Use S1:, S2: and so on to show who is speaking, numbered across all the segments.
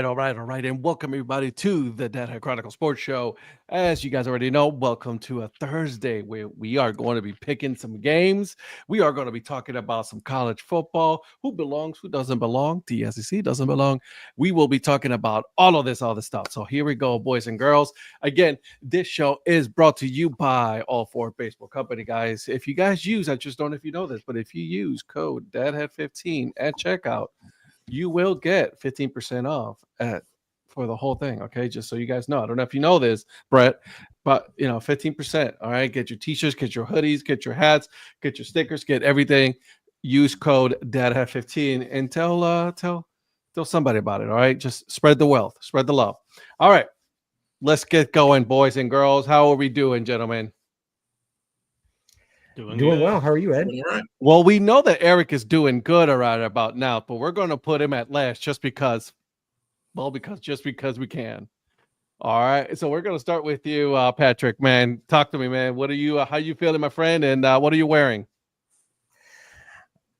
S1: right. And welcome everybody to the Dad Hat Chronicle Sports Show. As you guys already know, welcome to a Thursday where we are going to be picking some games. We are going to be talking about some college football. Who belongs, who doesn't belong? The SEC doesn't belong. We will be talking about all this stuff. So here we go, boys and girls. Again, this show is brought to you by All Four Baseball Company, guys. If you guys use, I just don't know if you know this, but if you use code DADHAT15 at checkout, you will get 15% off for the whole thing. Okay. Just so you guys know. I don't know if you know this, Brett, but 15%. All right. Get your t-shirts, get your hoodies, get your hats, get your stickers, get everything. Use code DADHAT15 and tell somebody about it. All right. Just spread the wealth, spread the love. All right. Let's get going, boys and girls. How are we doing, gentlemen?
S2: Doing well. How are you, Ed?
S1: Well, we know that Eric is doing good right about now, but we're going to put him at last just because we can. All right. So we're going to start with you, Patrick, man. Talk to me, man. What are you, how you feeling, my friend? And what are you wearing?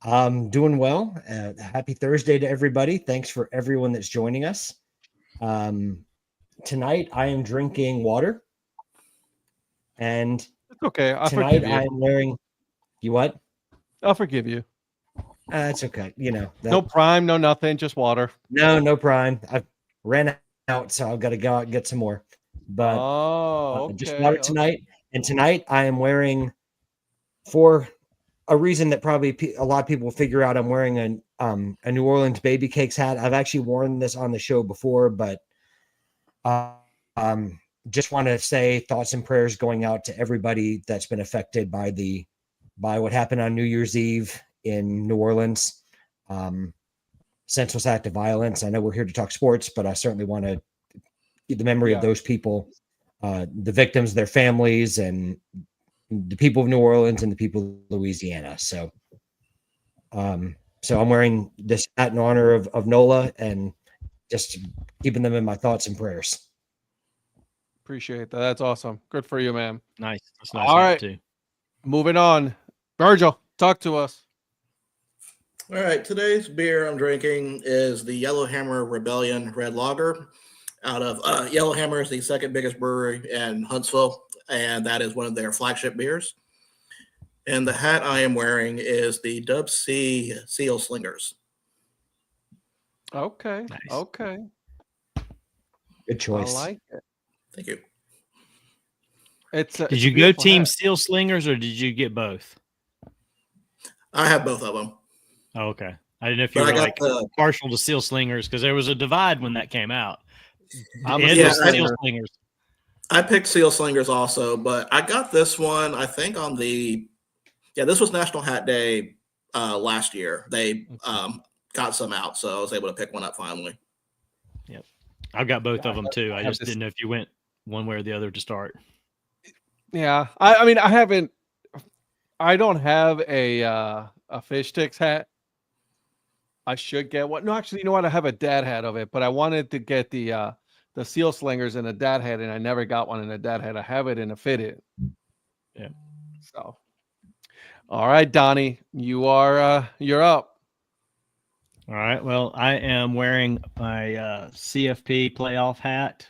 S2: Doing well. Happy Thursday to everybody. Thanks for everyone that's joining us. Tonight I am drinking water. And
S1: okay.
S2: Tonight I'm wearing. You what?
S1: I'll forgive you.
S2: It's okay.
S1: No prime, no nothing, just water.
S2: No prime. I ran out, so I've got to go out and get some more. But just water tonight. And tonight I am wearing, for a reason that probably a lot of people will figure out, I'm wearing a New Orleans Baby Cakes hat. I've actually worn this on the show before, but just want to say thoughts and prayers going out to everybody that's been affected by what happened on New Year's Eve in New Orleans. Senseless act of violence. I know we're here to talk sports, but I certainly want to keep the memory of those people, the victims, their families, and the people of New Orleans and the people of Louisiana. So I'm wearing this hat in honor of NOLA and just keeping them in my thoughts and prayers.
S1: Appreciate that. That's awesome. Good for you, man.
S3: Nice. That's nice.
S1: All right. Too. Moving on. Virgil, talk to us.
S4: All right. Today's beer I'm drinking is the Yellowhammer Rebellion Red Lager out of Yellowhammer is the second biggest brewery in Huntsville, and that is one of their flagship beers. And the hat I am wearing is the Dub C Seal Slingers.
S1: Okay.
S3: Nice.
S1: Okay.
S2: Good choice.
S1: I like it.
S4: Thank you.
S3: Did you go Team Steel Slingers or did you get both?
S4: I have both of them.
S3: Oh, okay. I didn't know if you were partial to Steel Slingers because there was a divide when that came out. Steel Slingers.
S4: I picked Steel Slingers also, but I got this one, I think, on this was National Hat Day last year. They got some out, so I was able to pick one up finally.
S3: Yep. I've got both of them too. I just didn't know if you went one way or the other to start.
S1: Yeah. I mean, I don't have a Fish Sticks hat. I should get one. No, actually, you know what? I have a Dad Hat of it, but I wanted to get the Seal Slingers in a Dad Hat, and I never got one in a Dad Hat. I have it in a fitted.
S3: Yeah.
S1: So, all right, Donnie, you're up.
S3: All right. Well, I am wearing my CFP playoff hat,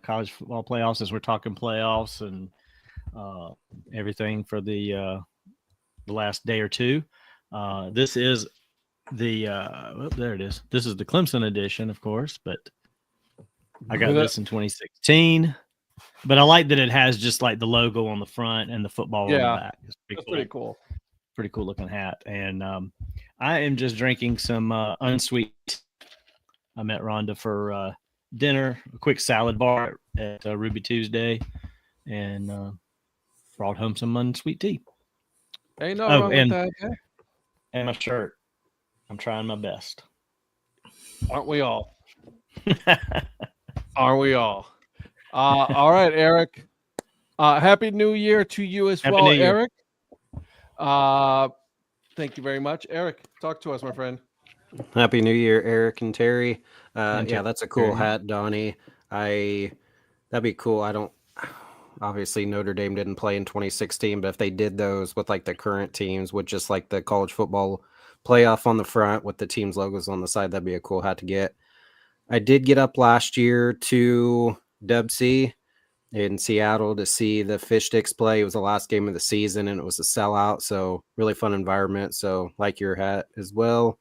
S3: college football playoffs, as we're talking playoffs and everything for the last day or two. This is there it is. This is the Clemson edition, of course, but I got this in 2016. But I like that it has just like the logo on the front and the football on the back. It's pretty cool. Pretty cool looking hat. And I am just drinking some unsweet. I met Rhonda for dinner, a quick salad bar at Ruby Tuesday, and brought home some unsweet tea.
S1: Ain't no wrong with that. Yeah.
S3: And my shirt. I'm trying my best.
S1: Aren't we all? Aren't we all? All right, Eric. Happy New Year to you as well, Eric. Thank you very much. Eric, talk to us, my friend.
S5: Happy New Year, Eric and Terry. Yeah, that's a cool hat, Donnie. That'd be cool. Obviously Notre Dame didn't play in 2016, but if they did those with like the current teams with just like the college football playoff on the front with the team's logos on the side, that'd be a cool hat to get. I did get up last year to Dub C in Seattle to see the Fish Sticks play. It was the last game of the season, and it was a sellout, so really fun environment. So like your hat as well.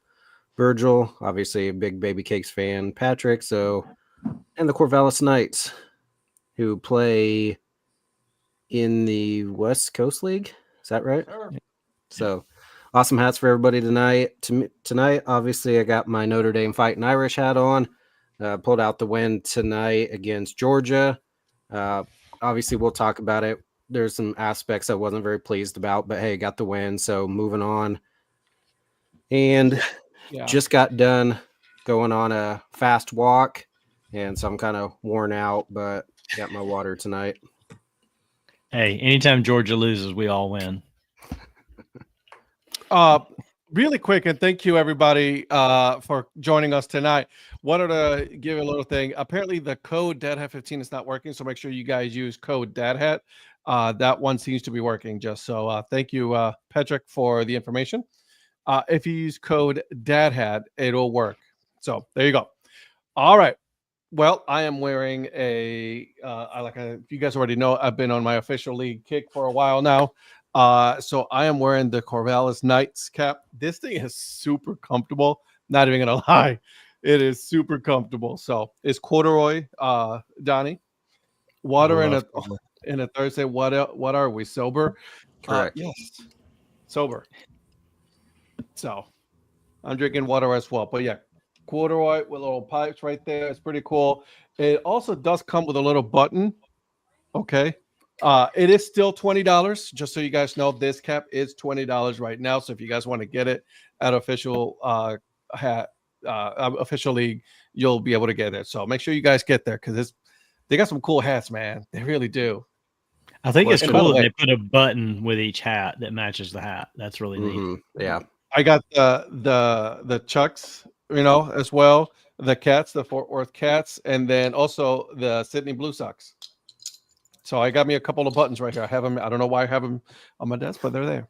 S5: Virgil, obviously a big Baby Cakes fan. Patrick, and the Corvallis Knights, who play in the West Coast League. Is that right?
S1: Sure.
S5: So awesome hats for everybody tonight. Tonight, obviously, I got my Notre Dame Fighting Irish hat on. Pulled out the win tonight against Georgia. Obviously, we'll talk about it. There's some aspects I wasn't very pleased about, but hey, got the win. So moving on. And just got done going on a fast walk. And so I'm kind of worn out, but got my water tonight.
S3: Hey, anytime Georgia loses, we all win.
S1: Really quick, and thank you everybody for joining us tonight. Wanted to give you a little thing. Apparently, the code Dad Hat 15 is not working, so make sure you guys use code Dad Hat. That one seems to be working. Just so, thank you, Patrick, for the information. If you use code Dad Hat, it'll work. So there you go. All right. Well, I am wearing if you guys already know, I've been on my official league kick for a while now. So I am wearing the Corvallis Knights cap. This thing is super comfortable. Not even gonna lie, it is super comfortable. So it's corduroy, Donnie. Water in a Thursday. What are we, sober?
S5: Correct.
S1: Yes, sober. So I'm drinking water as well. But yeah, corduroy with little pipes right there. It's pretty cool. It also does come with a little button. Okay. It is still $20. Just so you guys know, this cap is $20 right now. So if you guys want to get it at official official league, you'll be able to get it. So make sure you guys get there because they got some cool hats, man. They really do.
S3: I think it's
S1: And
S3: cool
S1: by the
S3: that
S1: way-
S3: they put a button with each hat that matches the hat. That's really neat.
S5: Mm-hmm. Yeah.
S1: I got the Chucks, as well. The Cats, the Fort Worth Cats, and then also the Sydney Blue Sox. So I got me a couple of buttons right here. I have them. I don't know why I have them on my desk, but they're there.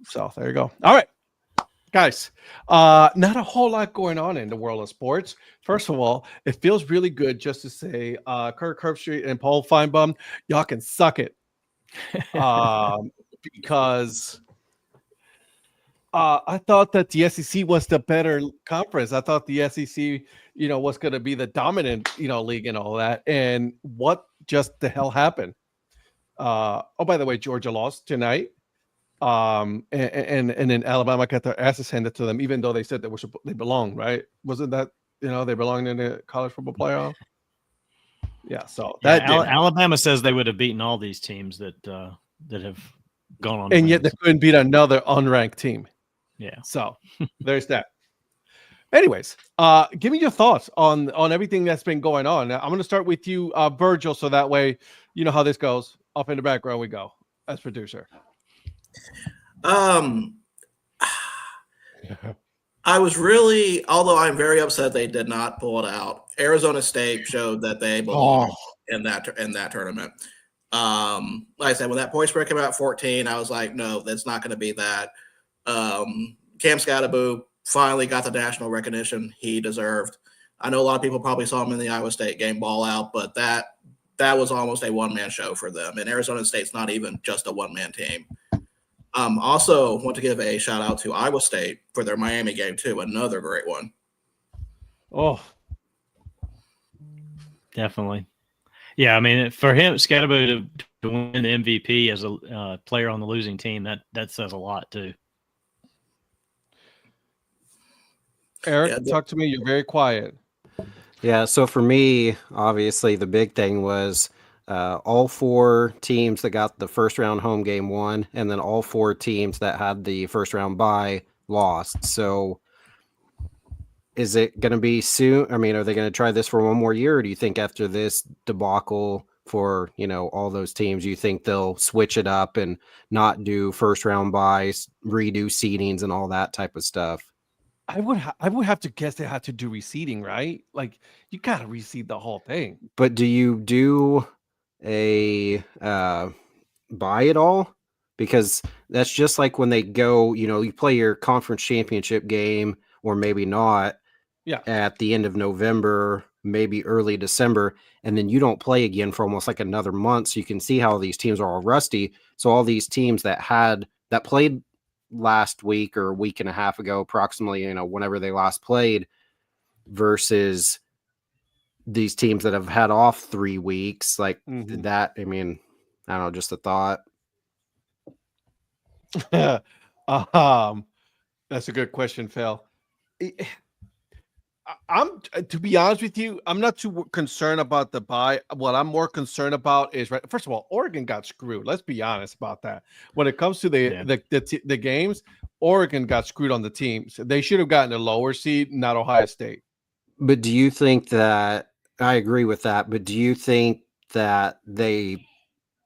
S1: So there you go. All right, guys. Not a whole lot going on in the world of sports. First of all, it feels really good just to say, Kirk Herbstreit and Paul Feinbaum, y'all can suck it, because I thought that the SEC was the better conference. I thought the SEC, was going to be the dominant, league and all that. And what just the hell happened? Oh, by the way, Georgia lost tonight. And then Alabama got their asses handed to them, even though they said they belonged, right? Wasn't that, they belonged in the college football playoff? Yeah. So
S3: Alabama says they would have beaten all these teams that have gone on.
S1: And yet they couldn't beat another unranked team.
S3: Yeah.
S1: So there's that. Anyways, give me your thoughts on everything that's been going on. I'm going to start with you, Virgil, so that way you know how this goes. Up in the background we go as producer.
S4: I was although I'm very upset they did not pull it out. Arizona State showed that they belong in that tournament. Like I said, when that point spread came out 14, I was like, no, that's not going to be that. Cam Scatterbo finally got the national recognition he deserved. I know a lot of people probably saw him in the Iowa State game ball out, but that was almost a one-man show for them. And Arizona State's not even just a one-man team. Also want to give a shout out to Iowa State for their Miami game too. Another great one.
S1: Oh,
S3: Definitely. Yeah. I mean, for him, Scatterbo to win the MVP as a player on the losing team, that says a lot too.
S1: Eric, talk to me. You're very quiet.
S5: Yeah, so for me, obviously, the big thing was all four teams that got the first round home game won, and then all four teams that had the first round bye lost. So is it going to be soon? I mean, are they going to try this for one more year, or do you think after this debacle for, all those teams, you think they'll switch it up and not do first round byes, redo seedings and all that type of stuff?
S1: I would have to guess they had to do reseeding, right? Like you got to reseed the whole thing.
S5: But do you do a buy it all? Because that's just like when they go, you play your conference championship game, or maybe not,
S1: Yeah.
S5: at the end of November, maybe early December, and then you don't play again for almost like another month. So you can see how these teams are all rusty. So all these teams that played last week or a week and a half ago, approximately, whenever they last played, versus these teams that have had off 3 weeks, like that. I mean, I don't know, just a thought.
S1: That's a good question, Phil. I'm to be honest with you, I'm not too concerned about the bye. What I'm more concerned about is, right, first of all, Oregon got screwed. Let's be honest about that. When it comes to the games, Oregon got screwed on the teams. They should have gotten a lower seed, not Ohio State.
S5: But do you think that I agree with that? But do you think that they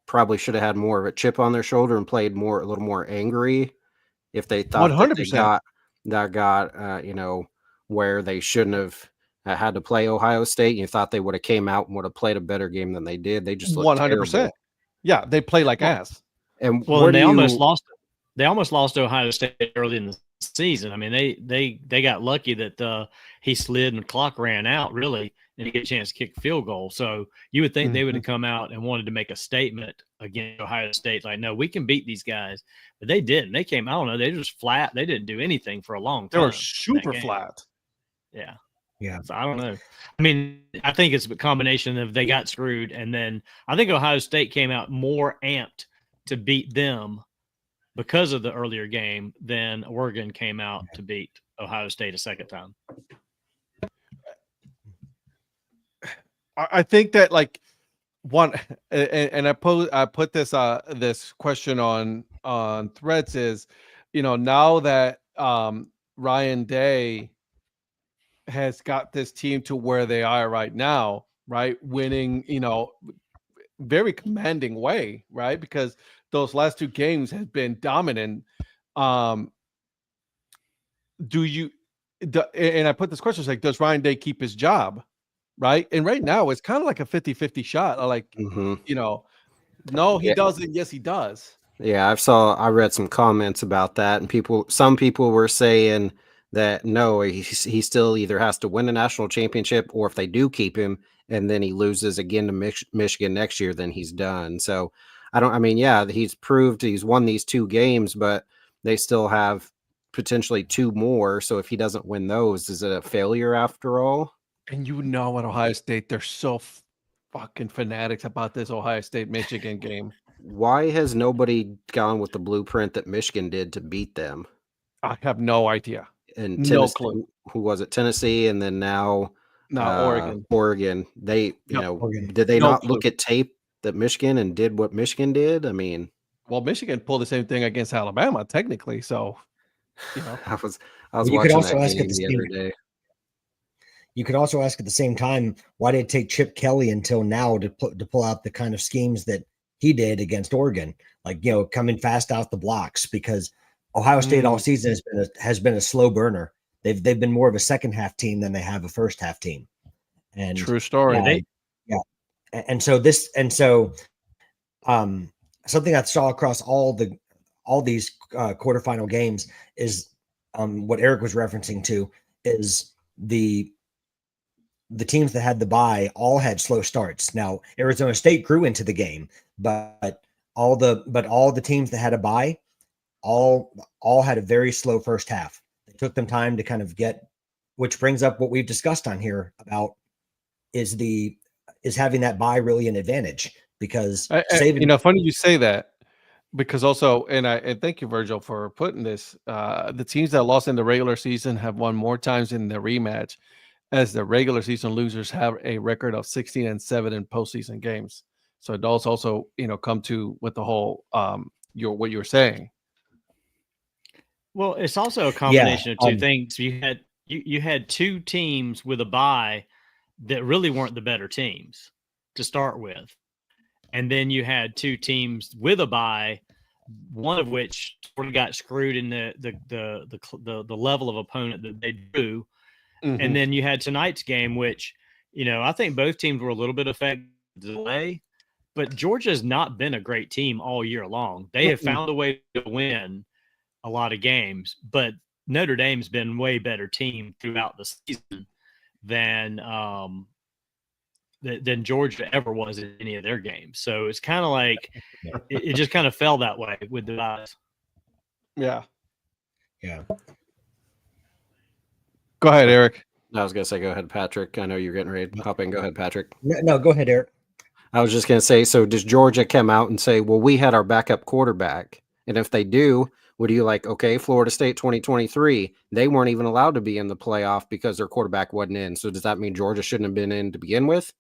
S5: probably should have had more of a chip on their shoulder and played a little more angry if they thought
S1: 100%.
S5: that got where they shouldn't have had to play Ohio State? You thought they would have came out and would have played a better game than they did. They just looked 100%. Terrible.
S1: Yeah, they play like ass.
S3: And they almost lost. They almost lost to Ohio State early in the season. I mean, they got lucky that he slid and the clock ran out, really, and he get a chance to kick a field goal. So you would think they would have come out and wanted to make a statement against Ohio State, like, no, we can beat these guys. But they didn't. They came, I don't know, they were just flat. They didn't do anything for a long time.
S1: They were super flat.
S3: Yeah.
S2: Yeah.
S3: So I don't know. I mean, I think it's a combination of they got screwed, and then I think Ohio State came out more amped to beat them because of the earlier game than Oregon came out to beat Ohio State a second time.
S1: I think that, like, one, and I put this question on Threads is, now that Ryan Day has got this team to where they are right now, right, winning, very commanding way, right, because those last 2 games have been dominant. And I put this question, like, does Ryan Day keep his job? Right. And right now it's kind of like a 50-50 shot. Like, no, he doesn't. Yes, he does.
S5: Yeah. I read some comments about that, and some people were saying that no, he still either has to win a national championship, or if they do keep him and then he loses again to Michigan next year, then he's done. So he's proved he's won these 2 games, but they still have potentially 2 more. So if he doesn't win those, is it a failure after all?
S1: And at Ohio State, they're so fucking fanatics about this Ohio State-Michigan game.
S5: Why has nobody gone with the blueprint that Michigan did to beat them?
S1: I have no idea.
S5: And Tennessee, no clue. Who was it? Tennessee, and then now
S1: Oregon.
S5: Oregon. They, Oregon. Did they not look at tape that Michigan and did what Michigan did? I mean,
S1: well, Michigan pulled the same thing against Alabama, technically. So,
S5: I was watching that game the other day.
S2: You could also ask at the same time, why did it take Chip Kelly until now to pull out the kind of schemes that he did against Oregon? Like, coming fast out the blocks, because Ohio State all season has been a slow burner. They've been more of a second half team than they have a first half team. And
S1: true story.
S2: And so something I saw across all these quarterfinal games is what Eric was referencing to is the teams that had the bye all had slow starts. Now Arizona State grew into the game, but all the teams that had a bye all had a very slow first half. It took them time to kind of get, which brings up what we've discussed on here about is having that bye really an advantage, because
S1: funny you say that, because also, and thank you, Virgil, for putting this, the teams that lost in the regular season have won more times in the rematch, as the regular season losers have a record of 16-7 in postseason games. So it does also, come to with the whole what you were saying.
S3: Well, it's also a combination of 2 things. You had 2 teams with a bye that really weren't the better teams to start with, and then you had 2 teams with a bye, one of which sort of got screwed in the level of opponent that they drew. And then you had tonight's game, which, I think both teams were a little bit affected by the delay, but Georgia's not been a great team all year long. They have found a way to win a lot of games, but Notre Dame's been way better team throughout the season than Georgia ever was in any of their games. So it's kind of like it just kind of fell that way with the guys.
S1: Yeah.
S2: Yeah.
S1: Go ahead, Eric.
S5: I was going to say, go ahead, Patrick. I know you're getting ready to hop in. Go ahead, Patrick.
S2: No, go ahead, Eric.
S5: I was just going to say, so does Georgia come out and say, well, we had our backup quarterback? And if they do, would you like, okay, Florida State 2023, they weren't even allowed to be in the playoff because their quarterback wasn't in. So does that mean Georgia shouldn't have been in to begin with?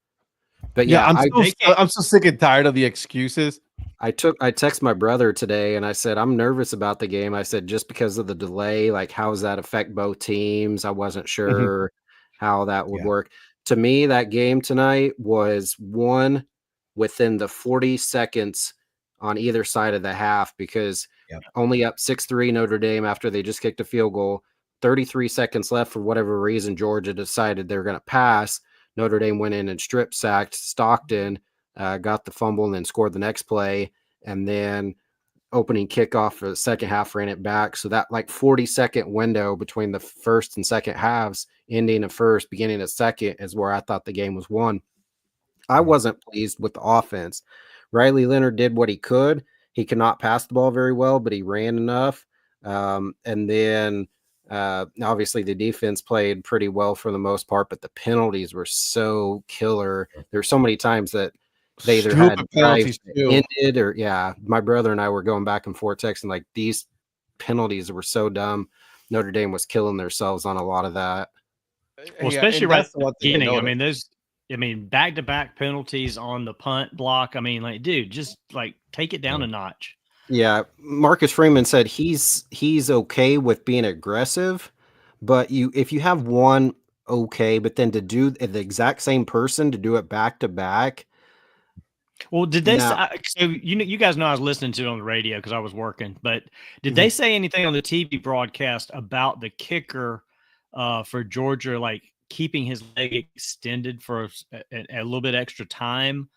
S5: But yeah,
S1: I'm so sick and tired of the excuses.
S5: I text my brother today and I said, I'm nervous about the game. I said, just because of the delay, like how does that affect both teams? I wasn't sure how that would work. To me, that game tonight was won within the 40 seconds on either side of the half because only up 6-3 Notre Dame after they just kicked a field goal. 33 seconds left for whatever reason, Georgia decided they're going to pass. Notre Dame went in and strip sacked Stockton, got the fumble and then scored the next play. And then opening kickoff for the second half ran it back. So that like 40-second window between the first and second halves, ending of first, beginning of second, is where I thought the game was won. I wasn't pleased with the offense. Riley Leonard did what he could. He could not pass the ball very well, but he ran enough. And then obviously the defense played pretty well for the most part, but the penalties were so killer. There were so many times that they either had drives ended or my brother and I were going back and forth texting like these penalties were so dumb. Notre Dame was killing themselves on a lot of that.
S3: Well, especially right at the beginning. I mean, back-to-back penalties on the punt block. I mean, like, dude, just like take it down a notch.
S5: Yeah, Marcus Freeman said he's okay with being aggressive, but if you have one but then to do the exact same person to do it back to back.
S3: Well, did they? So you guys know I was listening to it on the radio because I was working. But did they say anything on the TV broadcast about the kicker for Georgia, like keeping his leg extended for a little bit extra time?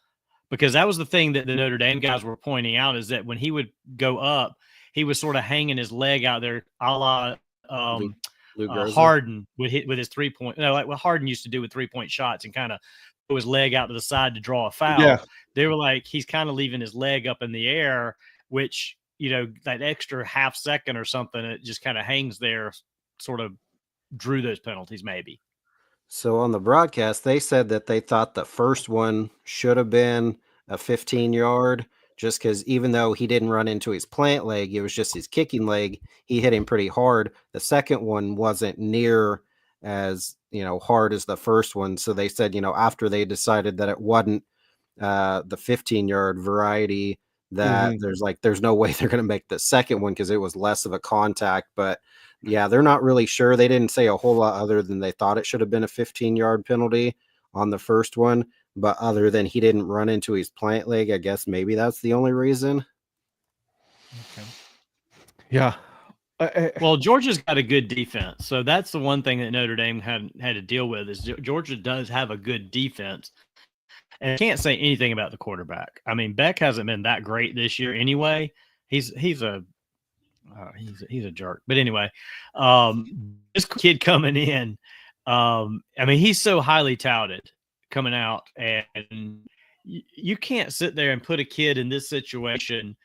S3: Because that was the thing that the Notre Dame guys were pointing out, is that when he would go up, he was sort of hanging his leg out there, a la Harden would hit with his 3-point. Like what Harden used to do with 3-point shots and kind of put his leg out to the side to draw a foul. Yeah. They were like, he's kind of leaving his leg up in the air, which, that extra half second or something, it just kind of hangs there, sort of drew those penalties maybe.
S5: So on the broadcast, they said that they thought the first one should have been a 15-yard, just because even though he didn't run into his plant leg, it was just his kicking leg. He hit him pretty hard. The second one wasn't near as, hard as the first one. So they said, after they decided that it wasn't the 15-yard variety, that there's no way they're going to make the second one because it was less of a contact. But yeah, they're not really sure. They didn't say a whole lot other than they thought it should have been a 15-yard penalty on the first one. But other than he didn't run into his plant leg, I guess maybe that's the only reason.
S3: Okay.
S1: Yeah.
S3: Well, Georgia's got a good defense. So that's the one thing that Notre Dame had to deal with, is Georgia does have a good defense. And I can't say anything about the quarterback. I mean, Beck hasn't been that great this year anyway. He's a jerk. But anyway, this kid coming in, I mean, he's so highly touted coming out, and you can't sit there and put a kid in this situation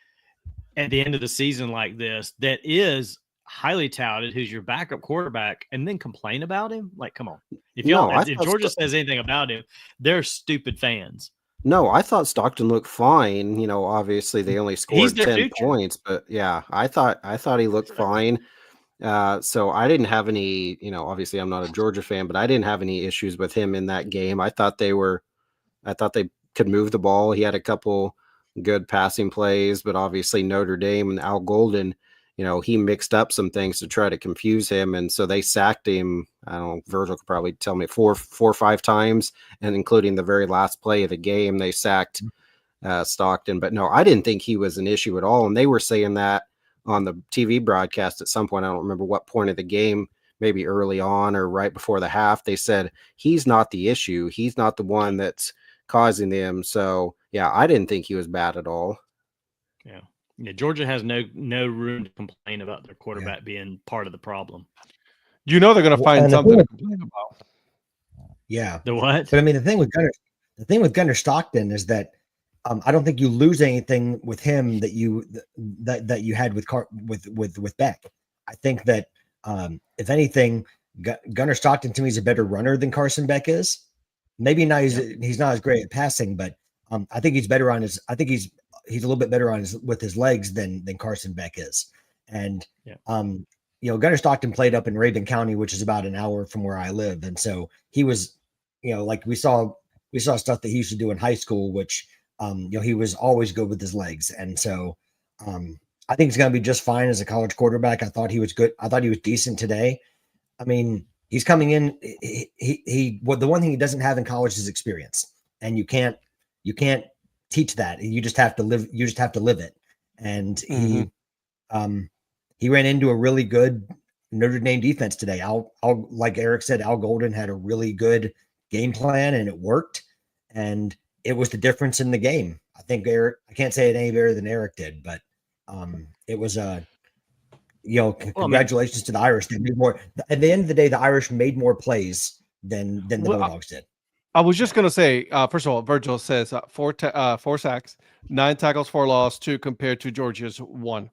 S3: at the end of the season like this that is highly touted, who's your backup quarterback, and then complain about him. Like, come on. If Georgia says anything about him, they're stupid fans.
S5: No, I thought Stockton looked fine. Obviously they only scored 10 points, but yeah, I thought he looked fine. So I didn't have any, obviously I'm not a Georgia fan, but I didn't have any issues with him in that game. I thought they could move the ball. He had a couple good passing plays, but obviously Notre Dame and Al Golden, he mixed up some things to try to confuse him. And so they sacked him. I don't know, Virgil could probably tell me four or 5 times, and including the very last play of the game, they sacked Stockton. But no, I didn't think he was an issue at all. And they were saying that on the TV broadcast at some point. I don't remember what point of the game, maybe early on or right before the half. They said he's not the issue. He's not the one that's causing them. So yeah, I didn't think he was bad at all.
S3: Yeah. Yeah, Georgia has no room to complain about their quarterback being part of the problem.
S1: You know they're going to find
S2: and the
S1: something
S2: thing
S1: to
S2: with-
S1: complain about.
S2: Yeah.
S3: The what?
S2: But I mean, the thing with Gunnar Stockton is that I don't think you lose anything with him that you had with Beck. I think that if anything, Gunnar Stockton to me is a better runner than Carson Beck is. Maybe not he's not as great at passing, but I think he's better on his. I think he's a little bit better on with his legs than Carson Beck is. And Gunnar Stockton played up in Raven County, which is about an hour from where I live, and so he was, like we saw stuff that he used to do in high school, which he was always good with his legs, and so I think he's going to be just fine as a college quarterback. I thought he was good. I thought he was decent today. I mean, he's coming in. The one thing he doesn't have in college is experience, and you can't teach that. You just have to live. You just have to live it. And he ran into a really good Notre Dame defense today. Like Eric said, Al Golden had a really good game plan, and it worked. And it was the difference in the game. I think Eric. I can't say it any better than Eric did, but it was a. Congratulations to the Irish. They made more. At the end of the day, the Irish made more plays than the Bulldogs did.
S1: I was just going to say, first of all, Virgil says 4 sacks, 9 tackles for loss, 2 compared to Georgia's 1.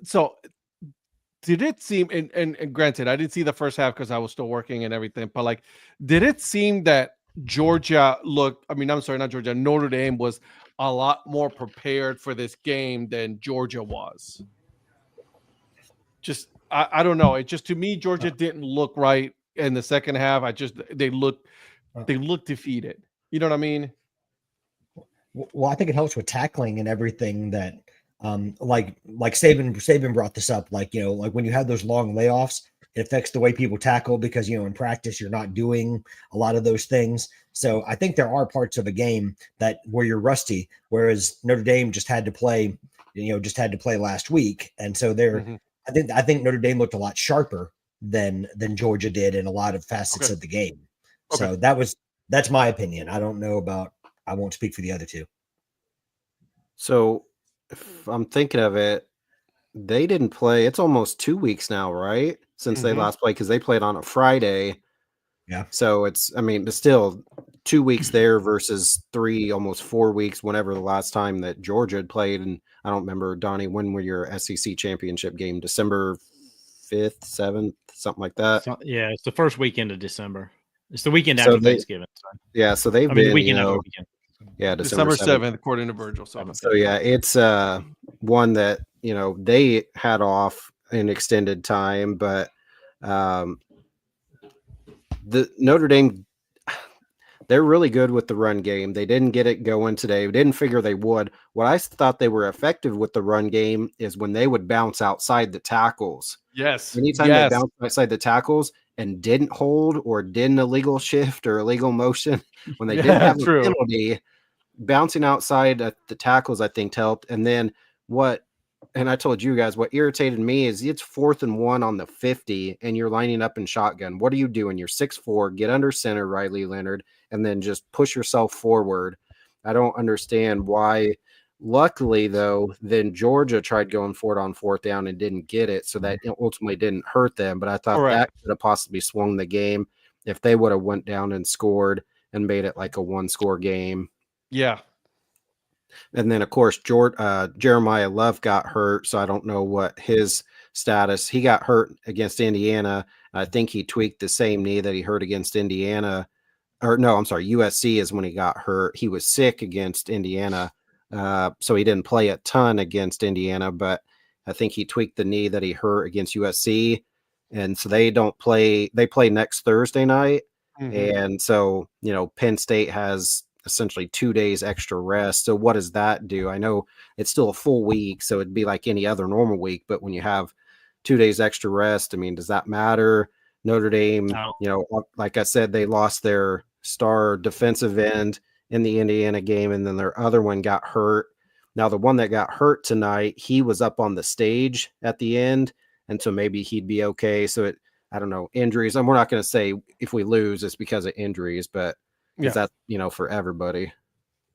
S1: So did it seem, and granted, I didn't see the first half because I was still working and everything, but like, did it seem that Notre Dame was a lot more prepared for this game than Georgia was? Just, I don't know. It just, to me, Georgia didn't look right in the second half. They looked defeated. You know what I mean?
S2: Well, I think it helps with tackling and everything that, like Saban brought this up, like when you have those long layoffs, it affects the way people tackle because, in practice, you're not doing a lot of those things. So I think there are parts of a game where you're rusty, whereas Notre Dame just had to play last week. And so I think Notre Dame looked a lot sharper than Georgia did in a lot of facets of the game. Okay. So that's my opinion. I don't know I won't speak for the other two.
S5: So if I'm thinking of it, they didn't play. It's almost 2 weeks now, right? Since they last played, because they played on a Friday.
S2: Yeah.
S5: So it's still 2 weeks there versus 3, almost 4 weeks, whenever the last time that Georgia had played. And I don't remember, Donnie, when were your SEC championship game? December 5th, 7th, something like that?
S3: It's the first weekend of December. It's the weekend after Thanksgiving.
S5: Yeah, so they've been,
S3: the weekend after weekend.
S5: Yeah,
S1: December 7th, according to Virgil. So
S5: yeah, it's one that, they had off an extended time, but the Notre Dame, they're really good with the run game. They didn't get it going today. We didn't figure they would. What I thought they were effective with the run game is when they would bounce outside the tackles.
S1: Yes.
S5: Anytime they bounced outside the tackles and didn't hold or did an illegal shift or illegal motion, when they didn't have a penalty, bouncing outside the tackles, I think, helped. And then and I told you guys, what irritated me is it's 4th and 1 on the 50 and you're lining up in shotgun. What are you doing? You're 6'4", get under center, Riley Leonard, and then just push yourself forward. I don't understand why. Luckily, though, then Georgia tried going for it on 4th down and didn't get it, so that ultimately didn't hurt them. But I thought that could have possibly swung the game if they would have went down and scored and made it like a 1-score game.
S1: Yeah.
S5: And then, of course, Jeremiah Love got hurt, so I don't know what his status. He got hurt against Indiana. I think he tweaked the same knee that he hurt against Indiana. Or no, I'm sorry, USC is when he got hurt. He was sick against Indiana, so he didn't play a ton against Indiana, but I think he tweaked the knee that he hurt against USC. And so they don't play. They play next Thursday night. And so, Penn State has essentially 2 days extra rest. So what does that do? I know it's still a full week, so it'd be like any other normal week, but when you have 2 days extra rest, I mean, does that matter? Notre Dame, like I said, they lost their star defensive end in the Indiana game, and then their other one got hurt. Now, the one that got hurt tonight, he was up on the stage at the end, and so maybe he'd be okay. So I don't know, injuries. And we're not going to say if we lose, it's because of injuries, but that's, for everybody.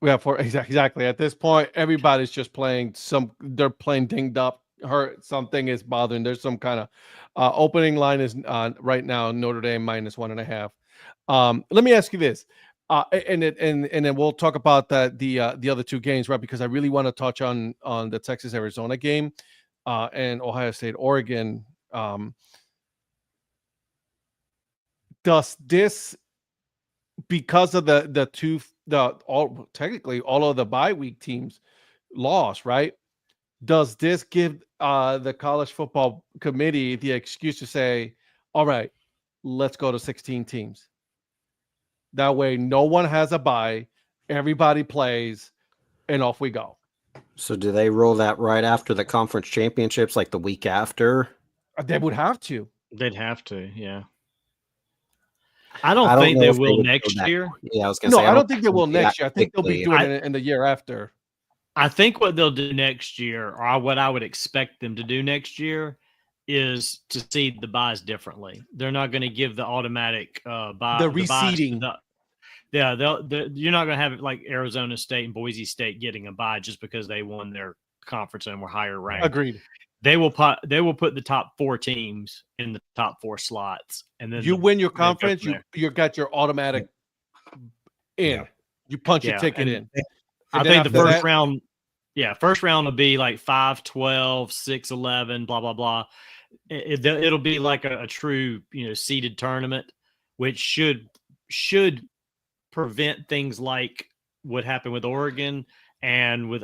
S1: Yeah, for exactly. At this point, everybody's just playing they're playing dinged up, hurt, something is bothering. There's some kind of opening line is right now Notre Dame -1.5. Let me ask you this. And then we'll talk about the other two games, right? Because I really want to touch on the Texas Arizona game and Ohio State Oregon. Does this, because of technically all of the bye week teams lost, right? Does this give the college football committee the excuse to say, all right, let's go to 16 teams? That way no one has a bye, everybody plays, and off we go.
S5: So do they roll that right after the conference championships, like the week after?
S1: They would have to.
S3: They'd have to, yeah. I don't think
S5: know
S3: they
S5: if
S3: will
S5: would go
S3: next
S5: that-
S3: year.
S5: Yeah, I was going
S1: No,
S5: to say.
S1: I don't think they will
S5: that
S1: next year. I think they'll be
S5: quickly.
S1: doing it in the year after.
S3: I think what they'll do next year, or what I would expect them to do next year, is to seed the buys differently. They're not going to give the automatic buy.
S1: The
S3: buys to
S1: reseeding.
S3: you're not going to have it like Arizona State and Boise State getting a buy just because they won their conference and were higher ranked.
S1: Agreed.
S3: They will put the top 4 teams in the top 4 slots, and then
S1: You win your
S3: go
S1: conference,
S3: from
S1: you got your automatic in. You punch your ticket in.
S3: I
S1: And then
S3: think the
S1: after
S3: first
S1: that-
S3: round, first round will be like 5-12, 6-11, blah blah blah. It'll be like a true seeded tournament, which should prevent things like what happened with Oregon and with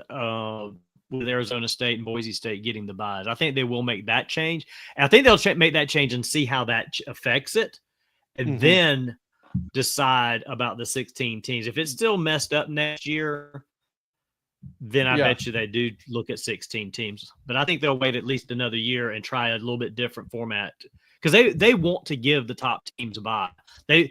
S3: Arizona State and Boise State getting the buys. I think they will make that change. And I think they'll make that change and see how that affects it, and then decide about the 16 teams. If it's still messed up next year, then I bet you they do look at 16 teams. But I think they'll wait at least another year and try a little bit different format, because they want to give the top teams a bye. To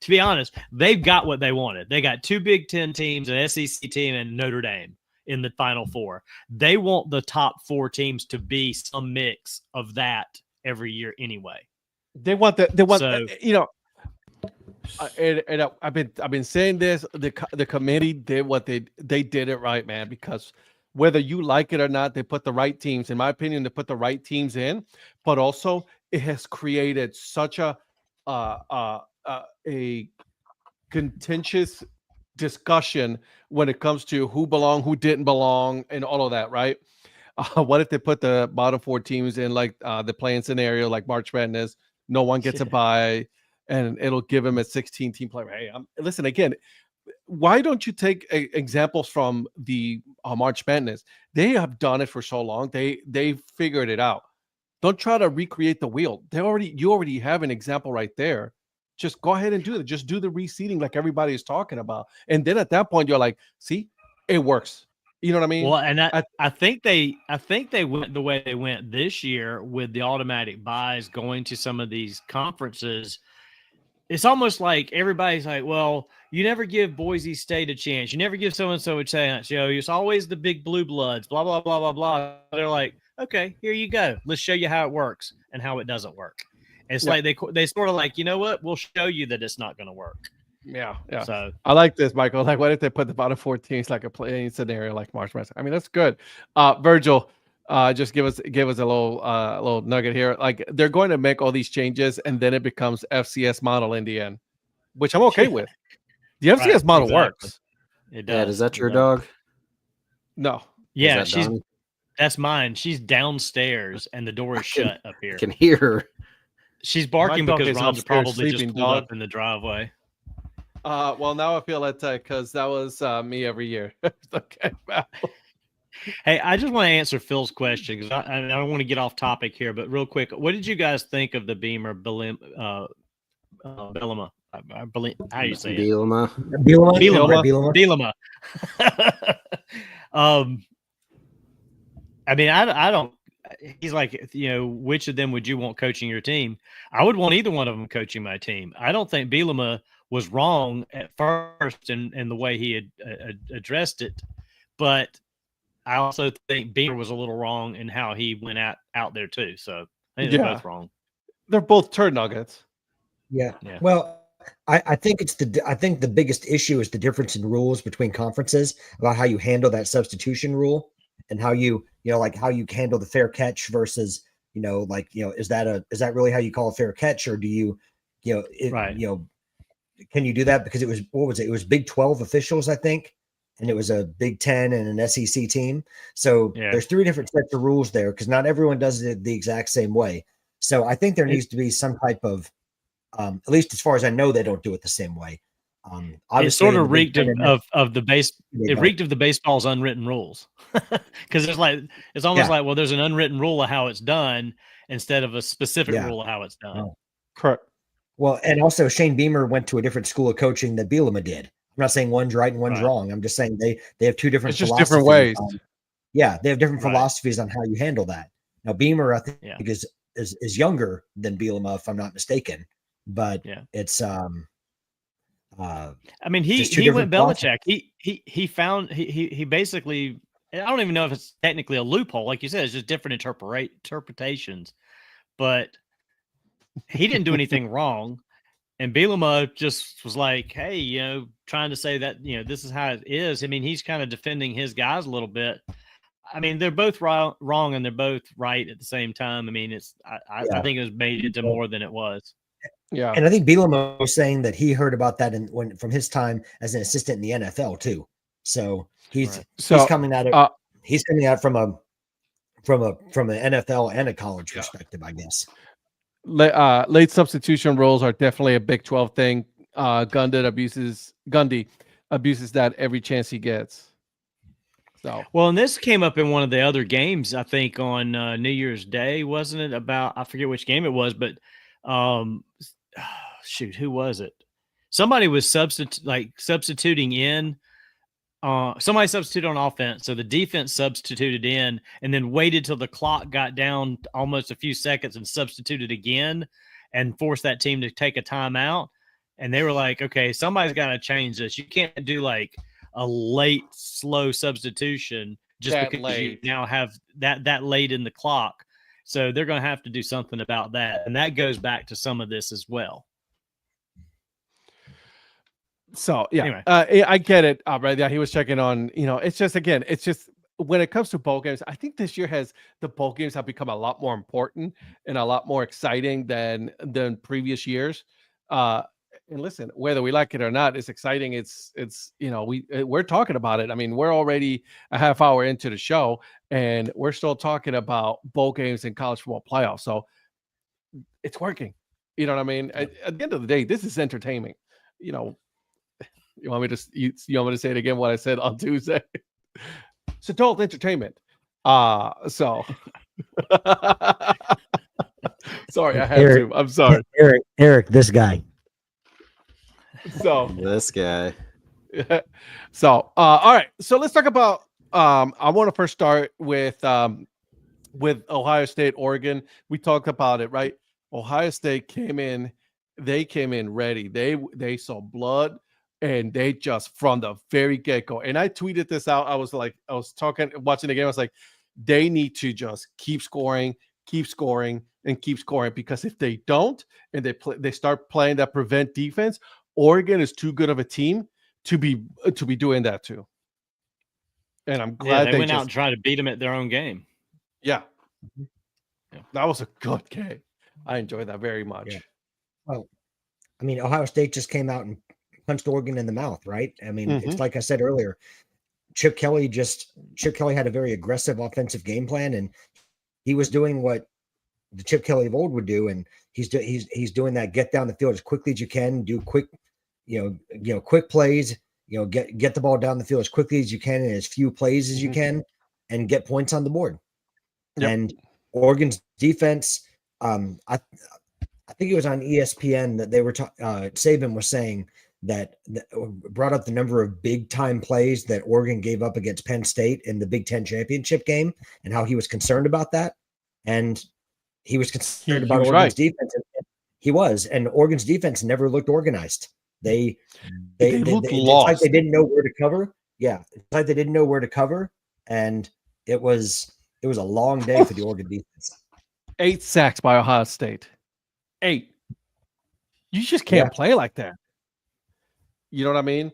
S3: be honest, they've got what they wanted. They got 2 Big Ten teams, an SEC team, and Notre Dame in the Final Four. They want the top 4 teams to be some mix of that every year anyway.
S1: They want that. They want
S3: So-
S1: and I've been saying this. The committee did what they did it right, man. Because whether you like it or not, they put the right teams. In my opinion, they put the right teams in. But also, it has created such a contentious discussion when it comes to who belonged, who didn't belong, and all of that. Right? What if they put the bottom 4 teams in like the playing scenario, like March Madness? No one gets a bye. And it'll give him a 16-team player. Hey, listen again. Why don't you take examples from the March Madness? They have done it for so long. They figured it out. Don't try to recreate the wheel. You already have an example right there. Just go ahead and do it. Just do the reseeding like everybody is talking about. And then at that point, you're like, see, it works. You know what I mean?
S3: Well, and I think they went the way they went this year with the automatic buys going to some of these conferences. It's almost like everybody's like, well, you never give Boise State a chance. You never give so-and-so a chance. It's always the big blue bloods, blah, blah, blah, blah, blah. They're like, okay, here you go. Let's show you how it works and how it doesn't work. It's like they sort of like, you know what? We'll show you that it's not going to work.
S1: Yeah.
S3: So
S1: I like this, Michael. Like, what if they put the bottom 4 teams like a playing scenario like March Madness? I mean, that's good. Virgil, just give us a little nugget here. Like, they're going to make all these changes, and then it becomes FCS model in the end, which I'm okay with. The FCS model works.
S3: It does.
S5: Dad, is that your dog?
S1: No.
S3: Yeah,
S5: Is that Donnie?
S3: that's mine. She's downstairs, and the door is shut up here.
S5: I can hear her.
S3: She's barking
S1: My dog
S3: because
S1: is
S3: Ron's
S1: upstairs
S3: probably just
S1: sleeping,
S3: pulled
S1: dog.
S3: up in the driveway.
S1: Well, now I feel that because that was me every year. Okay.
S3: Hey, I just want to answer Phil's question because I don't want to get off topic here, but real quick, what did you guys think of the Beamer Bellima? How do you say it?
S5: Bielema.
S3: Bellima. I mean, I don't. He's like, which of them would you want coaching your team? I would want either one of them coaching my team. I don't think Bielema was wrong at first in the way he had addressed it, but I also think Beamer was a little wrong in how he went out there too. So I think they're both wrong.
S1: They're both turd nuggets.
S2: Yeah.
S3: Yeah.
S2: Well, I think the biggest issue is the difference in rules between conferences about how you handle that substitution rule and how like how you handle the fair catch versus, is that really how you call a fair catch, or do you,
S3: Right.
S2: can you do that? Because what was it? It was Big 12 officials, I think, and it was a Big 10 and an SEC team. So there's 3 different sets of rules there because not everyone does it the exact same way. So I think there needs to be some type of, at least as far as I know, they don't do it the same way.
S3: It sort of reeked of the base. It reeked of the baseball's unwritten rules, because it's almost like, well, there's an unwritten rule of how it's done instead of a specific rule of how it's done.
S2: Oh.
S1: Correct.
S2: Well, and also Shane Beamer went to a different school of coaching that Bielema did. I'm not saying one's right and one's wrong. I'm just saying they have 2 different.
S1: It's just different ways.
S2: They have different philosophies on how you handle that. Now Beamer, I think, is younger than Bielema, if I'm not mistaken. But it's I
S3: mean, he went Belichick. He found he basically, I don't even know if it's technically a loophole, like you said, it's just different interpretations. But he didn't do anything wrong, and Bielema just was like, hey, trying to say that this is how it is. I mean, he's kind of defending his guys a little bit. I mean, they're both wrong and they're both right at the same time. I mean, I think it was made into more than it was.
S1: Yeah,
S2: and I think Bielema was saying that he heard about that from his time as an assistant in the NFL too. So he's coming at it. He's coming out from an NFL and a college perspective, I guess.
S1: Late substitution rules are definitely a Big 12 thing. Gundy abuses that every chance he gets. So
S3: well, and this came up in one of the other games, I think on New Year's Day, wasn't it? I forget which game it was, but shoot, who was it? Somebody was substituting in. Somebody substituted on offense, so the defense substituted in, and then waited till the clock got down almost a few seconds and substituted again, and forced that team to take a timeout. And they were like, "Okay, somebody's got to change this. You can't do like a late, slow substitution just because you now have that late in the clock." So they're going to have to do something about that. And that goes back to some of this as well.
S1: So,
S3: anyway.
S1: I get it. Right. Yeah, he was checking on, it's just when it comes to bowl games, I think this year the bowl games have become a lot more important and a lot more exciting than previous years. And listen, whether we like it or not, it's exciting. It's we're talking about it. I mean, we're already a half hour into the show and we're still talking about bowl games and college football playoffs. So it's working. You know what I mean? At the end of the day, this is entertainment. You want me to say it again? What I said on Tuesday? It's adult entertainment. So sorry, I had to. I'm sorry,
S2: Eric, this guy.
S1: So
S5: this guy.
S1: So all right. So let's talk about. I want to first start with Ohio State, Oregon. We talked about it, right? Ohio State came in. They came in ready. They saw blood, and they just from the very get-go. And I tweeted this out. I was watching the game. I was like, they need to just keep scoring, and keep scoring, because if they don't, and they start playing that prevent defense, Oregon is too good of a team to be doing that too. And I'm glad
S3: they went out and tried to beat them at their own game.
S1: Yeah. That was a good game. I enjoyed that very much.
S2: Yeah. Well, I mean, Ohio State just came out and punched Oregon in the mouth, right? I mean, it's like I said earlier, Chip Kelly had a very aggressive offensive game plan, and he was doing what the Chip Kelly of old would do, and he's doing that. Get down the field as quickly as you can, do quick, quick plays. Get the ball down the field as quickly as you can in as few plays as you can, and get points on the board. Yep. And Oregon's defense, I think it was on ESPN that they were Saban was saying that brought up the number of big time plays that Oregon gave up against Penn State in the Big Ten championship game, and how he was concerned about that. And he was concerned about Oregon's defense. He was, and Oregon's defense never looked organized. They looked lost. It's like they didn't know where to cover. Yeah, it's like they didn't know where to cover, and it was a long day for the Oregon defense.
S1: 8 sacks by Ohio State. 8. You just can't play like that. You know what I mean?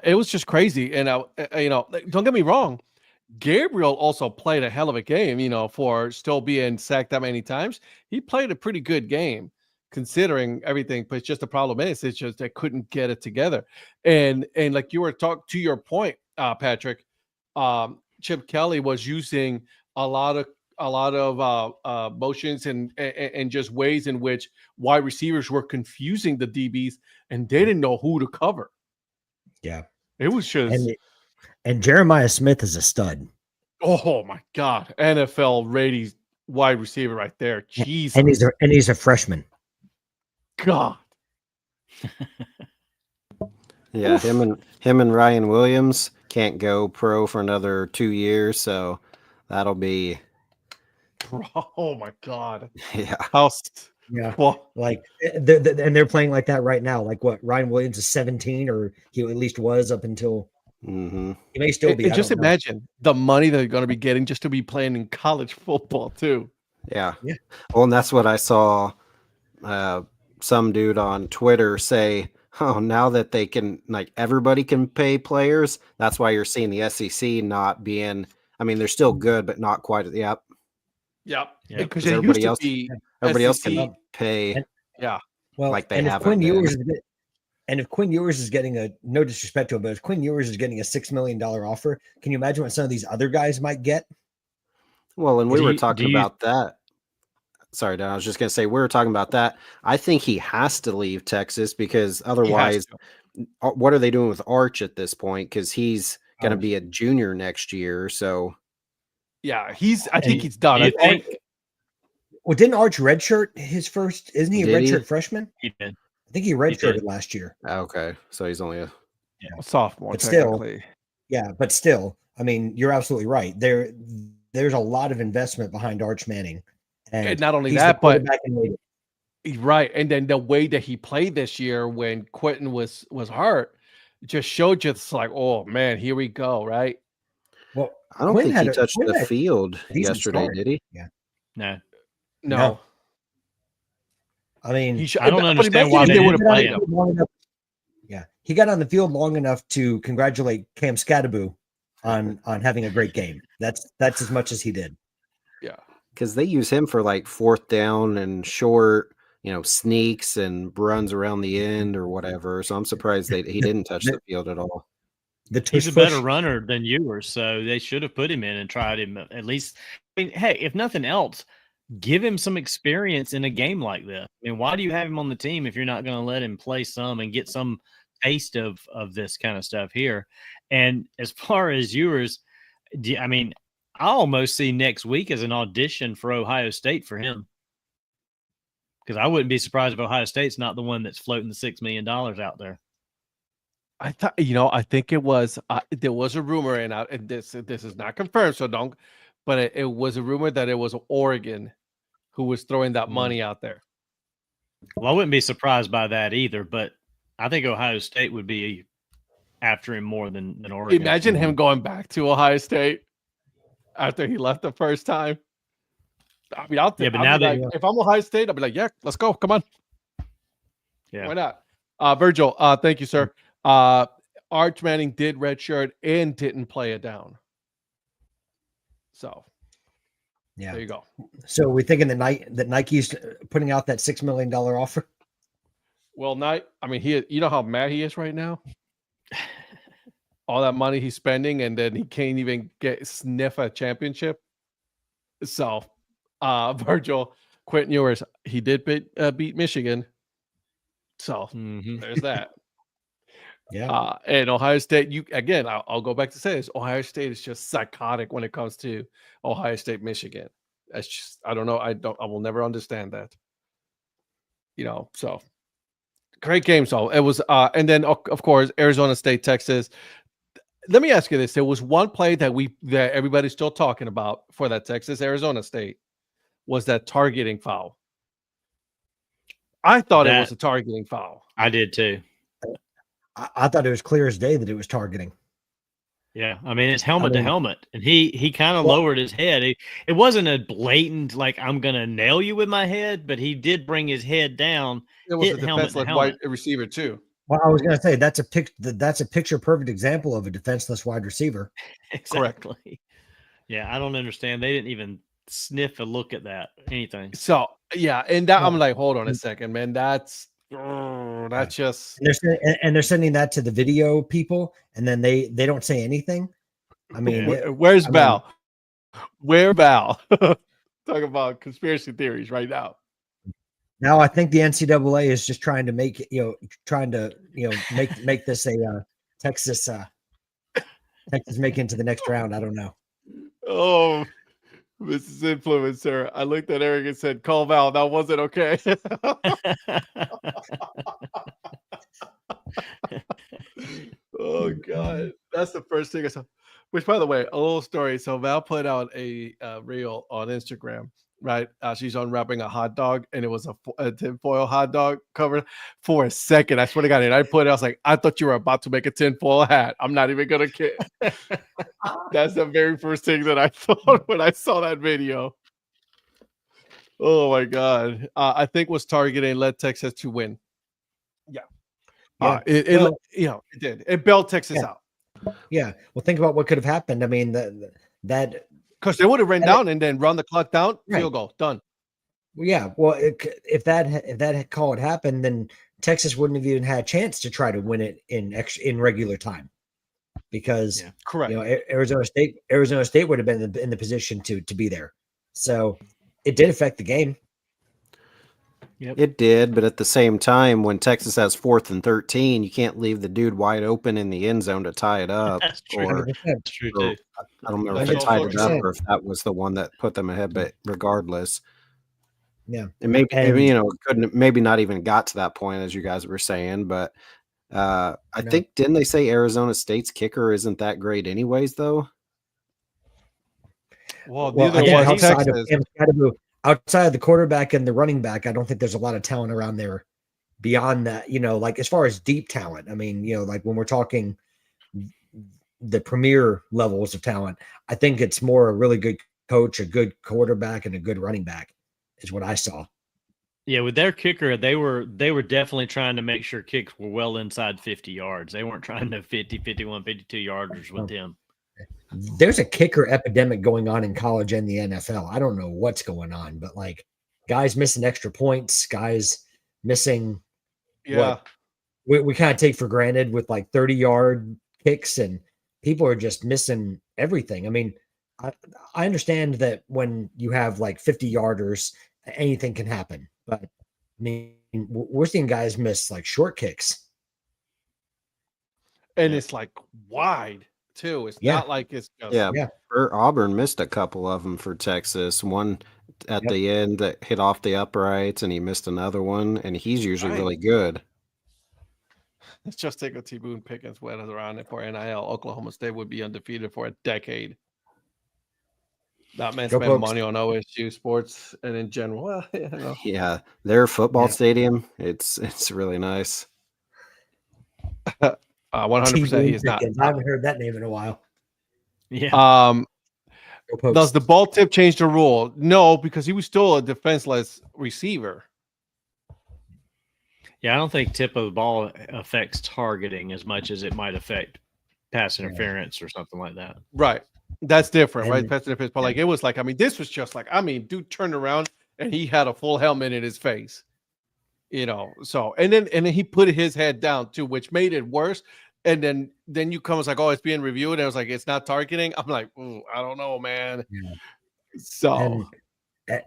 S1: It was just crazy. And don't get me wrong, Gabriel also played a hell of a game, for still being sacked that many times. He played a pretty good game considering everything, but it's just the problem is it's just they couldn't get it together. And like you were talking to your point, Patrick, Chip Kelly was using a lot of motions and just ways in which wide receivers were confusing the DBs and they didn't know who to cover.
S2: Yeah.
S1: It was just
S2: and Jeremiah Smith is a stud.
S1: Oh my God. NFL rated wide receiver right there. Jesus.
S2: And he's a freshman.
S1: God.
S5: Yeah, him and Ryan Williams can't go pro for another 2 years, so that'll be
S1: Oh my God.
S5: Yeah.
S2: Yeah.
S1: Well,
S2: Like they're playing like that right now. Like what, Ryan Williams is 17, or he at least was up until he may still be.
S1: just imagine the money they're going to be getting just to be playing in college football too.
S5: Yeah.
S2: Yeah.
S5: Well, and that's what I saw some dude on Twitter say, oh, now that they can, like, everybody can pay players, that's why you're seeing the SEC not being, I mean, they're still good, but not quite. Yep.
S1: Because
S5: everybody else can pay.
S1: Yeah.
S2: Well,
S5: like they
S2: and
S5: haven't
S2: if Quinn
S5: been.
S2: Ewers and if Quinn Ewers is getting no disrespect to him, but if Quinn Ewers is getting a $6 million offer, can you imagine what some of these other guys might get?
S5: Well, and we were talking about that. Sorry, Don, I was just going to say, we were talking about that. I think he has to leave Texas because otherwise, what are they doing with Arch at this point? Because he's going to be a junior next year. So,
S1: yeah, I think he's done.
S2: Well, didn't Arch redshirt his first? Isn't he a redshirt freshman?
S3: He did.
S2: I think he redshirted last year.
S5: Okay, so he's only a
S1: sophomore.
S2: But still, I mean, you're absolutely right. There's a lot of investment behind Arch Manning.
S1: And not only that, but right. And then the way that he played this year when Quentin was hurt just showed just like, oh man, here we go. Right.
S2: Well,
S5: I don't think he touched the field yesterday, did he?
S2: Yeah.
S1: No.
S2: I mean,
S3: I don't understand why they would have played him.
S2: Yeah. He got on the field long enough to congratulate Cam Scadaboo on having a great game. That's as much as he did.
S1: Yeah.
S5: Because they use him for like fourth down and short, sneaks and runs around the end or whatever. So I'm surprised he didn't touch the field at all.
S3: He's a better runner than Ewers, so they should have put him in and tried him at least. I mean, hey, if nothing else, give him some experience in a game like this. I mean, why do you have him on the team if you're not going to let him play some and get some taste of this kind of stuff here? And as far as Ewers, I almost see next week as an audition for Ohio State for him. Because I wouldn't be surprised if Ohio State's not the one that's floating the $6 million out there.
S1: I thought, I think it was, there was a rumor, and this is not confirmed, so don't, but it was a rumor that it was Oregon who was throwing that money out there.
S3: Well, I wouldn't be surprised by that either, but I think Ohio State would be after him more than Oregon.
S1: Imagine him going back to Ohio State after he left the first time. I mean, if I'm Ohio State, I'll be like, yeah, let's go. Come on.
S3: Yeah.
S1: Why not? Virgil, thank you, sir. Arch Manning did redshirt and didn't play it down. So,
S2: yeah,
S1: there you go.
S2: So we're thinking that Nike's putting out that $6 million offer.
S1: Well, you know how mad he is right now. All that money he's spending, and then he can't even sniff a championship. So, Virgil, Quentin Ewers, he did beat Michigan. So there's that.
S2: Yeah.
S1: And Ohio State, I'll go back to say this. Ohio State is just psychotic when it comes to Ohio State, Michigan. That's just, I don't know. I will never understand that. So great game. So it was, and then of course, Arizona State, Texas. Let me ask you this. There was one play that everybody's still talking about for that Texas Arizona State was that targeting foul. I thought it was a targeting foul.
S3: I did too.
S2: I thought it was clear as day that it was targeting.
S3: Yeah, I mean, it's helmet to helmet, and he kind of lowered his head. It wasn't a blatant, like, I'm going to nail you with my head, but he did bring his head down.
S1: It was a defenseless white receiver too.
S2: Well, I was going to say that's a picture perfect example of a defenseless wide receiver.
S3: Exactly. Yeah, I don't understand. They didn't even sniff a look at that anything.
S1: So yeah, and that, I'm
S2: Yeah.
S1: like, hold on a second, man. That's just
S2: And they're sending that to the video people, and then they don't say anything. I mean,
S1: where's Val? Where Val? Talk about conspiracy theories right now.
S2: now I think the NCAA is just trying to make make this a Texas make into the next round. I don't know.
S1: Oh, Mrs. Influencer. I looked at Eric and said, call Val. That wasn't okay. Oh, God. That's the first thing I saw. Which, by the way, a little story. So Val put out a reel on Instagram, right? She's unwrapping a hot dog, and it was a tinfoil hot dog cover. For a second, I swear to God, and I put it, I was like, I thought you were about to make a tinfoil hat. I'm not even going to kid. That's the very first thing that I thought when I saw that video. Oh, my God. I think was targeting led Texas to win. Yeah. It did. It bailed Texas out.
S2: Yeah. Well, think about what could have happened. I mean, that
S1: because they would have ran down and then run the clock down, field goal, done.
S2: Yeah. Well, if that call had happened, then Texas wouldn't have even had a chance to try to win it in regular time, because
S1: correct.
S2: Arizona State would have been in the position to be there. So it did affect the game.
S5: Yep. It did, but at the same time, when Texas has 4th and 13, you can't leave the dude wide open in the end zone to tie it up.
S3: That's true.
S5: Or,
S3: That's true too.
S5: I don't remember if they tied it up or if that was the one that put them ahead. But regardless,
S2: yeah,
S5: and maybe not even got to that point, as you guys were saying. But I think, didn't they say Arizona State's kicker isn't that great, anyways? Though.
S1: Well, neither was Texas.
S2: Outside of the quarterback and the running back, I don't think there's a lot of talent around there beyond that, like as far as deep talent. I mean, like when we're talking the premier levels of talent, I think it's more a really good coach, a good quarterback, and a good running back is what I saw.
S3: Yeah, with their kicker, they were definitely trying to make sure kicks were well inside 50 yards. They weren't trying to 50, 51, 52 yarders with him.
S2: There's a kicker epidemic going on in college and the NFL. I don't know what's going on, but like guys missing extra points, guys missing what we kind of take for granted with like 30-yard kicks, and people are just missing everything. I mean, I understand that when you have like 50-yarders, anything can happen, but I mean, we're seeing guys miss like short kicks.
S1: And it's like wide. Too. It's not like it's just
S5: Auburn missed a couple of them for Texas. One at the end that hit off the uprights, and he missed another one, and he's usually really good.
S1: Let's just take a T. Boone Pickens went around it for NIL. Oklahoma State would be undefeated for a decade. That man spent money on OSU sports and in general. Well,
S5: yeah, their football stadium, it's really nice.
S1: 100% he is not.
S2: I haven't heard that name in a while.
S3: Yeah.
S1: Does the ball tip change the rule? No, because he was still a defenseless receiver.
S3: Yeah, I don't think tip of the ball affects targeting as much as it might affect pass interference or something like that.
S1: Right. That's different, right? Pass interference. But like it was like, I mean, this was just like, I mean, dude turned around and he had a full helmet in his face. So and then he put his head down too, which made it worse. And then you come, it's like, oh, it's being reviewed. And I was like, it's not targeting. I'm like, I don't know, man. Yeah. So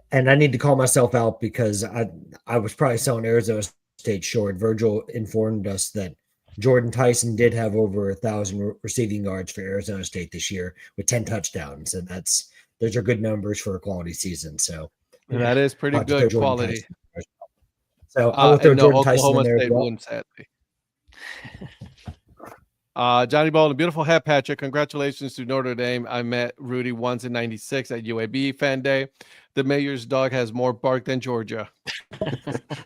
S2: and I need to call myself out because I was probably selling Arizona State short. Virgil informed us that Jordan Tyson did have over 1,000 receiving yards for Arizona State this year with 10 touchdowns. And those are good numbers for a quality season. So
S1: that is pretty good quality.
S2: So I will throw Jordan Tyson in there
S1: as well. Johnny Ball, a beautiful hat, Patrick. Congratulations to Notre Dame. I met Rudy once in '96 at UAB fan day. The mayor's dog has more bark than Georgia.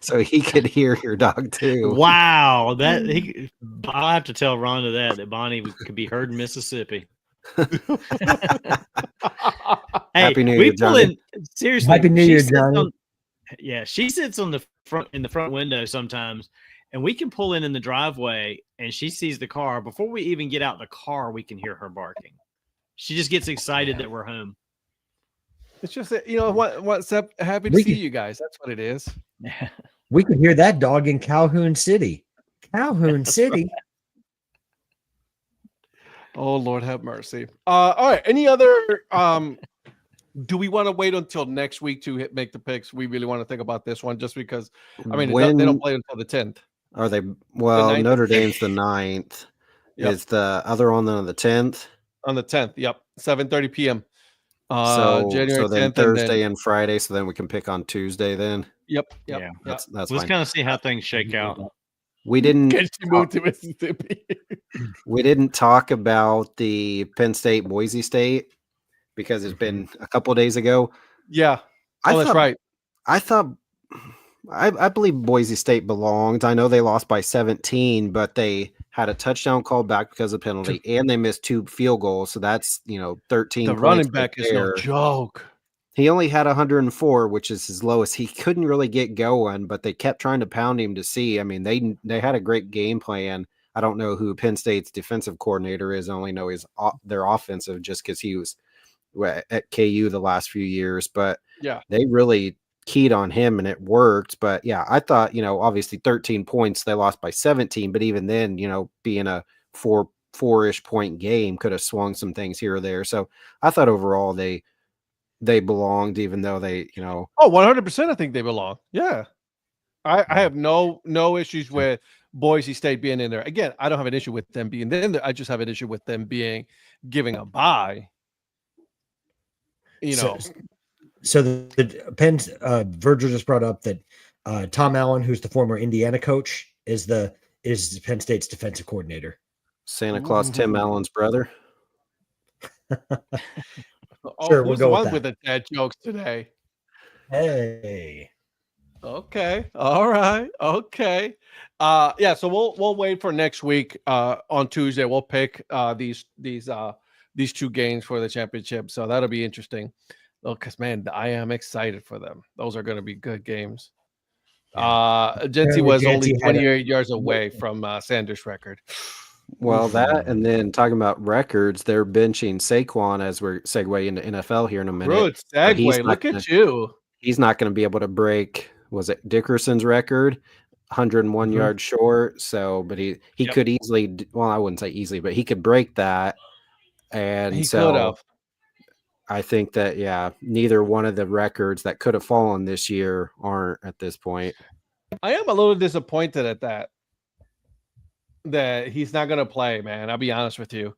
S5: So he could hear your dog too.
S3: Wow, I'll have to tell Rhonda that Bonnie could be heard in Mississippi.
S5: Happy New Year, Johnny.
S3: Seriously,
S2: Happy New Year, Johnny.
S3: She sits in the front window sometimes, and we can pull in the driveway, and she sees the car. Before we even get out the car, we can hear her barking. She just gets excited that we're home.
S1: It's just that, what's happy to see you guys. That's what it is.
S2: We can hear that dog in Calhoun City. Calhoun City.
S3: Right.
S1: Oh, Lord have mercy. All right. Any other do we want to wait until next week to make the picks? We really want to think about this one just because they don't play until the 10th.
S5: Are they? Well,
S1: The
S5: Notre Dame's the 9th.
S1: Yep.
S5: Is the other one on the 10th?
S1: On the 10th, yep. 7:30 p.m.
S5: January 10th,
S1: then
S5: Thursday and Friday, so then we can pick on Tuesday then.
S1: Yep.
S3: Yeah.
S5: That's
S3: Let's
S5: fine.
S3: kind of see how things shake out.
S5: We didn't
S1: Get you moved to Mississippi.
S5: we didn't talk about the Penn State Boise State because it's been a couple of days ago.
S1: Yeah. That's right.
S5: I believe Boise State belonged. I know they lost by 17, but they had a touchdown called back because of penalty, and they missed 2 field goals. So that's 13.
S1: The running back is no joke.
S5: He only had 104, which is his lowest. He couldn't really get going, but they kept trying to pound him to see. I mean, they had a great game plan. I don't know who Penn State's defensive coordinator is. I only know he's their offensive just because he was at KU the last few years. But
S1: yeah,
S5: they really keyed on him and it worked. But yeah, I thought, obviously 13 points, they lost by 17, but even then, being a four-ish point game could have swung some things here or there. So I thought overall they belonged, even though they,
S1: 100%. I think they belong. Yeah. I have no issues with Boise State being in there. Again, I don't have an issue with them being in there. I just have an issue with them giving a bye.
S2: So the Penn Virgil just brought up that Tom Allen, who's the former Indiana coach, is Penn State's defensive coordinator.
S5: Santa Claus, Tim Allen's brother.
S2: Sure,
S1: who's the one with the dad jokes today?
S2: Hey.
S1: Okay. All right. Okay. Yeah. So we'll wait for next week. On Tuesday, we'll pick these 2 games for the championship. So that'll be interesting. Oh, because man, I am excited for them. Those are going to be good games. Jency was only 28 yards away from Sanders' record.
S5: Well, that, and then talking about records, they're benching Saquon as we're segue into NFL here in a minute.
S1: Good segue. Look at you.
S5: He's not going to be able to break, was it Dickerson's record? 101 yards short. So, but he could easily, well, I wouldn't say easily, but he could break that. And
S1: he
S5: so
S1: could have.
S5: I think that, neither one of the records that could have fallen this year aren't at this point.
S1: I am a little disappointed at that he's not going to play, man. I'll be honest with you.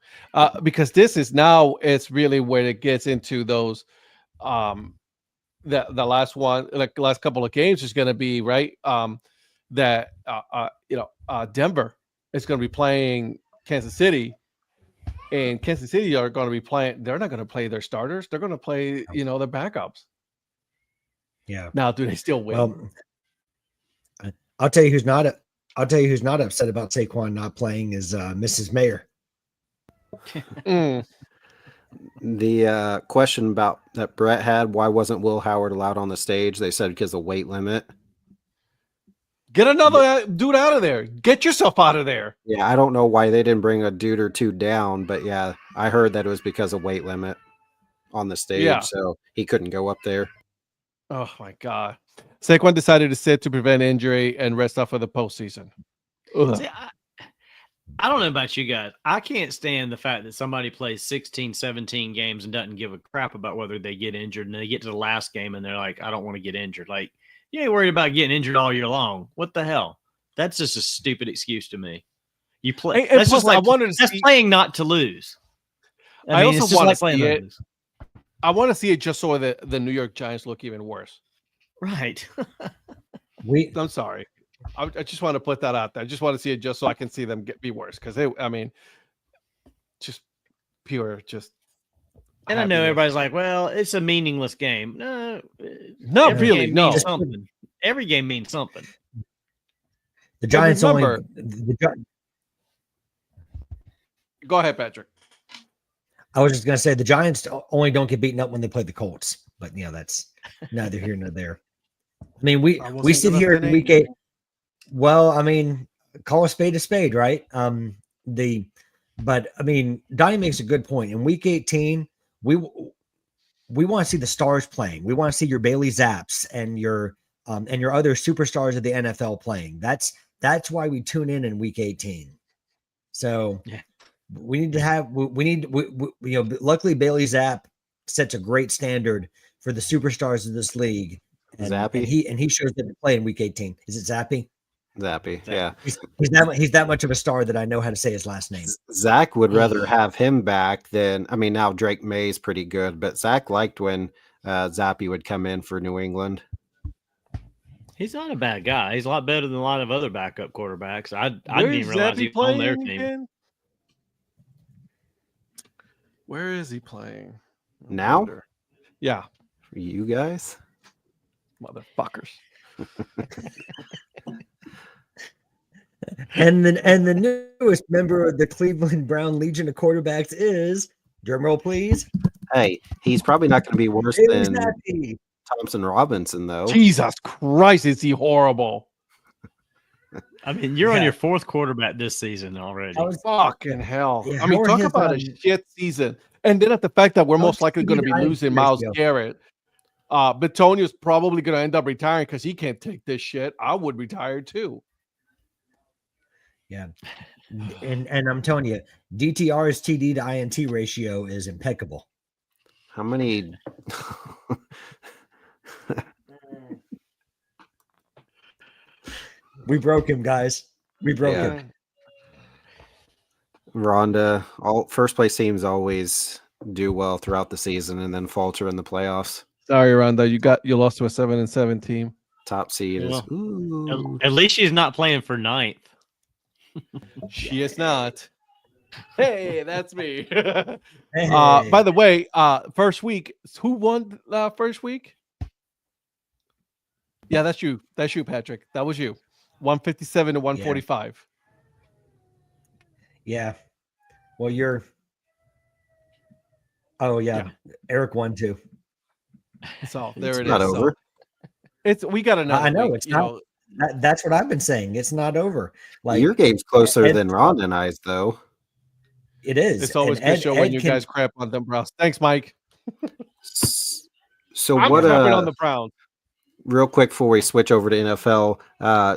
S1: Because it's really where it gets into those, the last one, like the last couple of games is going to be right. Denver is going to be playing Kansas City. And Kansas City are going to be playing. They're not going to play their starters. They're going to play, their backups.
S2: Yeah.
S1: Now, do they still win?
S2: Well, I'll tell you who's not upset about Saquon not playing is Mrs. Mayer.
S5: The question about that Brett had, why wasn't Will Howard allowed on the stage? They said because of weight limit.
S1: Get another dude out of there. Get yourself out of there.
S5: Yeah, I don't know why they didn't bring a dude or 2 down, but yeah, I heard that it was because of weight limit on the stage, so he couldn't go up there.
S1: Oh my God. Saquon decided to sit to prevent injury and rest up for the postseason.
S3: See, I don't know about you guys. I can't stand the fact that somebody plays 16, 17 games and doesn't give a crap about whether they get injured, and they get to the last game and they're like, I don't want to get injured. Like, you ain't worried about getting injured all year long. What the hell? That's just a stupid excuse to me. You play.
S1: And
S3: that's
S1: plus,
S3: just like
S1: that's
S3: playing not to lose.
S1: I also want to see it. I want to see it just so the New York Giants look even worse.
S3: Right.
S1: I'm sorry. I just want to put that out there. I just want to see it just so I can see them be worse because just pure.
S3: And I know everybody's like, well, it's a meaningless game. No,
S1: not really. No,
S3: something. Every game means something.
S2: The Giants
S1: Go ahead, Patrick.
S2: I was just going to say the Giants only don't get beaten up when they play the Colts, but that's neither here nor there. I mean, we sit here in week 8. Well, I mean, call a spade, right? But I mean, Donnie makes a good point. In week 18, we want to see the stars playing. We want to see your Bailey Zapps and your other superstars of the NFL playing. That's why we tune in week 18. So
S3: Yeah.
S2: we need to have luckily Bailey Zapp sets a great standard for the superstars of this league. And
S5: Zappy?
S2: and he shows them to play in week 18. Is it Zappy?
S5: Zappy, yeah.
S2: He's that much of a star that I know how to say his last name.
S5: Zach would rather have him back than, I mean, now Drake May's pretty good, but Zach liked when Zappy would come in for New England.
S3: He's not a bad guy. He's a lot better than a lot of other backup quarterbacks. I didn't even realize he was on their team.
S1: Again? Where is he playing?
S5: Now?
S1: Yeah.
S5: For you guys?
S1: Motherfuckers.
S2: And the newest member of the Cleveland Brown Legion of quarterbacks is, drumroll please.
S5: Hey, he's probably not going to be worse than Thompson Robinson, though.
S1: Jesus Christ, is he horrible?
S3: I mean, you're on your fourth quarterback this season already.
S1: Fucking hell.
S2: Yeah,
S1: I mean, talk
S2: has
S1: about a shit season. And then at the fact that we're most likely going to be losing Myles Garrett. Betonio's probably going to end up retiring because he can't take this shit. I would retire too.
S2: Yeah. And I'm telling you, DTR's TD to INT ratio is impeccable.
S5: How many?
S2: We broke him, guys. We broke him.
S5: Rhonda, all first place teams always do well throughout the season and then falter in the playoffs.
S1: Sorry, Rhonda, you lost to a 7-7 team.
S5: Top seed is
S3: at least she's not playing for ninth.
S1: She is not. Hey, that's me.
S2: Hey.
S1: By the way, first week, who won first week? Yeah, that's you. That's you, Patrick. That was you. 157 to 145.
S2: Yeah. Well, you're. Oh yeah. Eric won too.
S1: So there
S5: it's not over.
S1: So we got another.
S2: I know
S1: week,
S2: it's not. That's what I've been saying. It's not over. Like
S5: your game's closer than Rhonda and I's, though.
S2: It is.
S1: It's always good show when you guys crap on them Browns. Thanks, Mike.
S5: So
S1: I'm
S5: what?
S1: On the Browns.
S5: Real quick before we switch over to NFL,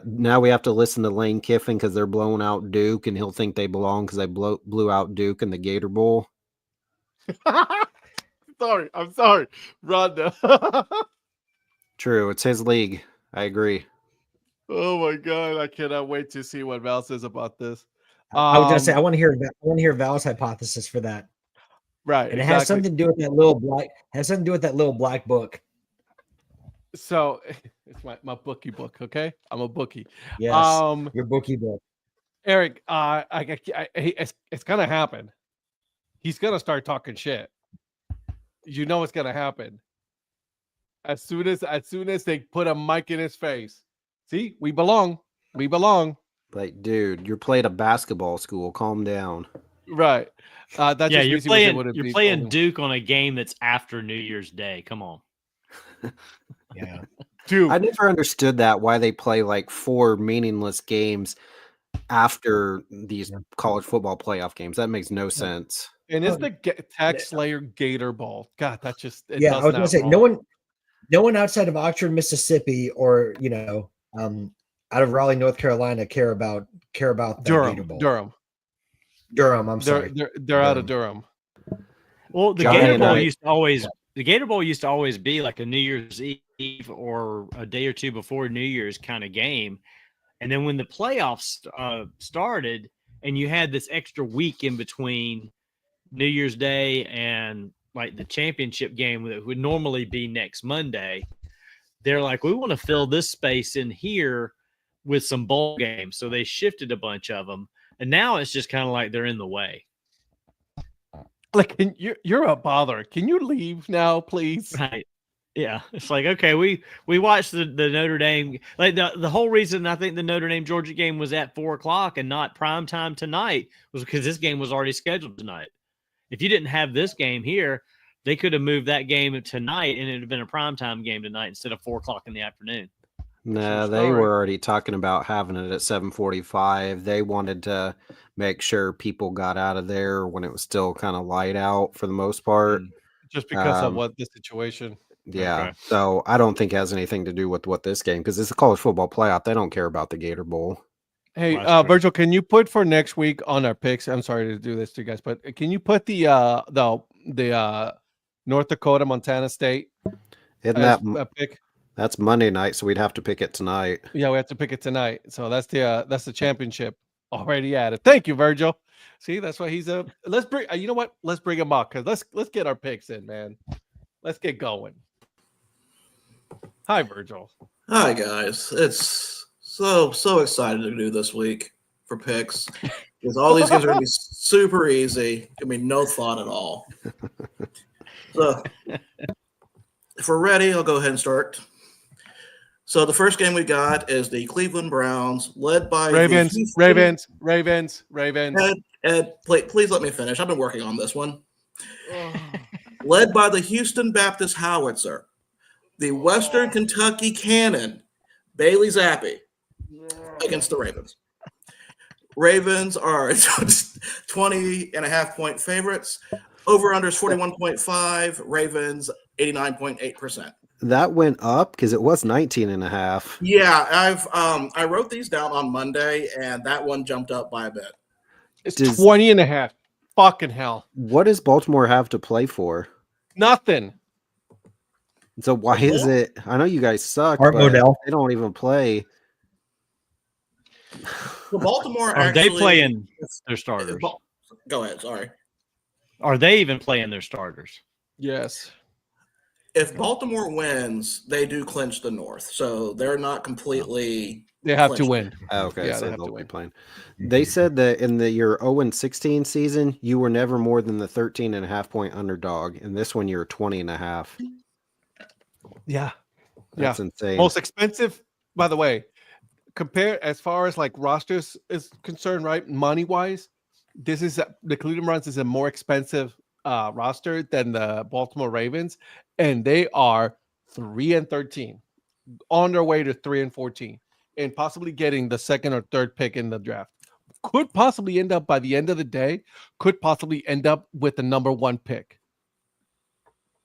S5: now we have to listen to Lane Kiffin because they're blowing out Duke, and he'll think they belong because they blew out Duke in the Gator Bowl.
S1: I'm sorry, Rhonda.
S5: True, it's his league. I agree.
S1: Oh my god, I cannot wait to see what Val says about this.
S2: I was gonna say I want to hear Val's hypothesis for that.
S1: Right,
S2: and it has something to do with that little black. Has something to do with that little black book.
S1: So it's my bookie book. Okay, I'm a bookie.
S2: Yes, your bookie book.
S1: Eric, it's gonna happen. He's gonna start talking shit. You know it's gonna happen. As soon as they put a mic in his face. See, we belong. We belong.
S5: Like, dude, you're playing a basketball school. Calm down.
S1: Right. That's
S3: you're playing Duke on a game that's after New Year's Day. Come on.
S2: Yeah.
S1: Dude.
S5: I never understood that, why they play like 4 meaningless games after these college football playoff games. That makes no sense.
S1: And it's the Tax Slayer Gator Ball. God, that just
S2: I was gonna say no one outside of Oxford, Mississippi, or out of Raleigh, North Carolina, care about that Gator Bowl. Durham. I'm sorry.
S1: They're out of Durham.
S3: Well, the Gator Bowl used to always be like a New Year's Eve or a day or two before New Year's kind of game. And then when the playoffs started and you had this extra week in between New Year's Day and like the championship game that would normally be next Monday, they're like, we want to fill this space in here with some bowl games. So they shifted a bunch of them. And now it's just kind of like they're in the way.
S1: Like, you're a bother. Can you leave now, please?
S3: Right. Yeah. It's like, okay, we watched the Notre Dame. Like the whole reason I think the Notre Dame Georgia game was at 4:00 and not prime time tonight was because this game was already scheduled tonight. If you didn't have this game here, they could have moved that game tonight and it would have been a primetime game tonight instead of 4:00 in the afternoon.
S5: No, they were already talking about having it at 7:45. They wanted to make sure people got out of there when it was still kind of light out for the most part.
S1: Just because of what the situation.
S5: Yeah.
S3: Okay.
S5: So I don't think it has anything to do with what this game, because it's a college football playoff. They don't care about the Gator Bowl.
S1: Hey,
S3: Well, that's true.
S1: Virgil, can you put for next week on our picks? I'm sorry to do this to you guys, but can you put the North Dakota Montana State
S5: Isn't
S1: as
S5: that
S1: a pick?
S5: that's Monday night, so we'd have to pick it tonight.
S1: Yeah, we have to pick it tonight. So that's the championship already added. Thank you, Virgil. See, that's why he's a. Let's bring. You know what? Let's bring him up because let's get our picks in, man. Let's get going. Hi, Virgil.
S4: Hi guys, it's so excited to do this week for picks because all these games are going to be super easy. I mean, no thought at all. So, if we're ready, I'll go ahead and start. So the first game we got is the Cleveland Browns, led by
S1: Ravens.
S4: Ed, please let me finish. I've been working on this one. Led by the Houston Baptist Howitzer, the Western Kentucky Cannon, Bailey Zappi, against the Ravens. Ravens are 20.5-point favorites. Over/under is 41.5. Ravens 89.8%.
S5: That went up because it was 19.5.
S4: Yeah, I wrote these down on Monday, and that one jumped up by a bit.
S1: It's 20.5. Fucking hell.
S5: What does Baltimore have to play for?
S1: Nothing.
S5: So why is it? I know you guys suck,
S2: Art
S5: but
S2: Modell.
S5: they don't even play.
S4: So Baltimore
S3: Are they
S4: actually
S3: playing their starters?
S4: Go ahead. Sorry.
S3: Are they even playing their starters?
S1: Yes.
S4: If Baltimore wins, they do clinch the North, so they're not completely.
S1: They have to
S4: clinched.
S1: win.
S5: Oh, okay,
S1: Yeah,
S5: so
S1: they have
S5: they'll
S1: to
S5: be
S1: win.
S5: playing. They said that in your 0-16 season, you were never more than the 13.5-point underdog. And this one, you're 20.5.
S1: Yeah.
S5: That's insane.
S1: Most expensive, by the way, compare as far as like rosters is concerned, right? Money wise, the Cleveland Browns is a more expensive roster than the Baltimore Ravens, and they are 3-13, on their way to 3-14, and possibly getting the second or third pick in the draft. Could possibly end up by the end of the day. Could possibly end up with the number 1 pick.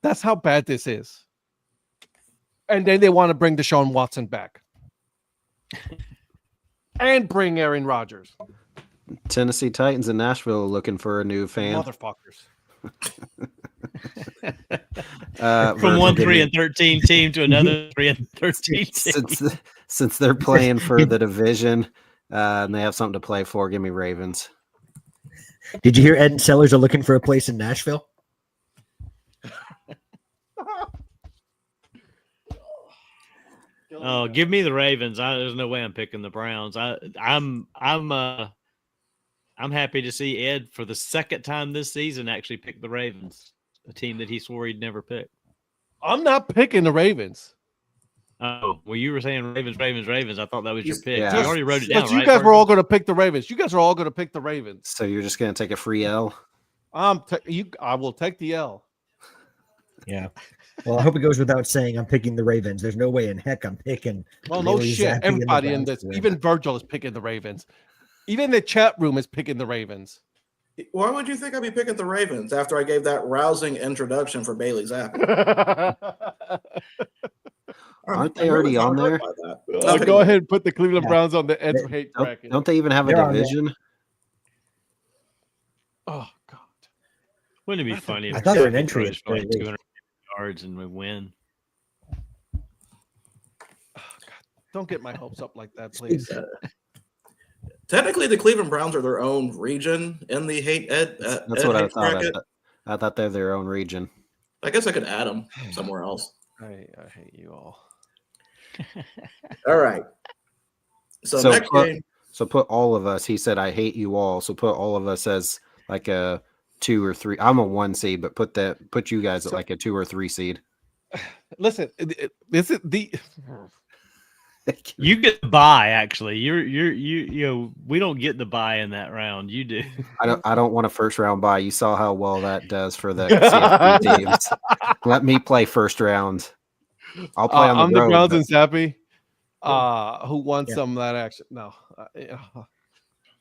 S1: That's how bad this is. And then they want to bring Deshaun Watson back. And bring Aaron Rodgers.
S5: Tennessee Titans in Nashville looking for a new fan.
S1: Motherfuckers.
S3: From one 3-13 team to another 3-13 team.
S5: Since they're playing for the division and they have something to play for, give me Ravens.
S2: Did you hear Ed and Sellers are looking for a place in Nashville?
S3: Oh, give me the Ravens. There's no way I'm picking the Browns. I'm happy to see Ed for the second time this season actually pick the Ravens, a team that he swore he'd never pick.
S1: I'm not picking the Ravens.
S3: Oh, well, you were saying Ravens. I thought that was your pick.
S5: Yeah.
S3: You already wrote it down,
S1: But you
S3: right,
S1: guys were
S3: Virgil?
S1: all going to pick the Ravens. You guys are all going to pick the Ravens.
S5: So you're just going to take a free L?
S1: I will take the L.
S2: Yeah. Well, I hope it goes without saying I'm picking the Ravens. There's no way in heck I'm picking.
S1: Well, no
S2: Bailey
S1: shit.
S2: Zappi and the
S1: Everybody in
S2: Browns
S1: this,
S2: to win.
S1: even Virgil is picking the Ravens. Even the chat room is picking the Ravens.
S4: Why would you think I'd be picking the Ravens after I gave that rousing introduction for Bailey Zappi?
S5: Aren't they already on there?
S1: Go ahead and put the Cleveland
S2: Yeah.
S1: Browns on the Ed's hate
S5: Don't,
S1: bracket.
S5: don't they even have a
S2: They're on there.
S5: division?
S1: Oh, God.
S3: Wouldn't it be funny if
S2: I thought they were an
S3: Pacific
S2: entry
S3: throws for like
S2: at least.
S3: 200 yards and we win?
S1: Don't get my hopes up like that, please.
S4: Technically, the Cleveland Browns are their own region in the hate Ed.
S5: That's
S4: Ed
S5: what I
S4: hate
S5: thought.
S4: bracket.
S5: I thought they're their own region.
S4: I guess I could add them somewhere else.
S1: I hate you all.
S4: All right. So next game.
S5: So put all of us. He said, "I hate you all." So put all of us as like a 2 or 3. I'm a 1 seed, but put you guys at like a 2 or 3 seed.
S1: Listen, this is the.
S3: You get the bye. Actually, you know we don't get the bye in that round. You do.
S5: I don't want a first round bye. You saw how well that does for the CFP teams. Let me play first round. I'll play on the
S1: I'm
S5: road.
S1: the Browns
S5: but
S1: and Zappy. who wants
S2: Yeah.
S1: some of that action. No.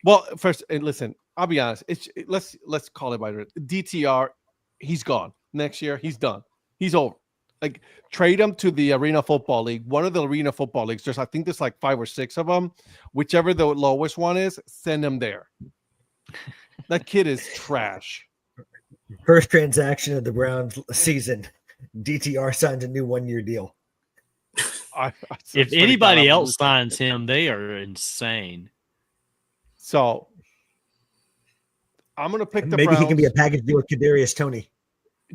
S1: Well, first, and listen, I'll be honest. Let's call it by the DTR. He's gone. Next year, he's done. He's over. Like, trade him to the Arena Football League. One of the Arena Football Leagues. I think there's like 5 or 6 of them. Whichever the lowest one is, send him there. That kid is trash.
S2: First transaction of the Browns season. DTR signs a new 1-year deal.
S3: If anybody else signs him, they are insane.
S1: So I'm gonna pick the
S2: Maybe
S1: Browns.
S2: he can be a package deal with Kadarius Toney.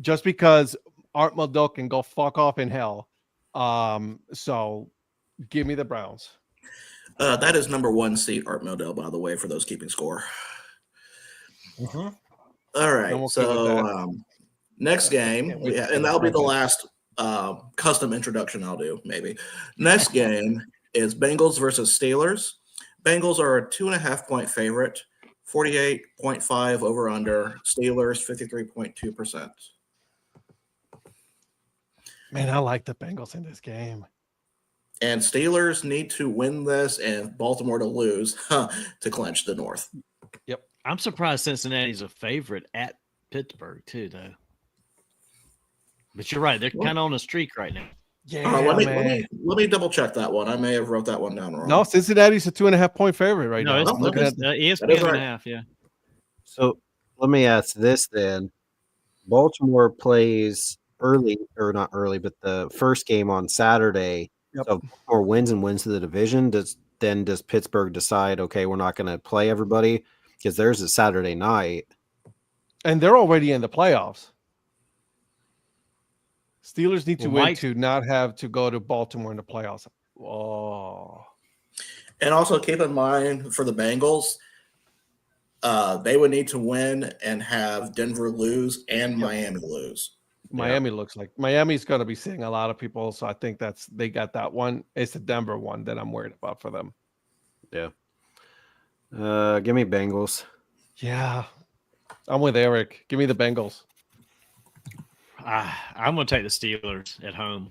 S1: Just because Art Modell can go fuck off in hell. So give me the Browns.
S4: That is number 1 seat, Art Modell, by the way, for those keeping score.
S2: Mm-hmm.
S4: All right. So next game, and that'll be the last custom introduction I'll do, maybe. Next game is Bengals versus Steelers. Bengals are a 2.5-point favorite, 48.5 over under. Steelers 53.2%.
S1: Man, I like the Bengals in this game.
S4: And Steelers need to win this and Baltimore to lose to clinch the North.
S1: Yep.
S3: I'm surprised Cincinnati's a favorite at Pittsburgh too, though. But you're right; they're kind of on a streak right now.
S1: Yeah,
S4: let me double check that one. I may have wrote that one down wrong.
S1: No, Cincinnati's a 2.5-point favorite right now.
S3: No,
S1: I'm looking at
S3: ESPN and a half. Yeah.
S5: So let me ask this then: Baltimore plays early, or not early, but the first game on Saturday.
S1: Yep.
S5: So Baltimore wins the division. Does Pittsburgh decide? Okay, we're not going to play everybody because there's a Saturday night,
S1: and they're already in the playoffs. Steelers need to win to not have to go to Baltimore in the playoffs. Oh.
S4: And also keep in mind for the Bengals, they would need to win and have Denver lose and Miami lose.
S1: Miami looks like Miami's going to be seeing a lot of people, so I think they got that one. It's the Denver one that I'm worried about for them.
S5: Yeah. Give me Bengals.
S1: Yeah, I'm with Eric. Give me the Bengals.
S3: I'm going to take the Steelers at home.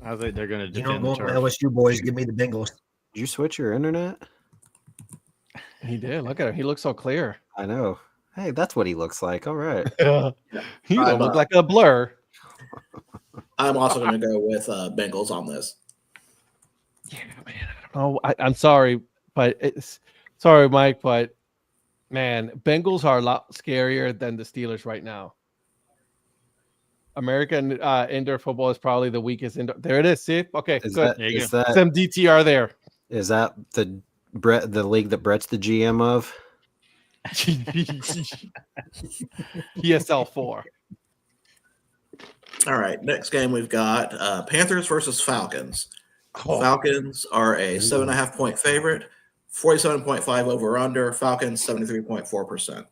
S3: I think they're going to defend the turf.
S2: LSU boys, give me the Bengals.
S5: Did you switch your internet?
S1: He did. Look at him. He looks so clear.
S5: I know. Hey, that's what he looks like. All right.
S1: He don't look like a blur.
S4: I'm also going to go with Bengals on this.
S1: Yeah, man. I don't know. I'm sorry, but sorry, Mike, but man, Bengals are a lot scarier than the Steelers right now. American indoor football is probably the weakest indoor. There it is. See? Okay, good.
S5: Is that
S1: some DTR there?
S5: Is that the league that Brett's the GM of?
S1: PSL 4.
S4: All right, next game we've got Panthers versus Falcons. Falcons are a 7.5-point favorite, 47.5 over under. Falcons 73.4%.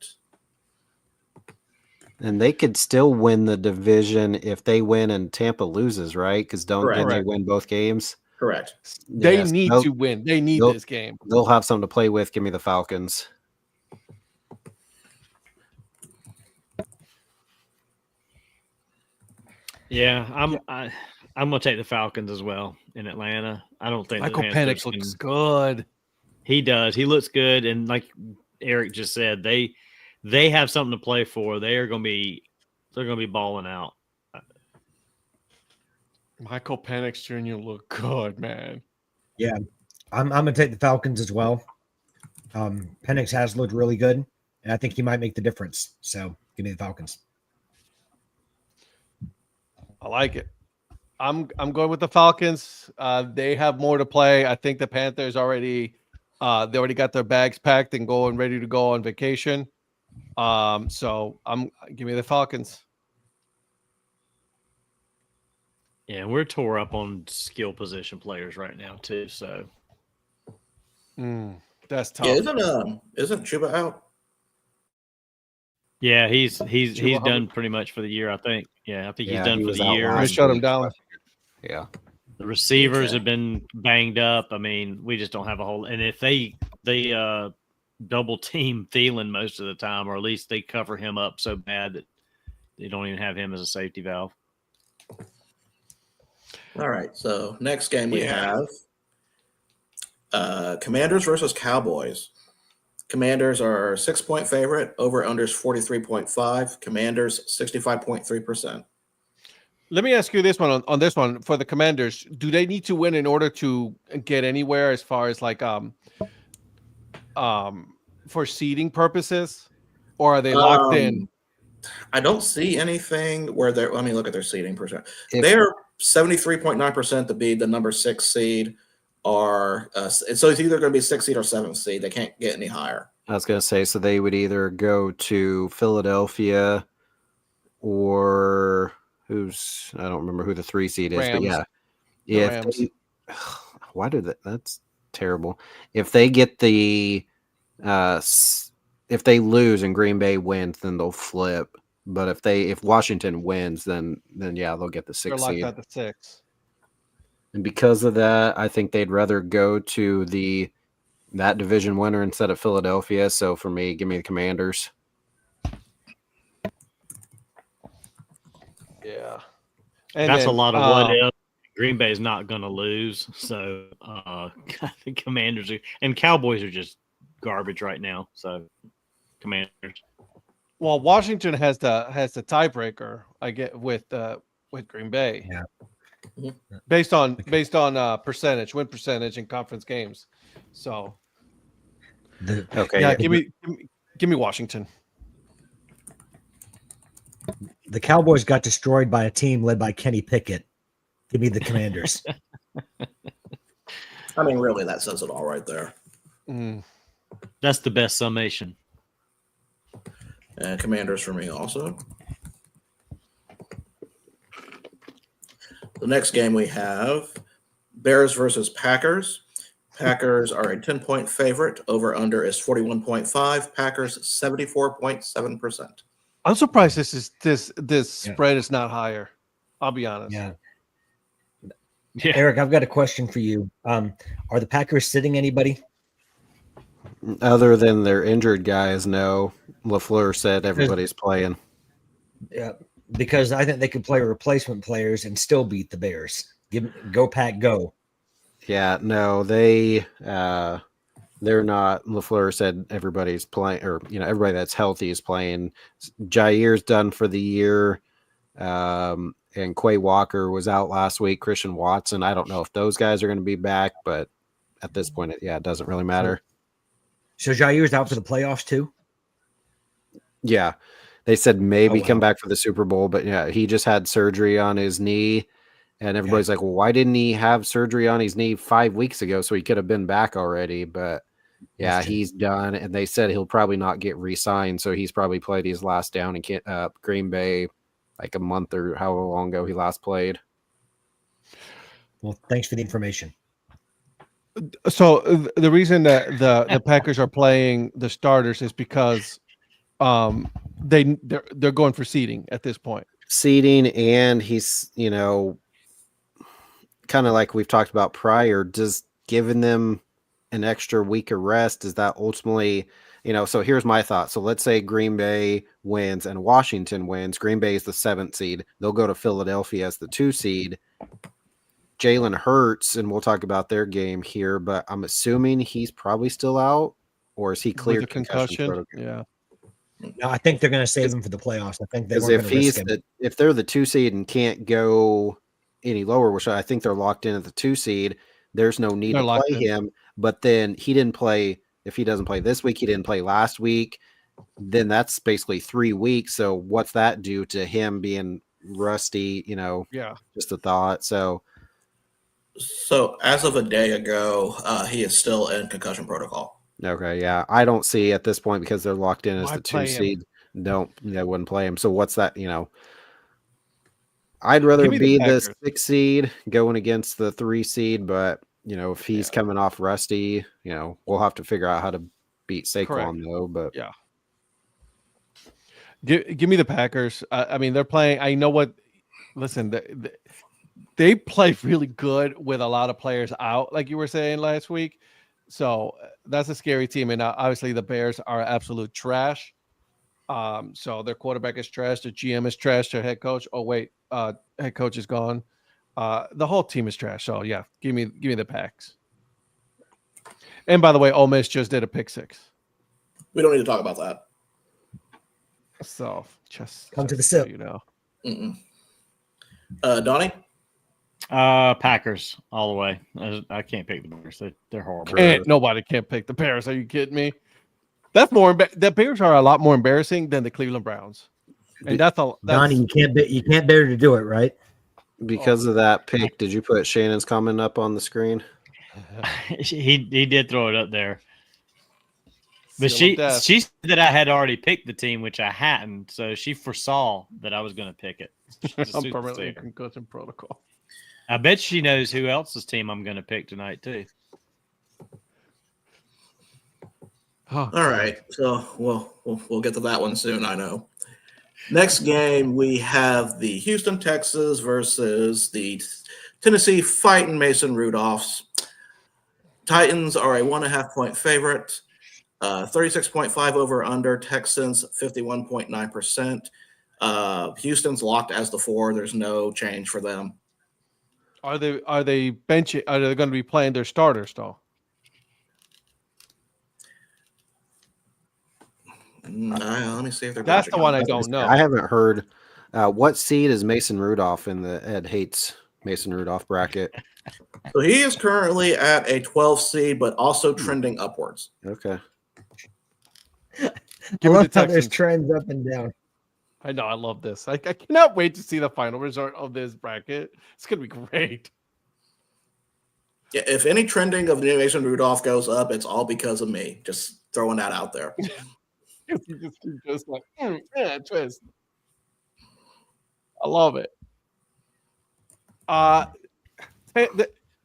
S5: And they could still win the division if they win and Tampa loses, right? Because didn't they win both games?
S4: Correct.
S1: They need to win. They need this game.
S5: They'll have something to play with. Give me the Falcons.
S3: Yeah, I'm gonna take the Falcons as well in Atlanta. I don't think
S1: Michael Penix looks good.
S3: He does. He looks good, and like Eric just said, they have something to play for. They're gonna be balling out.
S1: Michael Penix Jr. look good, man.
S2: Yeah, I'm gonna take the Falcons as well. Penix has looked really good, and I think he might make the difference. So give me the Falcons.
S1: I like it. I'm going with the Falcons. They have more to play. I think the Panthers they already got their bags packed and ready to go on vacation. So give me the Falcons.
S3: Yeah, we're tore up on skill position players right now too. So
S1: that's tough.
S4: Yeah, isn't Chuba out?
S3: Yeah, he's done pretty much for the year, I think. Yeah, I think he's done for the year.
S1: They shut him down.
S5: Yeah.
S3: The receivers have been banged up. I mean, we just don't have a whole. And if they double team Thielen most of the time, or at least they cover him up so bad that they don't even have him as a safety valve.
S4: All right. So next game we
S1: Yeah.
S4: have Commanders versus Cowboys. Commanders are 6-point favorite. Over unders 43.5. Commanders 65.3%.
S1: Let me ask you this one on this one for the Commanders. Do they need to win in order to get anywhere as far as like for seeding purposes, or are they locked in?
S4: I don't see anything where they're. Let me look at their seeding percent.
S5: If-
S4: They're 73.9% to be the number 6 seed, or so it's either going to be 6th seed or 7th seed. They can't get any higher.
S5: I was going to say, so they would either go to Philadelphia or I don't remember who the 3 seed is,
S1: Rams.
S5: but yeah.
S1: The
S5: If
S1: Rams.
S5: why did that's terrible. If they get the if they lose and Green Bay wins, then they'll flip. But if Washington wins, then yeah, they'll get the 6th
S1: They're locked
S5: seed.
S1: at the 6.
S5: And because of that, I think they'd rather go to that division winner instead of Philadelphia. So for me, give me the Commanders.
S1: Yeah.
S3: That's a lot of what if. Green Bay is not going to lose. So the Commanders and Cowboys are just garbage right now. So Commanders.
S1: Well, Washington has the tiebreaker. I get with Green Bay.
S2: Yeah.
S1: Based on percentage, win percentage in conference games. So
S5: Okay.
S1: yeah, give me Washington.
S2: The Cowboys got destroyed by a team led by Kenny Pickett. Give me the Commanders.
S4: I mean, really, that says it all right there.
S3: That's the best summation.
S4: And Commanders for me also. The next game we have Bears versus Packers. Packers are a 10-point favorite. Over under is 41.5. Packers 74.7%.
S1: I'm surprised this spread is not higher. I'll be honest.
S2: Yeah.
S3: Yeah.
S2: Eric, I've got a question for you. Are the Packers sitting anybody?
S5: Other than their injured guys, no. LaFleur said everybody's playing.
S2: Yeah, because I think they could play replacement players and still beat the Bears. Go Pack, go.
S5: Yeah, no, they're not. LaFleur said everybody's playing, or everybody that's healthy is playing. Jair's done for the year, and Quay Walker was out last week. Christian Watson, I don't know if those guys are going to be back, but at this point, it doesn't really matter.
S2: So Jair's out for the playoffs too?
S5: Yeah, they said maybe
S2: wow.
S5: come back for the Super Bowl, but yeah, he just had surgery on his knee. And everybody's like, well, why didn't he have surgery on his knee 5 weeks ago? So he could have been back already. But yeah, he's done. And they said he'll probably not get re-signed. So he's probably played his last down in Green Bay like a month or how long ago he last played.
S2: Well, thanks for the information.
S1: So the reason that the Packers are playing the starters is because they're going for seeding at this point.
S5: Seeding, and he's kind of like we've talked about prior, just giving them an extra week of rest. Is that ultimately, so here's my thought. So let's say Green Bay wins and Washington wins. Green Bay is the 7th seed. They'll go to Philadelphia as the 2 seed. Jalen Hurts, and we'll talk about their game here, but I'm assuming he's probably still out, or is he cleared concussion?
S1: Yeah.
S2: No, I think they're going to save him for the playoffs. I think
S5: because if they're the 2 seed and can't go any lower, which I think they're locked in at the 2 seed, there's no need to play him. But then he didn't play. If he doesn't play this week, he didn't play last week. Then that's basically 3 weeks. So what's that do to him being rusty?
S1: Yeah,
S5: just a thought. So
S4: as of a day ago, he is still in concussion protocol.
S5: Okay, yeah, I don't see at this point because they're locked in as the 2 seed. They wouldn't play him. So what's that? I'd rather be the 6 seed going against the 3 seed, but if he's coming off rusty, we'll have to figure out how to beat Saquon though. But
S1: yeah, give me the Packers. I mean, they're playing. I know what. Listen, they play really good with a lot of players out, like you were saying last week. So that's a scary team, and obviously the Bears are absolute trash. So their quarterback is trash, their GM is trash, their head coach. Oh wait, head coach is gone. The whole team is trash. So yeah, give me the Packs. And by the way, Ole Miss just did a pick six.
S4: We don't need to talk about that.
S1: So just
S2: Come to the
S1: so
S2: sip.
S1: you know.
S4: Donnie?
S3: Packers all the way. I can't pick the Bears. They're horrible.
S1: Nobody can't pick the Bears. Are you kidding me? That's more. The Bears are a lot more embarrassing than the Cleveland Browns, and that's
S2: Donnie, you can't bear to do it, right?
S5: Because of that pick, did you put Shannon's comment up on the screen?
S3: he did throw it up there. But she said that I had already picked the team, which I hadn't. So she foresaw that I was going to pick it.
S1: I'm permanently in concussion protocol.
S3: I bet she knows who else's team I'm going to pick tonight too.
S4: All right, so we'll get to that one soon. I know. Next game we have the Houston Texans versus the Tennessee Fighting Mason Rudolphs. Titans are a 1.5 point favorite. 36.5 over under. Texans 51.9%. Houston's locked as the 4. There's no change for them.
S1: Are they benching? Are they going to be playing their starters though?
S4: Let me see if they're.
S1: That's the one I don't know.
S5: I haven't heard. What seed is Mason Rudolph in the Ed Hates Mason Rudolph bracket?
S4: So he is currently at a 12 seed, but also trending upwards.
S5: Okay.
S2: I love how there's trends up and down.
S1: I know. I love this. I cannot wait to see the final result of this bracket. It's going to be great.
S4: Yeah, if any trending of the Mason Rudolph goes up, it's all because of me. Just throwing that out there.
S1: just like, twist. I love it.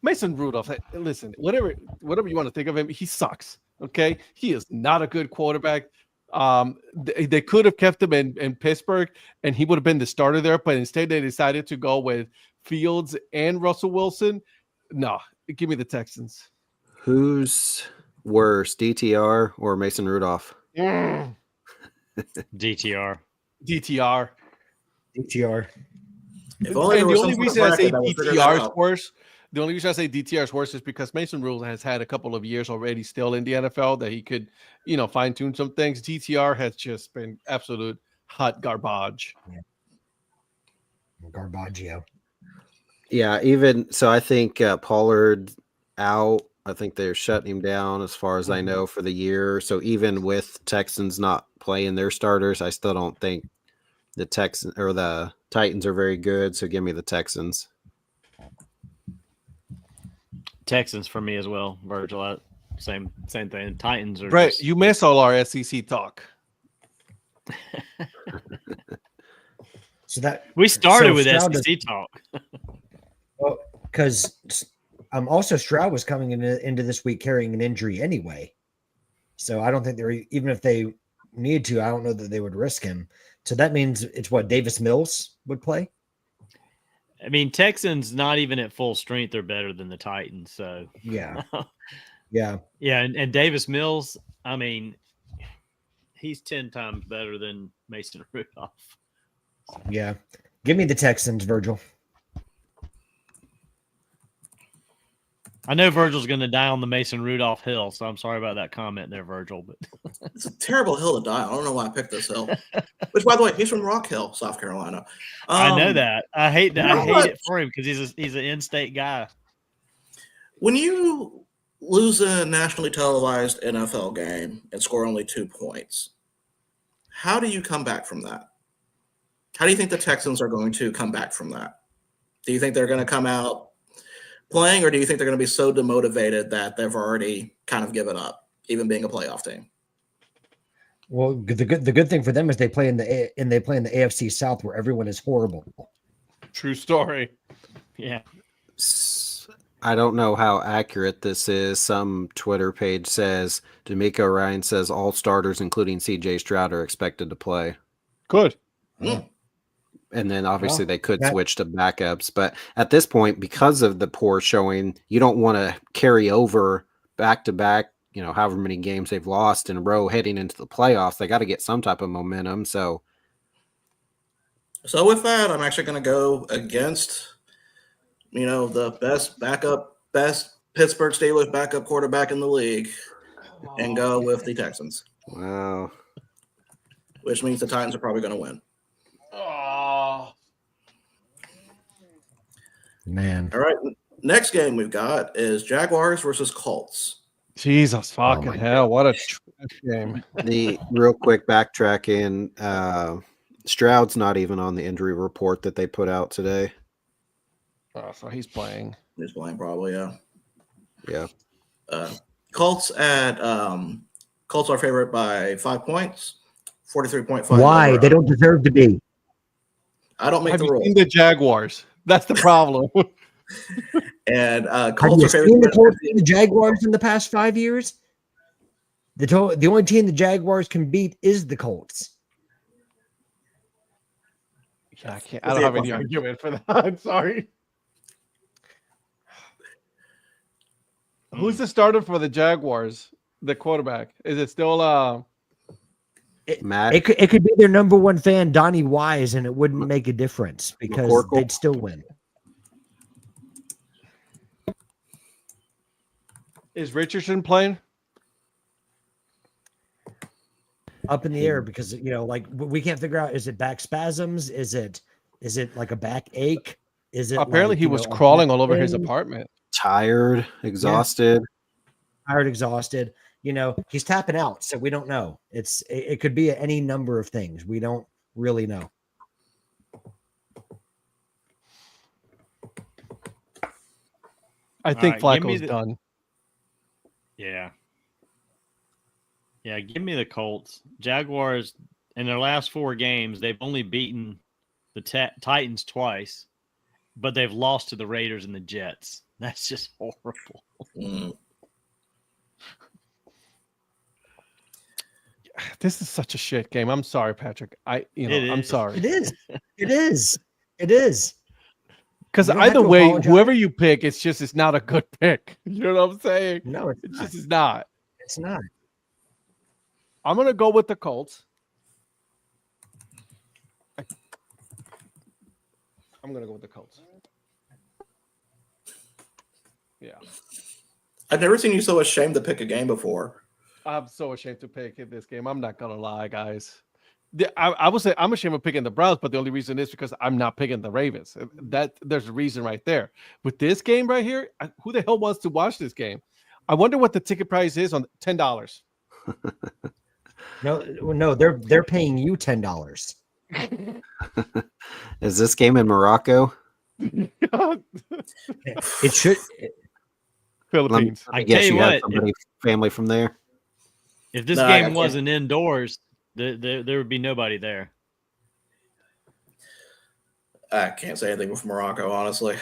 S1: Mason Rudolph, listen, whatever you want to think of him, he sucks. Okay, he is not a good quarterback. They could have kept him in Pittsburgh, and he would have been the starter there. But instead, they decided to go with Fields and Russell Wilson. No, give me the Texans.
S5: Who's worse, DTR or Mason Rudolph?
S3: DTR.
S2: DTR.
S1: The only reason I say DTR is worse. The only reason I say DTR is worse is because Mason Rudolph has had a couple of years already still in the NFL that he could, fine tune some things. DTR has just been absolute hot garbage.
S2: Yeah. Garbaggio.
S5: Yeah, even so, I think Pollard out. I think they're shutting him down as far as I know for the year. So even with Texans not playing their starters, I still don't think the Texans or the Titans are very good. So give me the Texans.
S3: Texans for me as well, Virgil. Same thing. Titans are
S1: right. You miss all our SEC talk.
S3: We started with SEC talk.
S2: Well, because also Stroud was coming into this week carrying an injury anyway, so I don't think even if they need to, I don't know that they would risk him. So that means it's what Davis Mills would play.
S3: I mean, Texans not even at full strength are better than the Titans. So
S2: yeah.
S3: And Davis Mills, I mean, he's 10 times better than Mason Rudolph.
S2: Yeah, give me the Texans, Virgil.
S3: I know Virgil's going to die on the Mason Rudolph hill, so I'm sorry about that comment there, Virgil. But
S4: it's a terrible hill to die. I don't know why I picked this hill. Which, by the way, he's from Rock Hill, South Carolina.
S3: I know that. I hate that. I hate it for him because he's an in-state guy.
S4: When you lose a nationally televised NFL game and score only 2 points, how do you come back from that? How do you think the Texans are going to come back from that? Do you think they're going to come out playing, or do you think they're going to be so demotivated that they've already kind of given up, even being a playoff team?
S2: Well, the good thing for them is they play in the AFC South, where everyone is horrible.
S1: True story.
S3: Yeah.
S5: I don't know how accurate this is. Some Twitter page says D'Amico Ryan says all starters, including CJ Stroud, are expected to play.
S1: Good.
S4: Yeah.
S5: And then obviously they could switch to backups. But at this point, because of the poor showing, you don't want to carry over back-to-back, however many games they've lost in a row heading into the playoffs. They got to get some type of momentum. So
S4: with that, I'm actually going to go against the best Pittsburgh Steelers backup quarterback in the league, and go with the Texans.
S5: Wow.
S4: Which means the Titans are probably going to win.
S1: Oh,
S2: Man.
S4: All right. Next game we've got is Jaguars versus Colts.
S1: Jesus fucking
S2: my
S1: hell! What a trash game.
S5: The real quick backtracking, Stroud's not even on the injury report that they put out today.
S1: Oh, so he's playing.
S4: He's playing probably, yeah.
S5: Yeah.
S4: Colts are favored by 5 points. 43.5.
S2: Why?
S4: over.
S2: They don't deserve to be.
S4: I don't make
S1: Have
S4: the
S1: you
S4: rules.
S1: seen the Jaguars? That's the problem.
S4: And
S2: Have
S4: Colts
S2: you
S4: are favored
S2: seen the
S4: by
S2: Colts and the Jaguars in the past 5 years? The only team the Jaguars can beat is the Colts.
S1: Yeah, I can't. I don't have any argument for that. I'm sorry. Who's the starter for the Jaguars? The quarterback, is it still
S5: Matt,
S2: It could be their number one fan, Donnie Wise, and it wouldn't make a difference because
S5: McCorkle?
S2: they'd still win.
S1: is Richardson playing?
S2: Up in the air because like we can't figure out, is it back spasms? Is it like a back ache? Is it
S1: Apparently
S2: like,
S1: he was
S2: a
S1: crawling
S2: back
S1: all over his
S2: thing?
S1: apartment.
S5: tired, exhausted.
S2: Tired, exhausted. He's tapping out, so we don't know. It could be any number of things. We don't really know.
S1: I think
S3: right, give me
S1: Flacco's
S3: the-
S1: done.
S3: Yeah. Yeah, give me the Colts. Jaguars, in their last 4 games, they've only beaten the Titans twice, but they've lost to the Raiders and the Jets. That's just horrible.
S4: Mm.
S1: This is such a shit game. I'm sorry, Patrick. I'm
S3: is.
S1: sorry.
S2: It is. It is. It is.
S1: Because
S2: You don't have
S1: either
S2: to
S1: way,
S2: apologize.
S1: whoever you pick, it's not a good pick. You know what I'm saying?
S2: No,
S1: It just is not.
S2: It's not.
S1: I'm gonna go with the Colts. I'm gonna go with the Colts. Yeah,
S4: I've never seen you so ashamed to pick a game before.
S1: I'm so ashamed to pick in this game. I'm not gonna lie, guys. I would say I'm ashamed of picking the Browns, but the only reason is because I'm not picking the Ravens. That there's a reason right there. With this game right here, who the hell wants to watch this game? I wonder what the ticket price is on $10.
S2: No, they're paying you $10.
S5: Is this game in Morocco?
S2: It should.
S1: Philippines.
S3: I
S5: guess
S3: tell you
S5: had
S3: what,
S5: somebody, family from there.
S3: if this
S4: No, I
S3: game
S4: got
S3: wasn't indoors, there would be nobody there.
S4: I can't say anything with Morocco, honestly.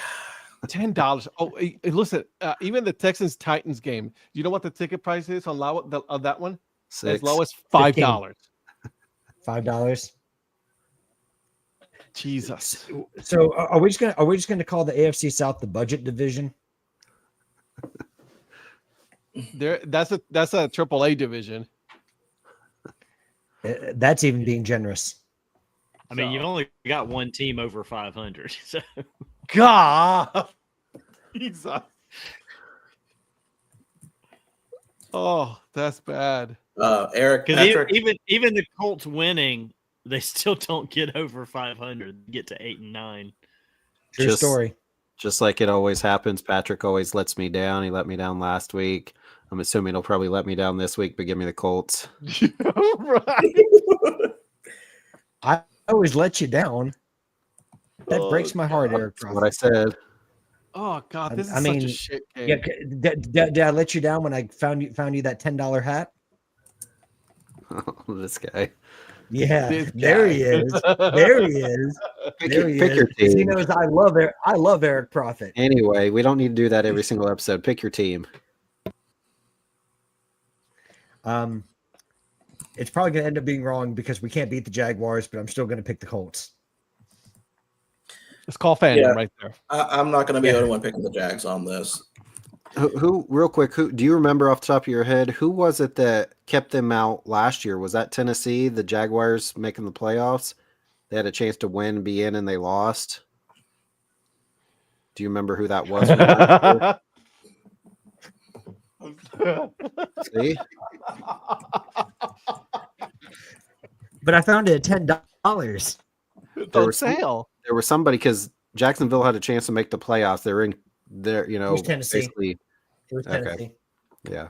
S1: $10. Oh, listen, even the Texans Titans game. Do you know what the ticket price is on that one?
S5: Six.
S1: As low as $5.
S2: $5.
S1: Jesus.
S2: So are we just gonna call the AFC South the budget division?
S1: That's a AAA division.
S2: That's even being generous.
S3: I mean,
S1: So-
S3: you've only got one team over 500. So
S1: God. Jesus. Oh, that's bad.
S4: Eric,
S3: because
S4: Patrick,
S3: even the Colts winning, they still don't get over 500. Get to 8 and 9.
S2: True
S5: Just-
S2: story.
S5: Just like it always happens, Patrick always lets me down. He let me down last week. I'm assuming he'll probably let me down this week, but give me the Colts.
S1: Right.
S2: I always let you down. That
S1: Oh,
S2: breaks my heart,
S1: God.
S2: Eric.
S5: That's what I said.
S1: Oh God, this is
S2: I
S1: such a
S2: mean,
S1: shit game.
S2: Yeah, did I let you down when I found you that $10 hat?
S5: This guy.
S2: Yeah,
S1: This
S2: there
S1: guy.
S2: he is. There he is.
S5: Pick,
S2: There he
S5: pick your
S2: is. He
S5: team.
S2: knows I love Eric Profit.
S5: Anyway, we don't need to do that every single episode. Pick your team.
S2: It's probably going to end up being wrong because we can't beat the Jaguars, but I'm still going to pick the Colts.
S1: Let's call fandom
S4: Yeah.
S1: right there.
S4: I'm not going to be
S2: Yeah.
S4: the only one picking the Jags on this.
S5: Who real quick, who do you remember off the top of your head? Who was it that kept them out last year? Was that Tennessee, the Jaguars making the playoffs? They had a chance to win, be in, and they lost. Do you remember who that was? From last year? See?
S2: But I found it at $10.
S1: It's on sale.
S5: There was somebody because Jacksonville had a chance to make the playoffs. They were in there,
S2: It was Tennessee.
S5: basically.
S2: It was Tennessee.
S5: Yeah.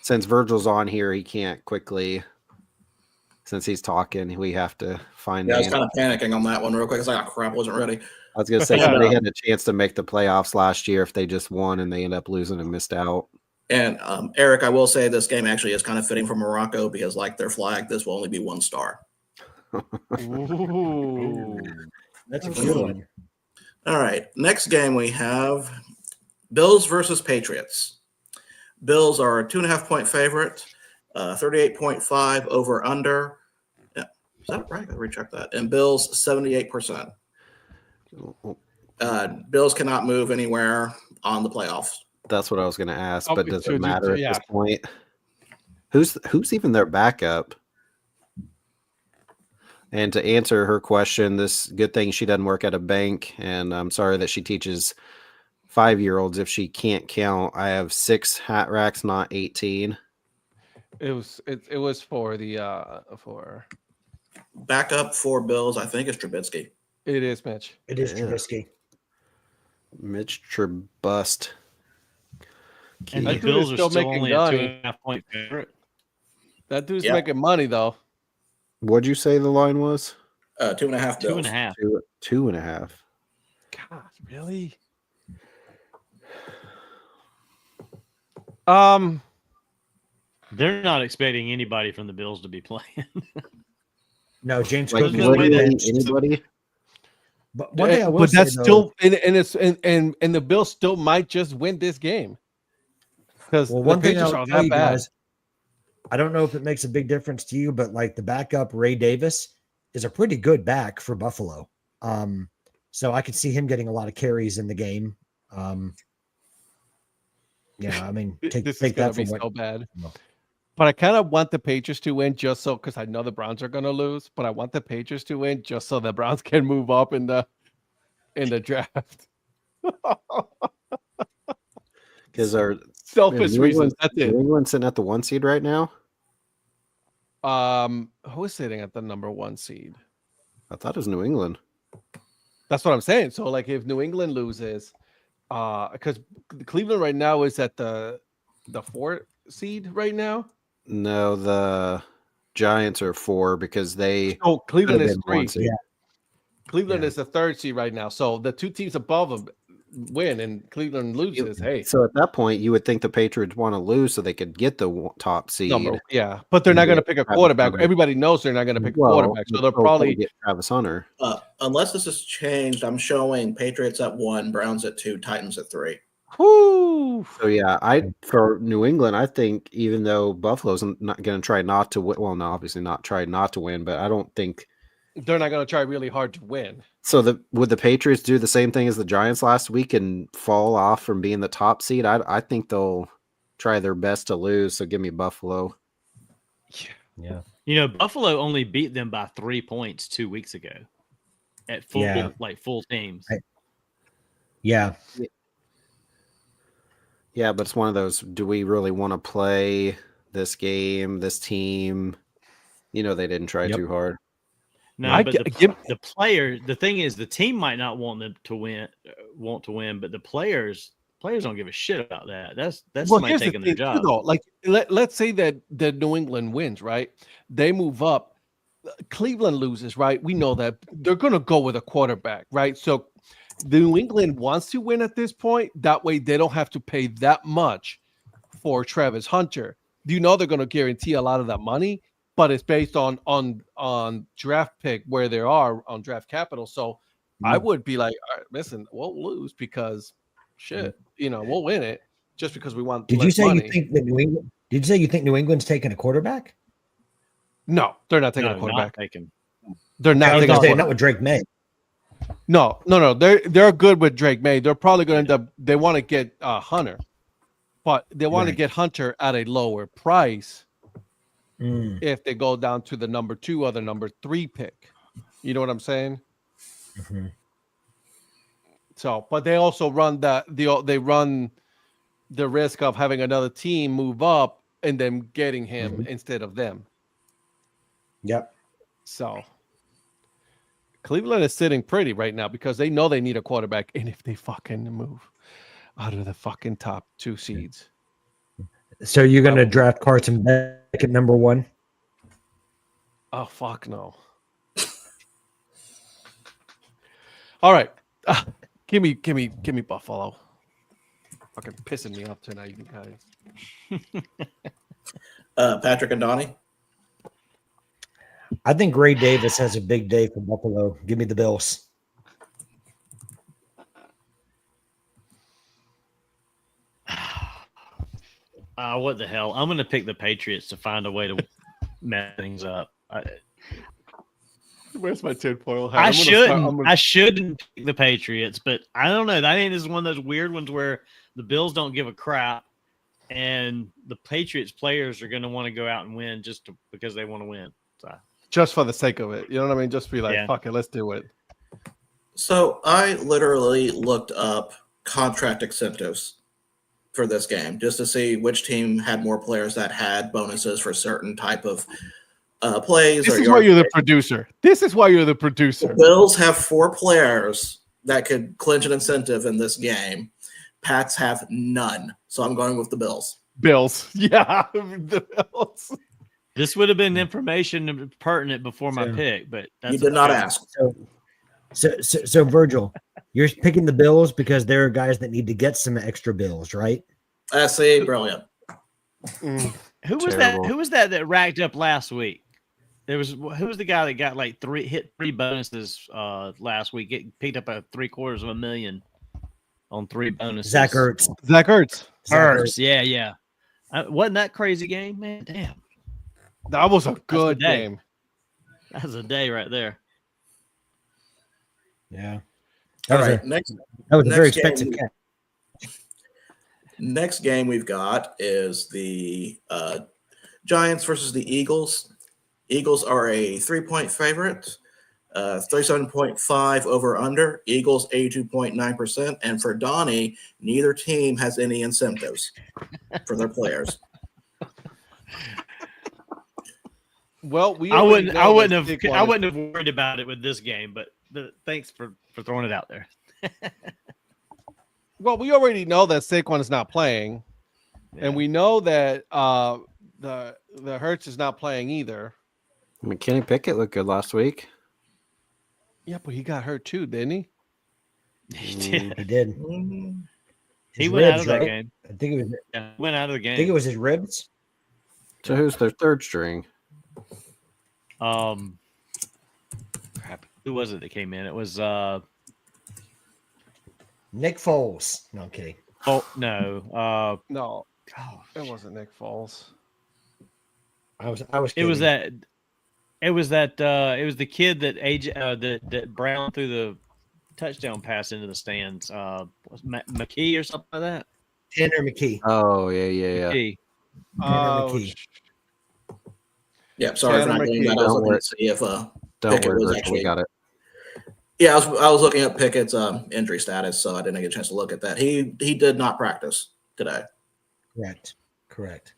S5: Since Virgil's on here, he can't quickly. Since he's talking, we have to find.
S4: Yeah, I was kind of panicking on that one real quick. I was like, oh, crap, wasn't ready.
S5: I was gonna say they had a chance to make the playoffs last year if they just won and they end up losing and missed out.
S4: And Eric, I will say this game actually is kind of fitting for Morocco because, like their flag, this will only be 1 star.
S1: Ooh.
S2: That's a good one.
S4: All right, next game we have Bills versus Patriots. Bills are a 2.5-point favorite, 38.5 over under. Yeah, is that right? I gotta recheck that. And Bills 78%. Bills cannot move anywhere on the playoffs.
S5: That's what I was going to ask,
S1: Oh,
S5: but does
S1: so
S5: it matter
S1: yeah.
S5: at this point? Who's even their backup? And to answer her question, this good thing she doesn't work at a bank, and I'm sorry that she teaches 5-year-olds if she can't count. I have 6 hat racks, not 18.
S1: It was for the for
S4: Backup for Bills, I think, is Trubisky.
S1: it is Mitch.
S2: It is
S5: Yeah.
S2: Trubisky.
S5: Mitch Trubust.
S3: And
S1: That
S3: the
S1: dude
S3: Bills
S1: is
S3: are
S1: still
S3: still
S1: making
S3: only a
S1: money.
S3: 2.5-point favorite.
S1: That dude's
S4: Yeah.
S1: making money though.
S5: What'd you say the line was?
S4: 2.5 Bills.
S3: 2.5.
S5: 2.5.
S1: God, really?
S3: They're not expecting anybody from the Bills to be playing.
S2: No, James
S5: Like
S2: Cook is
S3: literally
S5: literally
S2: benched.
S5: anybody.
S2: But one thing I will
S1: but
S2: say,
S1: that's
S2: though,
S1: still and the Bills still might just win this game because
S2: well,
S1: the
S2: one thing
S1: Patriots
S2: I'll
S1: are
S2: tell
S1: that
S2: you
S1: bad.
S2: guys, I don't know if it makes a big difference to you, but like the backup Ray Davis is a pretty good back for Buffalo. So I could see him getting a lot of carries in the game. Yeah, I mean,
S1: This is
S2: take
S1: gonna
S2: that
S1: be
S2: from what.
S1: so bad.
S2: No.
S1: But I kind of want the Patriots to win just so because I know the Browns are gonna lose. But I want the Patriots to win just so the Browns can move up in the draft.
S5: Because our
S1: Selfish
S5: New
S1: reasons.
S5: England,
S1: That's it.
S5: New England sitting at the 1 seed right now.
S1: Who is sitting at the number 1 seed?
S5: I thought it was New England.
S1: That's what I'm saying. So like if New England loses, because Cleveland right now is at the 4 seed right now.
S5: No, the Giants are 4 because they.
S1: Oh, Cleveland
S5: could've
S1: is
S5: been 1
S1: 3.
S5: seed.
S2: Yeah.
S1: Cleveland
S2: Yeah.
S1: is the 3rd seed right now. So the 2 teams above them win and Cleveland loses. Hey,
S5: So at that point, you would think the Patriots want to lose so they could get the top seed.
S1: yeah, but they're not going to pick a
S5: Travis
S1: quarterback.
S5: Hunter.
S1: Everybody knows they're not going to pick a
S5: Well,
S1: quarterback. So they'll
S5: they'll
S1: probably
S5: get Travis Hunter.
S4: Unless this has changed, I'm showing Patriots at 1, Browns at 2, Titans at 3.
S1: Whoo!
S5: So yeah, for New England, I think even though Buffalo's not going to try not to win, well, no, obviously not try not to win, but I don't think
S1: They're not going to try really hard to win.
S5: so. Would the Patriots do the same thing as the Giants last week and fall off from being the top seed? I think they'll try their best to lose. So give me Buffalo.
S2: Yeah.
S3: You know, Buffalo only beat them by 3 points 2 weeks ago at full full teams.
S2: Yeah.
S5: Yeah, but it's one of those. Do we really want to play this game, this team? You know, they didn't try too hard.
S3: No,
S1: I
S3: but
S1: get-
S3: the player. The thing is, the team might not want them to win, but the players don't give a shit about that. That's somebody
S1: here's the
S3: taking their
S1: thing, too,
S3: job.
S1: though. Like let's say that New England wins, right? They move up. Cleveland loses, right? We know that they're going to go with a quarterback, right? So the New England wants to win at this point. That way they don't have to pay that much for Travis Hunter. You know they're going to guarantee a lot of that money, but it's based on draft pick where they are on draft capital. So I would be like, all right, listen, we'll lose because shit, we'll win it just because we want.
S2: Did you
S1: less
S2: say
S1: money.
S2: you think that New England? Did you say you think New England's taking a quarterback?
S1: No, they're not taking
S3: No,
S1: a quarterback.
S3: not taking.
S1: They're not
S2: I was
S1: taking a
S2: gonna say,
S1: quarterback.
S2: not with Drake May.
S1: No. They're good with Drake May. They're probably going to end up. They want to get Hunter, but they want to
S2: Right.
S1: get Hunter at a lower price
S2: Mm.
S1: if they go down to the number 2 or the number 3 pick. You know what I'm saying?
S2: Mhm.
S1: So, but they also run they run the risk of having another team move up and then getting him instead of them.
S2: Yep.
S1: So Cleveland is sitting pretty right now because they know they need a quarterback. And if they fucking move out of the fucking top 2 seeds.
S2: So you're going to draft Carson Beck at number 1?
S1: Oh, fuck no. All right. Give me Buffalo. Fucking pissing me off tonight, you guys.
S4: Patrick and Donnie.
S2: I think Ray Davis has a big day for Buffalo. Give me the Bills.
S3: What the hell? I'm going to pick the Patriots to find a way to mess things up.
S1: Where's my tinfoil hat?
S3: I shouldn't pick the Patriots, but I don't know. That ain't is one of those weird ones where the Bills don't give a crap, and the Patriots players are going to want to go out and win because they want to win. So.
S1: Just for the sake of it. You know what I mean? Just be like, fuck it, let's do it.
S4: So I literally looked up contract incentives for this game just to see which team had more players that had bonuses for certain type of plays.
S1: This is why you're the producer. This is why you're the producer.
S4: The Bills have 4 players that could clinch an incentive in this game. Pats have none. So I'm going with the Bills.
S1: Bills. Yeah. The Bills.
S3: This would have been information pertinent before my pick, but
S4: you did not ask.
S2: So Virgil, you're picking the Bills because there are guys that need to get some extra bills, right?
S4: I see. Brilliant.
S3: Who was that? Who was that racked up last week? Who was the guy that got like 3 bonuses last week? Picked up a $750,000 on 3 bonuses.
S2: Zach Ertz.
S3: Yeah. Wasn't that crazy game, man? Damn.
S1: That was a good game.
S3: That was a day right there.
S2: Yeah.
S4: All right. That
S2: was a very expensive game.
S4: Next game we've got is the Giants versus the Eagles. Eagles are a 3-point favorite, 37.5 over under. Eagles 82.9%. And for Donnie, neither team has any incentives for their players.
S1: Well,
S3: I wouldn't have worried about it with this game, but thanks for throwing it out there.
S1: Well, we already know that Saquon is not playing, and we know that the Hurts is not playing either.
S5: I mean, Kenny Pickett looked good last week.
S1: Yeah, but he got hurt too, didn't he?
S3: He did.
S2: He did.
S3: He went out of that game.
S2: I think it was.
S3: Yeah, went out of the game.
S2: I think it was his ribs.
S5: So who's their third string?
S3: Crap. Who was it that came in? It was
S2: Nick Foles. No, I'm kidding.
S3: Oh no.
S1: No. It wasn't Nick Foles.
S2: I was
S3: kidding. It was the kid that that Brown threw the touchdown pass into the stands. Was McKee or something like that?
S2: Tanner McKee.
S5: Oh yeah.
S3: McKee.
S2: McKee.
S4: Yeah, sorry for not getting that. I was looking to see if Pickett was actually.
S5: We got it.
S4: Yeah, I was looking at Pickett's injury status, so I didn't get a chance to look at that. He did not practice today.
S2: Correct.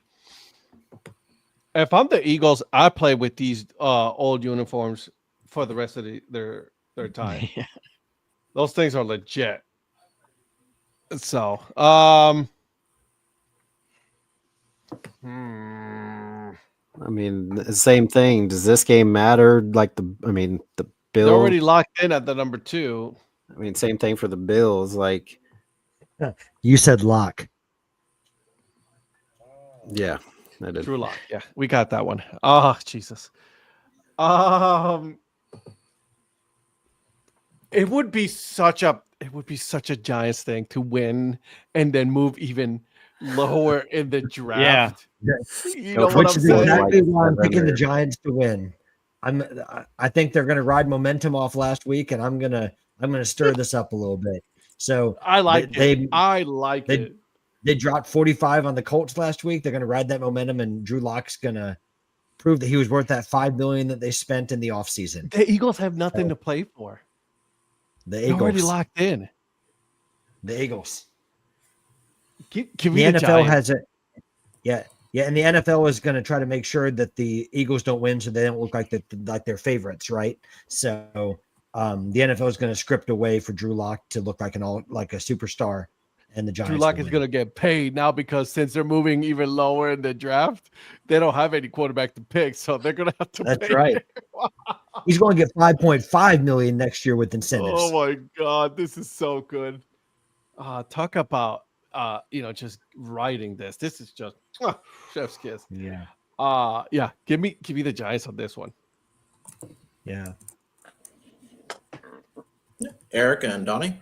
S1: If I'm the Eagles, I play with these old uniforms for the rest of their time.
S3: Yeah.
S1: Those things are legit. So,
S5: I mean, the same thing. Does this game matter? The Bills
S1: they're already locked in at the number 2.
S5: I mean, same thing for the Bills.
S2: You said lock.
S5: Yeah, I did.
S1: Drew Lock. Yeah, we got that one. Oh, Jesus. It would be such a Giants thing to win and then move even lower in the draft.
S2: Yeah.
S1: You know what
S2: Which
S1: I'm
S2: is
S1: saying?
S2: exactly why I'm picking the Giants to win. I think they're going to ride momentum off last week, and I'm gonna stir this up a little bit. So
S1: I like it.
S2: They dropped 45 on the Colts last week. They're going to ride that momentum, and Drew Lock's going to prove that he was worth that $5 million that they spent in the offseason.
S1: The Eagles have nothing to play for.
S2: The
S1: They're
S2: Eagles
S1: already locked in.
S2: The Eagles.
S1: Give
S2: The
S1: me the
S2: NFL
S1: Giants.
S2: has it. Yeah. Yeah. And the NFL is going to try to make sure that the Eagles don't win so they don't look like they're favorites, right? So the NFL is going to script a way for Drew Lock to look like a superstar, and the Giants.
S1: Drew Lock is going to get paid now because since they're moving even lower in the draft, they don't have any quarterback to pick, so they're going to have to.
S2: That's
S1: pay
S2: right. He's going to get $5.5 million next year with incentives.
S1: Oh my God, this is so good. Talk about just writing this. This is just chef's kiss.
S2: Yeah.
S1: Yeah. Give me the Giants on this one.
S2: Yeah.
S4: Eric and Donnie.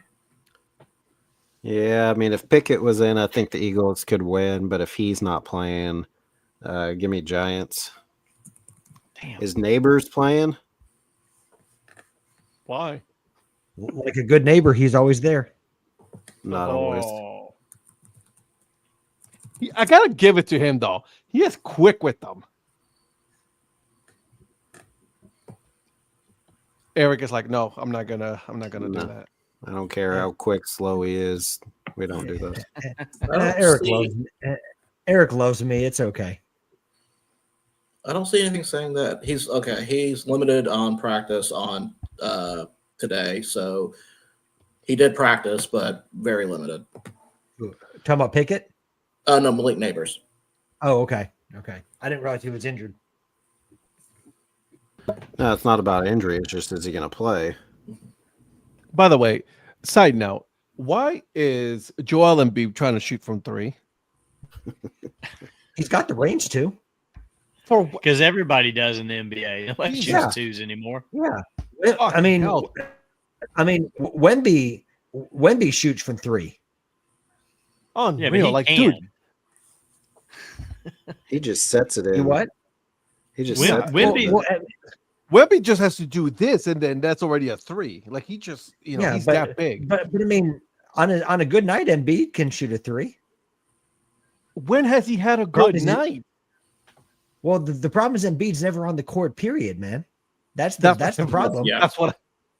S5: Yeah, I mean, if Pickett was in, I think the Eagles could win. But if he's not playing, give me Giants.
S1: Damn.
S5: Is Neighbors playing?
S1: Why?
S2: Like a good neighbor, he's always there.
S5: Not always.
S1: I gotta give it to him though. He is quick with them. Eric is like, no, I'm not gonna do that.
S5: I don't care how quick, slow he is. We don't do those.
S2: Eric loves me. It's okay.
S4: I don't see anything saying that he's okay. He's limited on practice on today, so he did practice, but very limited.
S2: Talking about Pickett?
S4: No, Malik Neighbors.
S2: Oh, okay. Okay. I didn't realize he was injured.
S5: No, it's not about injury. It's just, is he going to play?
S1: By the way, side note, why is Joel Embiid trying to shoot from 3?
S2: He's got the range too.
S3: Because everybody does in the NBA. Nobody shoots
S2: Yeah.
S3: twos anymore.
S2: Yeah.
S1: Fucking
S2: I mean,
S1: hell.
S2: Wemby shoots from 3.
S1: Unreal.
S3: Yeah, but he
S1: like,
S3: can.
S1: dude,
S5: He just sets it in.
S2: You what?
S5: He just
S3: Wem-
S5: sets
S3: Wemby-
S5: it in.
S1: Wemby just has to do this, and then that's already a 3. Like he just,
S2: Yeah,
S1: he's
S2: but-
S1: that big.
S2: But I mean, on a good night, Embiid can shoot a 3.
S1: When has he had a
S2: Problem
S1: good
S2: is
S1: night?
S2: Well, the problem is Embiid's never on the court. Period, man. That's the problem.
S4: Yeah.
S1: That's what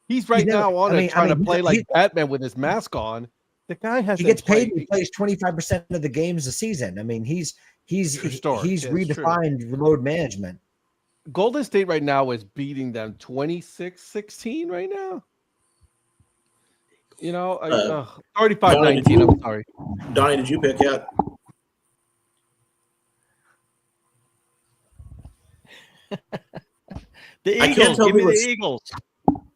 S1: he's right
S2: never-
S1: now on
S2: I
S1: it
S2: mean-
S1: trying to
S2: he-
S1: play
S2: he-
S1: like Batman with his mask on. The guy has
S2: He gets paid. He plays 25% of the games a season. I mean, he's
S1: True story.
S2: he's
S1: Yeah, it's true.
S2: redefined load management.
S1: Golden State right now is beating them 26-16 right now. 35-19. I'm sorry.
S4: Donnie, did you pick yet?
S3: The
S4: I can't
S3: Eagles.
S4: tell
S3: Give me
S4: who
S3: the
S4: was-
S3: Eagles.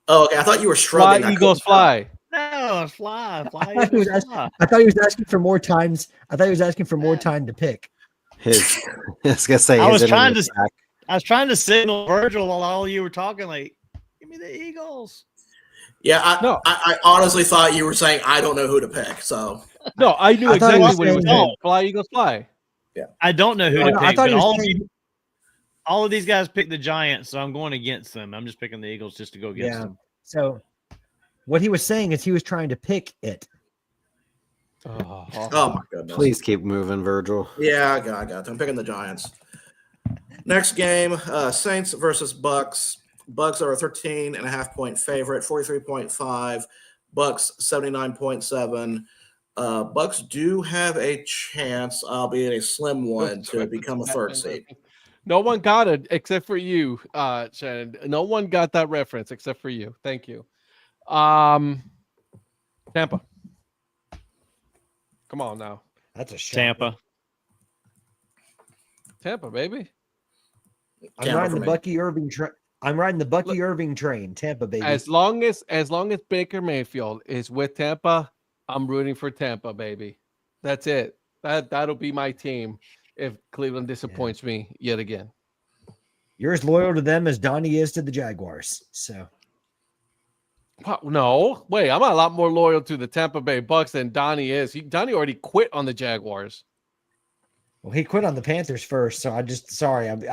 S4: Oh, okay. I thought you were
S1: Fly,
S4: shrugging.
S1: Eagles, fly.
S3: No, fly.
S2: I thought he was
S3: Fly.
S2: I thought he was asking for more times. I thought he was asking for more time to pick.
S5: I was gonna say,
S3: I was
S5: his
S3: trying
S5: internet
S3: to-
S5: back.
S3: I was trying to signal Virgil while all you were talking, like, give me the Eagles.
S4: Yeah,
S1: No.
S4: I honestly thought you were saying I don't know who to pick. So
S1: No, I knew
S2: I thought he
S1: exactly
S2: was
S1: what he was
S2: saying-
S1: saying. Fly, Eagles, fly.
S3: I don't know who
S2: I
S3: to
S2: thought
S3: pick, but
S2: he was
S3: all of
S2: saying-
S3: all of these guys picked the Giants, so I'm going against them. I'm just picking the Eagles just to go against
S2: Yeah.
S3: them.
S2: So what he was saying is he was trying to pick it.
S1: Oh,
S4: oh my goodness.
S5: Please keep moving, Virgil.
S4: Yeah, I got. I'm picking the Giants. Next game, Saints versus Bucks. Bucks are a 13.5-point favorite, 43.5. Bucks 79.7. Bucks do have a chance, albeit a slim one, to become a third seed.
S1: No one got it except for you, Shannon. No one got that reference except for you. Thank you. Tampa. Come on now.
S2: That's a shot.
S3: Tampa.
S1: Tampa, baby.
S2: I'm
S4: Tampa
S2: riding
S4: for
S2: the
S4: me.
S2: Bucky Irving train. I'm riding the Bucky Irving train. Tampa, baby.
S1: As long as Baker Mayfield is with Tampa, I'm rooting for Tampa, baby. That's it. That'll be my team if Cleveland disappoints me yet again.
S2: You're as loyal to them as Donnie is to the Jaguars. So
S1: What? No, wait. I'm a lot more loyal to the Tampa Bay Bucks than Donnie is. Donnie already quit on the Jaguars.
S2: well, he quit on the Panthers first. So I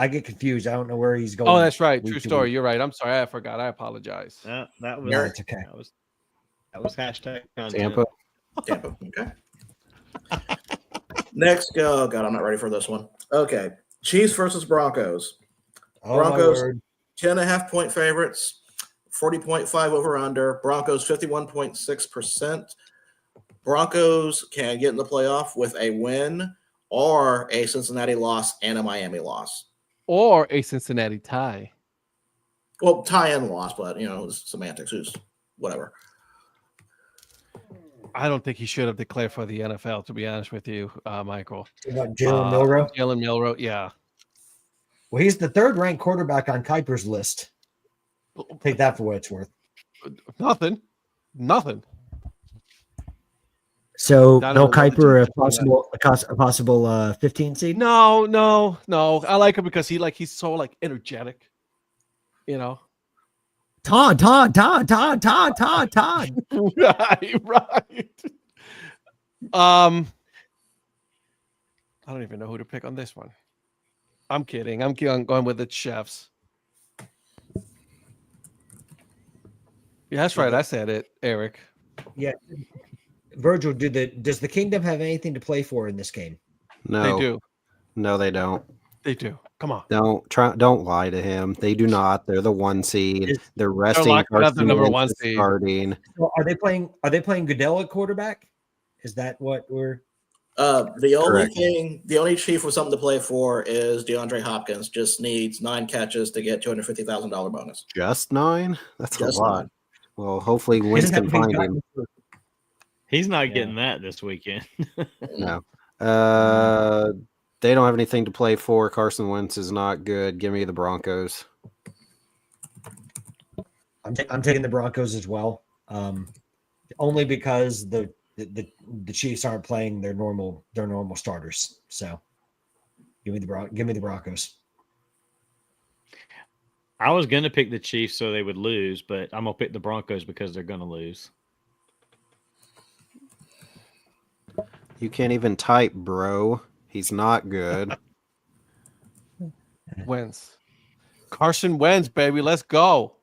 S2: get confused. I don't know where he's going.
S1: Oh, that's right.
S2: week
S1: True
S2: to
S1: story.
S2: week.
S1: You're right. I'm sorry. I forgot. I apologize.
S3: That was
S2: No, it's okay.
S3: that was hashtag content.
S5: Tampa.
S4: Tampa. Okay. Next, oh god, I'm not ready for this one. Okay, Chiefs versus Broncos.
S2: Oh, my
S4: Broncos.
S2: word.
S4: 10.5-point favorites, 40.5 over under. Broncos 51.6%. Broncos can get in the playoff with a win or a Cincinnati loss and a Miami loss.
S1: Or a Cincinnati tie.
S4: Well, tie-in loss, but it's semantics. Who's whatever.
S1: I don't think he should have declared for the NFL, to be honest with you, Michael.
S2: Jalen Milroe?
S1: Jalen Milroe, yeah.
S2: Well, he's the third-ranked quarterback on Kuiper's list. Take that for what it's worth.
S1: Nothing.
S2: So
S1: Not
S2: no
S1: even one
S2: Kuiper,
S1: to
S2: a possible 15 seed.
S1: No. I like him because he's so energetic.
S2: Todd.
S1: Right. I don't even know who to pick on this one. I'm kidding. I'm going with the Chefs. Yeah, that's right. I said it, Eric.
S2: Yeah. Virgil, does the Kingdom have anything to play for in this game?
S5: No,
S1: They do.
S5: No, they don't.
S1: They do. Come on.
S5: Don't lie to him. They do not. They're the 1 seed. They're resting
S1: locking up the
S5: Carson
S1: number
S5: Wentz
S1: 1
S5: is
S1: seed.
S5: starting.
S2: So are they playing Goodell at quarterback? Is that what we're
S4: The only chief with something to play for is DeAndre Hopkins. Just needs 9 catches to get $250,000 bonus.
S5: Just 9? That's
S4: Just
S5: a lot.
S4: 9.
S5: Well, hopefully Wentz can find him.
S3: He's not getting that this weekend.
S5: No. They don't have anything to play for. Carson Wentz is not good. Give me the Broncos.
S2: I'm taking the Broncos as well. Only because the Chiefs aren't playing their normal starters. So give me the Broncos.
S3: I was going to pick the Chiefs so they would lose, but I'm going to pick the Broncos because they're going to lose.
S5: You can't even type, bro. He's not good.
S1: Wentz. Carson Wentz, baby. Let's go.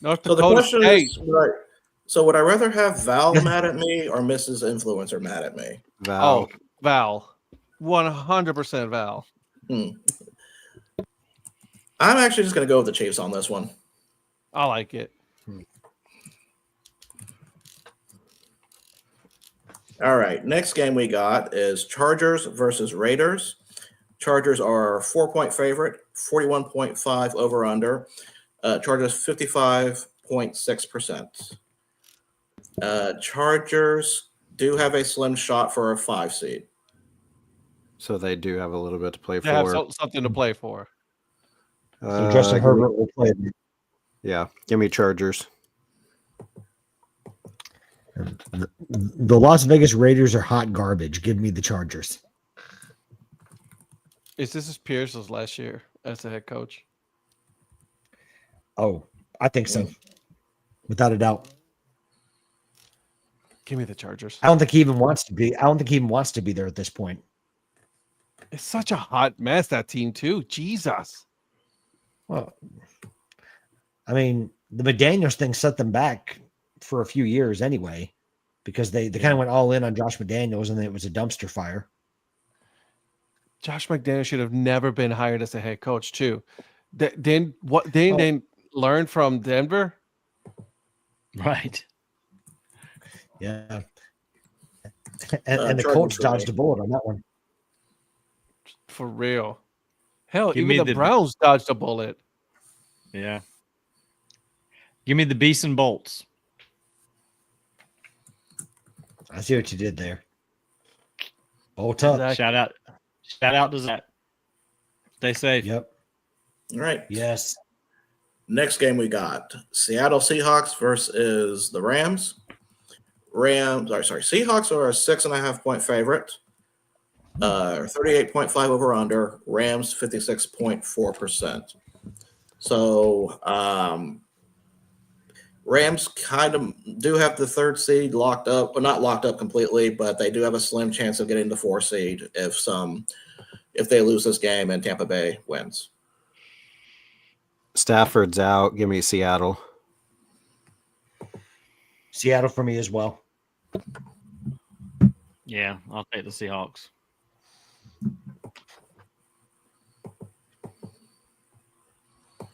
S1: North
S4: So the
S1: Dakota
S4: question
S1: State.
S4: is, right. So would I rather have Val mad at me or Mrs. Influencer mad at me?
S5: Val.
S1: Oh, Val. 100% Val.
S4: I'm actually just going to go with the Chiefs on this one.
S1: I like it.
S4: All right. Next game we got is Chargers versus Raiders. Chargers are 4-point favorite, 41.5 over under. Chargers 55.6%. Chargers do have a slim shot for a 5 seed.
S5: So they do have a little bit to play
S1: They have
S5: for.
S1: something to play for.
S2: So Justin Herbert will play.
S5: Yeah, give me Chargers.
S2: The Las Vegas Raiders are hot garbage. Give me the Chargers.
S1: Is this Pierce's last year as the head coach?
S2: Oh, I think so. Without a doubt.
S1: Give me the Chargers.
S2: I don't think he even wants to be. I don't think he even wants to be there at this point.
S1: It's such a hot mess, that team, too. Jesus.
S2: Well, I mean, the McDaniels thing set them back for a few years anyway, because they kind of went all in on Josh McDaniels, and then it was a dumpster fire.
S1: Josh McDaniels should have never been hired as a head coach, too. Then what? They learn from Denver,
S3: Right.
S2: Yeah. And the Colts dodged a bullet on that one.
S1: for real. Hell,
S3: Give
S1: even
S3: me
S1: the Browns dodged a bullet.
S3: Yeah. Give me the Beast and Bolts.
S2: I see what you did there. Bolt up.
S1: Exactly.
S3: Shout out to Zach. Stay safe.
S2: Yep.
S4: All right.
S2: Yes.
S4: Next game we got Seattle Seahawks versus the Rams. Seahawks are a 6.5-point favorite. 38.5 over under. Rams 56.4%. So Rams kind of do have the 3rd seed locked up, well, not locked up completely, but they do have a slim chance of getting the 4 seed if they lose this game and Tampa Bay wins.
S5: Stafford's out. Give me Seattle.
S2: Seattle for me as well.
S3: Yeah, I'll take the Seahawks.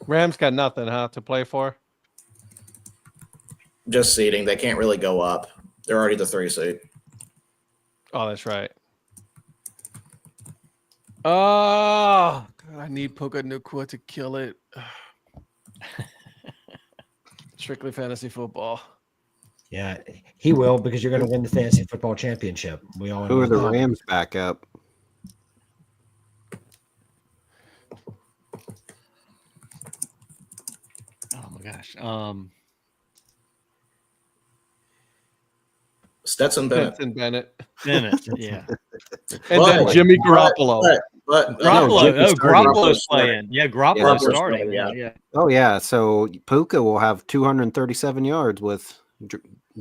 S1: Rams got nothing, to play for?
S4: Just seeding. They can't really go up. They're already the 3 seed.
S1: Oh, that's right. Oh, God, I need Puka Nacua to kill it. Strictly fantasy football.
S2: Yeah, he will because you're going to win the fantasy football championship. We all
S5: Who
S2: know
S5: are the
S2: that.
S5: Rams backup?
S3: Oh my gosh.
S4: Stetson Bennett.
S1: Stetson Bennett.
S3: Bennett. Yeah.
S1: And then
S4: But-
S1: Jimmy Garoppolo.
S4: But
S3: Garoppolo.
S5: Jimmy
S3: Oh,
S5: started.
S3: Garoppolo's
S4: Garoppolo's
S3: playing. Yeah, Garoppolo's
S4: Garoppolo's
S3: starting.
S4: starting,
S3: Yeah,
S4: yeah.
S3: yeah.
S5: Oh yeah, so Puka will have 237 yards with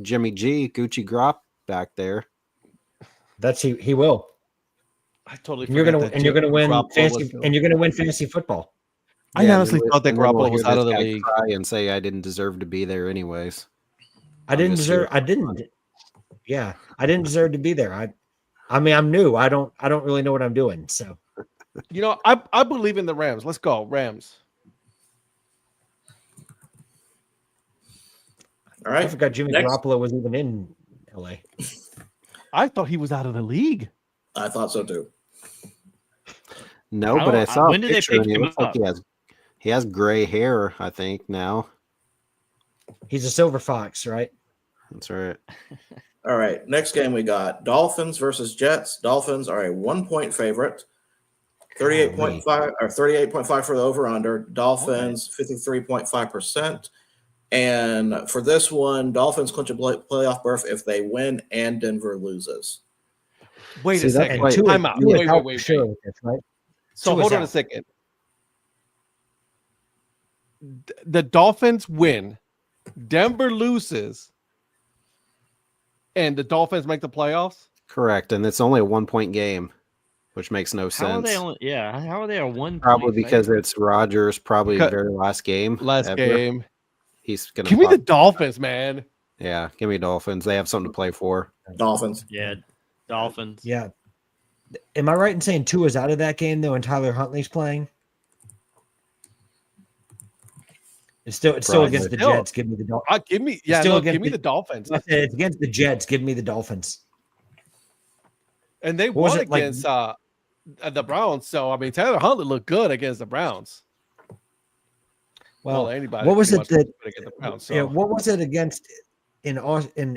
S5: Jimmy G, Gucci Grop back there.
S2: That's he will.
S1: I totally
S2: And you're
S1: forgot
S2: going to
S1: that
S2: and you're going to win
S1: Garoppolo
S2: fantasy
S1: was-
S2: and you're going to win fantasy football.
S1: I
S5: Yeah,
S1: honestly
S5: and
S1: thought that
S5: then we'll
S1: Garoppolo was
S5: hear
S1: out
S5: this
S1: of the
S5: guy
S1: league.
S5: cry and say I didn't deserve to be there anyways.
S2: I didn't
S5: just
S2: deserve.
S5: here.
S2: I didn't. Yeah, I didn't deserve to be there. I mean, I'm new. I don't really know what I'm doing. So
S1: You know, I believe in the Rams. Let's go, Rams.
S4: All
S2: I
S4: right.
S2: forgot Jimmy
S4: Next.
S2: Garoppolo was even in LA.
S1: I thought he was out of the league.
S4: I thought so too.
S5: No,
S3: I
S5: but I
S3: don't-
S5: saw
S3: when
S5: a
S3: did they
S5: picture
S3: pick
S5: and he
S3: him
S5: looks like
S3: up?
S5: he has gray hair, I think, now.
S2: He's a silver fox, right?
S5: That's right.
S4: All right. Next game we got Dolphins versus Jets. Dolphins are a 1-point favorite. 38.5 or 38.5 for the over/under. Dolphins 53.5%. And for this one, Dolphins clinch a playoff berth if they win and Denver loses.
S1: Wait
S5: See,
S1: a
S5: that's
S1: second.
S5: why-
S1: Time out.
S2: Tua is
S1: Wait,
S2: out
S1: wait,
S2: for sure
S1: wait.
S2: with this, right?
S1: So
S2: Tua's
S1: hold on a
S2: out.
S1: second. The Dolphins win, Denver loses, and the Dolphins make the playoffs.
S5: Correct. And it's only a 1-point game, which makes no
S3: How are
S5: sense.
S3: they only? Yeah. How are they a 1
S5: Probably
S3: point
S5: because
S3: favorite?
S5: it's Rodgers' probably
S1: Because-
S5: very last game.
S1: Last
S5: ever.
S1: game.
S5: He's gonna
S1: Give me the
S5: pop-
S1: Dolphins, man.
S5: Yeah, give me Dolphins. They have something to play for.
S4: Dolphins.
S3: Yeah. Dolphins.
S2: Yeah. Am I right in saying Tua's out of that game though, and Tyler Huntley's playing? It's still
S5: Probably.
S2: against the
S1: Still.
S2: Jets. Give me the Dolphins.
S1: Give me, yeah,
S2: still
S1: no,
S2: against
S1: give me
S2: the-
S1: the Dolphins.
S2: It's against the Jets. Give me the Dolphins.
S1: And they
S2: What was
S1: won
S2: it, like-
S1: against the Browns. So I mean, Tyler Huntley looked good against the Browns.
S2: Well,
S1: Anybody.
S2: what was
S1: pretty
S2: it
S1: much
S2: that?
S1: looked good against the Browns? So.
S2: Yeah, what was it against in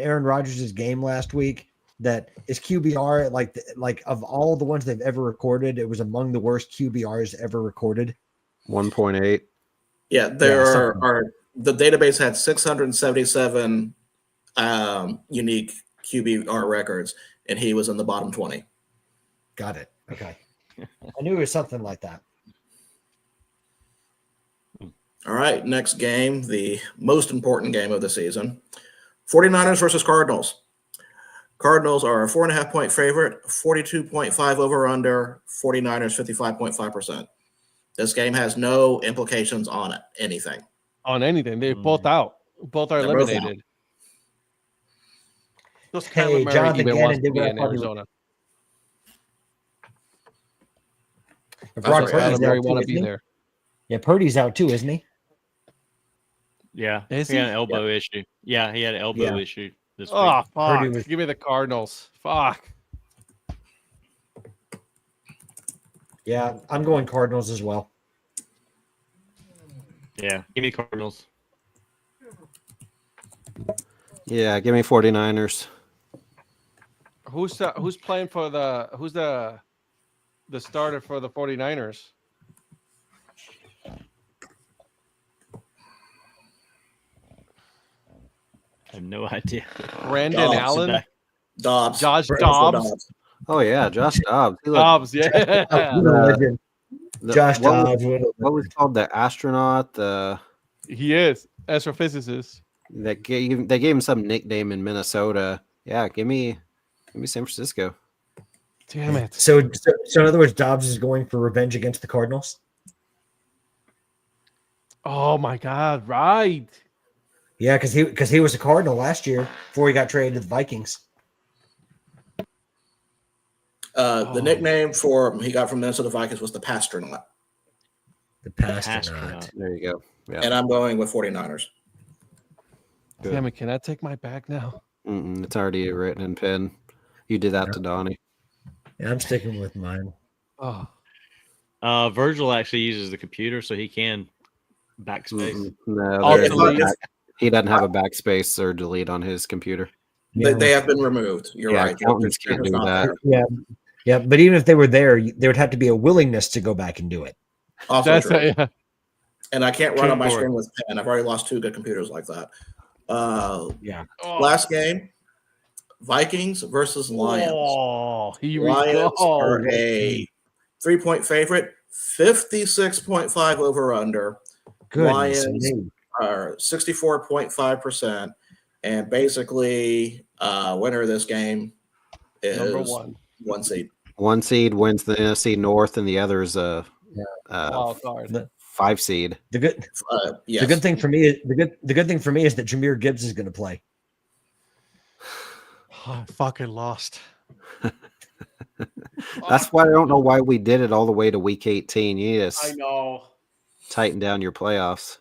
S2: Aaron Rodgers' game last week? That is QBR like of all the ones they've ever recorded, it was among the worst QBRs ever recorded.
S5: 1.8.
S4: Yeah, there
S2: Yeah,
S4: are the database had 677 unique QBR records, and he was in the bottom 20.
S2: Got it. Okay, I knew it was something like that.
S4: All right, next game, the most important game of the season. 49ers versus Cardinals. Cardinals are a 4.5-point favorite, 42.5 over/under, 49ers 55.5%. This game has no implications on it, anything.
S1: On anything, they're both out. Both are
S4: They're both out.
S1: eliminated. Just
S2: Hey,
S1: Kyler Murray
S2: Jonathan
S1: even
S2: Gannon
S1: wants to
S2: did
S1: be
S2: what I
S1: in
S2: thought he
S1: Arizona.
S2: If
S1: That's
S2: Brock
S1: why
S4: sorry,
S2: Purdy's
S1: Kyler Murray
S2: out too,
S1: want to
S2: isn't
S1: be
S2: he?
S1: there.
S2: Yeah, Purdy's out too, isn't he?
S3: Yeah.
S1: Is
S3: he had
S1: he?
S3: an elbow issue. Yeah, he had an elbow
S2: Yeah.
S3: issue this week.
S1: Oh, fuck.
S2: Purdy was-
S1: Give me the Cardinals. Fuck.
S2: Yeah, I'm going Cardinals as well.
S3: Yeah. Give me Cardinals.
S5: Yeah, give me 49ers.
S1: Who's playing for who's the starter for the 49ers?
S3: I have no idea.
S1: Brandon
S4: Dobbs.
S1: Allen?
S4: Dobbs.
S1: Josh
S4: Russell
S1: Dobbs?
S5: Oh yeah, Josh Dobbs. He looked-
S1: Dobbs, yeah.
S2: What a legend. Josh
S5: what was-
S2: Dobbs.
S5: What was called the astronaut?
S1: He is astrophysicist.
S5: They gave him some nickname in Minnesota. Yeah, give me San Francisco.
S1: Damn it.
S2: So in other words, Dobbs is going for revenge against the Cardinals.
S1: Oh my God! Right.
S2: Yeah, because he was a Cardinal last year before he got traded to the Vikings.
S4: The nickname he got from Minnesota Vikings was the Pastronaut.
S2: The Pastronaut.
S3: Astronaut.
S5: There you go. Yeah.
S4: And I'm going with 49ers.
S5: Good.
S1: Damn it! Can I take my back now?
S5: It's already written in pen. You did that to Donnie.
S2: Yeah, I'm sticking with mine.
S1: Oh,
S3: Virgil actually uses the computer, so he can backspace.
S5: No,
S1: Oh,
S5: there's no
S1: delete.
S5: he doesn't have a backspace or delete on his computer.
S4: They have been removed. You're
S5: Yeah,
S4: right.
S5: accountants can't do
S4: Not
S5: that.
S4: there.
S2: Yeah, but even if they were there would have to be a willingness to go back and do it.
S4: Also
S1: that's
S4: true.
S1: yeah.
S4: And I can't run on my
S3: Keyboard.
S4: screen with pen. I've already lost 2 good computers like that.
S2: Yeah.
S4: Last game, Vikings versus Lions.
S1: Oh, here we
S4: Lions are
S1: go.
S4: a 3-point favorite, 56.5 over under.
S2: Goodness
S4: Lions
S2: me.
S4: are 64.5%. And basically, winner of this game is
S1: Number 1
S4: 1 seed.
S5: 1 seed wins the NFC North, and the other is a
S1: wild card.
S5: 5 seed.
S2: The good
S4: Yes.
S2: the good thing for me is the good thing for me is that Jahmyr Gibbs is going to play.
S1: Oh, I fucking lost.
S5: That's why I don't know why we did it all the way to week 18. You need
S1: I
S5: to
S1: know.
S5: tighten down your playoffs.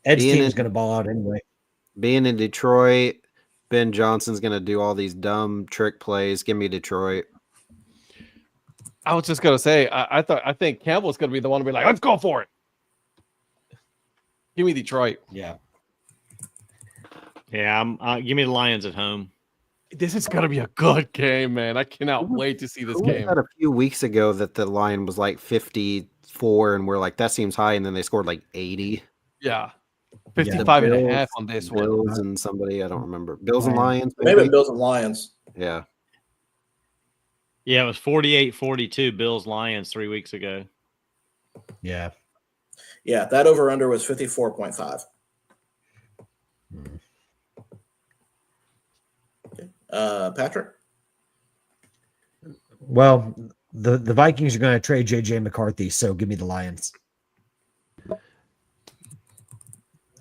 S2: Ed's
S5: Being
S2: team is
S5: in-
S2: going to ball out anyway.
S5: Being in Detroit, Ben Johnson's going to do all these dumb trick plays. Give me Detroit.
S1: I was just gonna say, I think Campbell's gonna be the one to be like, let's go for it. Give me Detroit.
S2: Yeah.
S3: Yeah, give me the Lions at home.
S1: This is gonna be a good game, man. I cannot wait to see this
S5: Who was
S1: game.
S5: that a few weeks ago that the line was like 54, and we're like, that seems high, and then they scored like 80.
S1: Yeah.
S2: The
S1: 55 and a
S5: Bills-
S1: half on this one.
S5: Bills and somebody, I don't remember. Bills and Lions,
S4: Maybe
S5: maybe?
S4: Bills and Lions.
S5: Yeah.
S3: Yeah, it was 48-42 Bills Lions 3 weeks ago.
S2: Yeah.
S4: Yeah, that over under was 54.5. Patrick?
S2: Well, the Vikings are going to trade JJ McCarthy, so give me the Lions.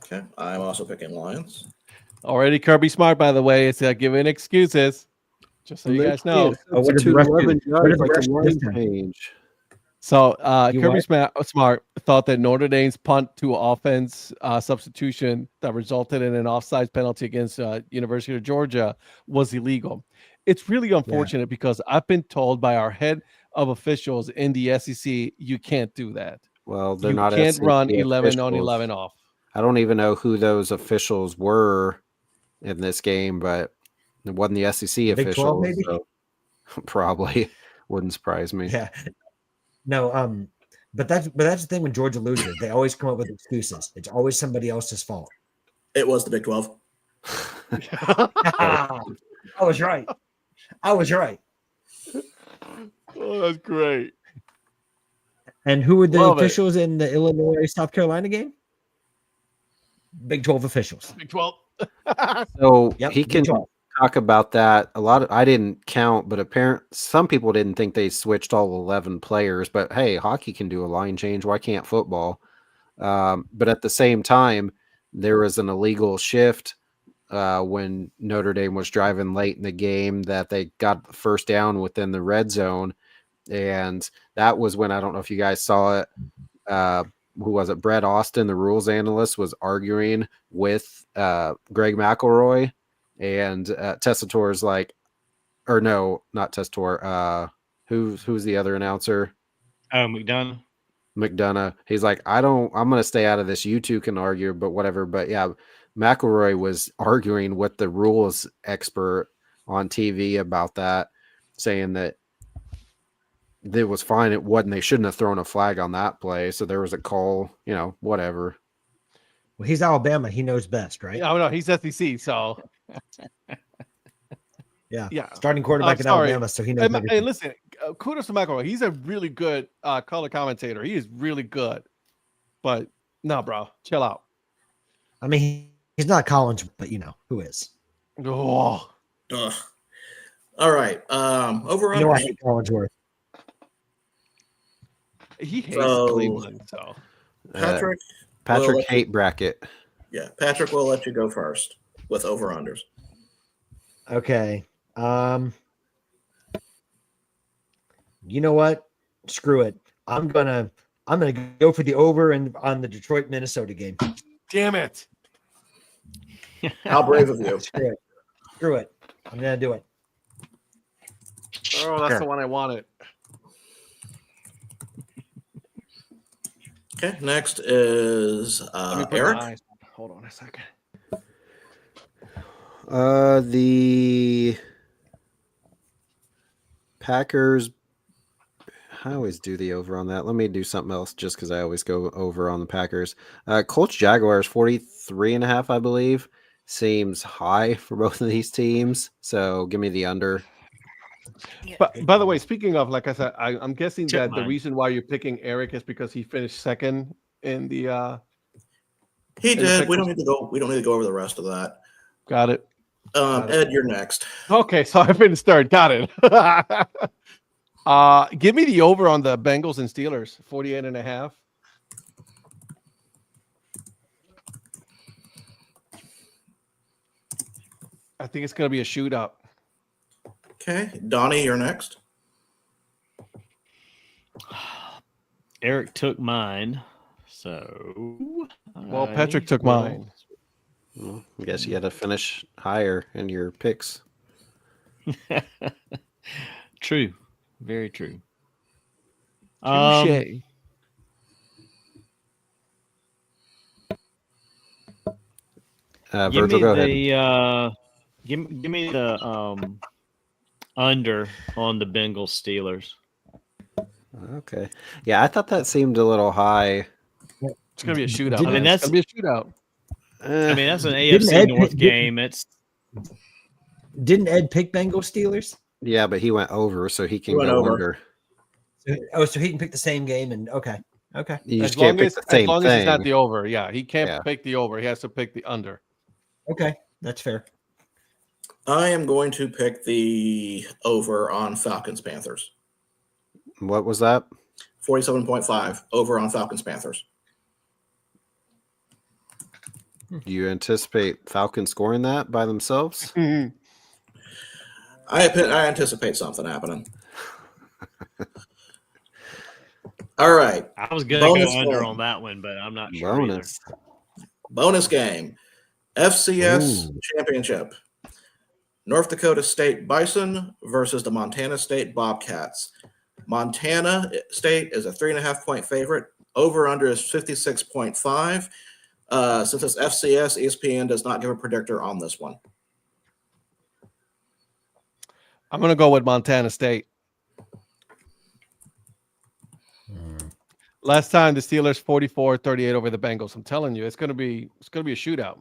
S4: Okay, I'm also picking Lions.
S1: Already Kirby Smart, by the way, is giving excuses. Just so you guys know.
S2: what did the rest do? What did the rest do this time?
S5: change.
S1: So
S2: You
S1: Kirby
S2: what?
S1: Smart thought that Notre Dame's punt to offense substitution that resulted in an offside penalty against University of Georgia was illegal. It's really unfortunate because I've been told by our head of officials in the SEC, you can't do that.
S5: Well, they're
S1: You
S5: not
S1: can't
S5: SEC
S1: run 11 on
S5: officials.
S1: 11 off.
S5: I don't even know who those officials were in this game, but it wasn't the SEC
S2: Big 12
S5: officials.
S2: maybe?
S5: So probably wouldn't surprise me.
S2: Yeah. No, but that's the thing when Georgia loses. They always come up with excuses. It's always somebody else's fault.
S4: It was the Big 12.
S2: I was right. I was right.
S1: Oh, that's great.
S2: And who were the
S1: Love it.
S2: officials in the Illinois South Carolina game? Big 12 officials.
S1: Big 12.
S5: So
S2: Yep,
S5: he
S2: Big
S5: can
S2: 12.
S5: talk about that. I didn't count, but some people didn't think they switched all 11 players. But hey, hockey can do a line change. Why can't football? But at the same time, there was an illegal shift when Notre Dame was driving late in the game that they got the first down within the red zone. And that was when, I don't know if you guys saw it, who was it? Brett Austin, the rules analyst, was arguing with Greg McElroy, and Tessitore's like, or no, not Tessitore. Who's the other announcer?
S3: Oh, McDonough.
S5: He's like, I'm going to stay out of this. You two can argue, but whatever. But yeah, McElroy was arguing with the rules expert on TV about that, saying that it was fine. It wasn't. They shouldn't have thrown a flag on that play. So there was a call, whatever.
S2: Well, he's Alabama. He knows best, right?
S1: Oh, no, he's SEC, so.
S2: Yeah. Starting quarterback in
S1: sorry.
S2: Alabama, so he knows
S1: And
S2: everything.
S1: listen, kudos to McElroy. He's a really good color commentator. He is really good. But no, bro, chill out.
S2: I mean, he's not Collins, but who is?
S1: Oh,
S4: Ugh. All right. Over
S2: I hate Collinsworth.
S1: he hates
S4: So-
S1: Cleveland. So
S4: Patrick.
S5: Patrick
S4: Well,
S5: hate bracket.
S4: Yeah, Patrick will let you go first with over unders.
S2: Okay. You know what? Screw it. I'm gonna go for the over and on the Detroit Minnesota game.
S1: damn it.
S4: How brave of you.
S2: Screw it. I'm gonna do it.
S1: Oh, that's the one I wanted.
S4: Okay, next is
S1: Let me put
S4: Eric.
S1: my eyes on. Hold on a second.
S5: The Packers. I always do the over on that. Let me do something else just because I always go over on the Packers. Colts Jaguars 43.5, I believe. Seems high for both of these teams. So give me the under.
S1: But by the way, speaking of, like I said, I'm guessing
S3: Chip
S1: that the
S3: mine.
S1: reason why you're picking Eric is because he finished second in the.
S4: He
S1: And the
S4: did. We
S1: Pickers-
S4: don't need to go. We don't need to go over the rest of that.
S1: Got it. Got it.
S4: Ed, you're next.
S1: Okay, so I finished third. Got it. Give me the over on the Bengals and Steelers, 48.5. I think it's going to be a shootout.
S4: Okay, Donnie, you're next.
S3: Eric took mine, so
S1: Well, Patrick took
S3: will-
S1: mine.
S5: Well, I guess you had to finish higher in your picks.
S3: True, very true.
S1: Touche.
S3: Give
S5: Virgil,
S3: me
S5: go ahead.
S3: the give me the under on the Bengals Steelers.
S5: Okay. Yeah, I thought that seemed a little high.
S1: It's going to be a shootout.
S2: Didn't-
S3: I mean,
S1: It's going to be a shootout.
S3: I mean, that's an
S2: Didn't
S3: AFC
S2: Ed
S3: North
S2: pick-
S3: game. It's
S2: Didn't Ed pick Bengals Steelers?
S5: yeah, but he went over, so he can
S4: He went
S5: go
S4: over.
S5: under.
S2: Oh, so he can pick the same game and okay.
S5: You
S1: As
S5: just can't
S1: long
S5: pick
S1: as,
S5: the
S1: as
S5: same
S1: long as it's not
S5: thing.
S1: the over. Yeah, he can't
S5: Yeah.
S1: pick the over. He has to pick the under.
S2: Okay, that's fair.
S4: I am going to pick the over on Falcons Panthers.
S5: What was that?
S4: 47.5 over on Falcons Panthers.
S5: Do you anticipate Falcons scoring that by themselves?
S4: I anticipate something happening. All right.
S3: I was gonna
S4: Bonus
S3: go under
S4: one.
S3: on that one, but I'm not sure either.
S5: Bonus.
S4: Bonus game. FCS
S2: Ooh.
S4: Championship. North Dakota State Bison versus the Montana State Bobcats. Montana State is a 3.5-point favorite. Over under is 56.5. Since it's FCS, ESPN does not give a predictor on this one.
S1: I'm going to go with Montana State. Last time the Steelers 44-38 over the Bengals. I'm telling you, it's going to be a shootout.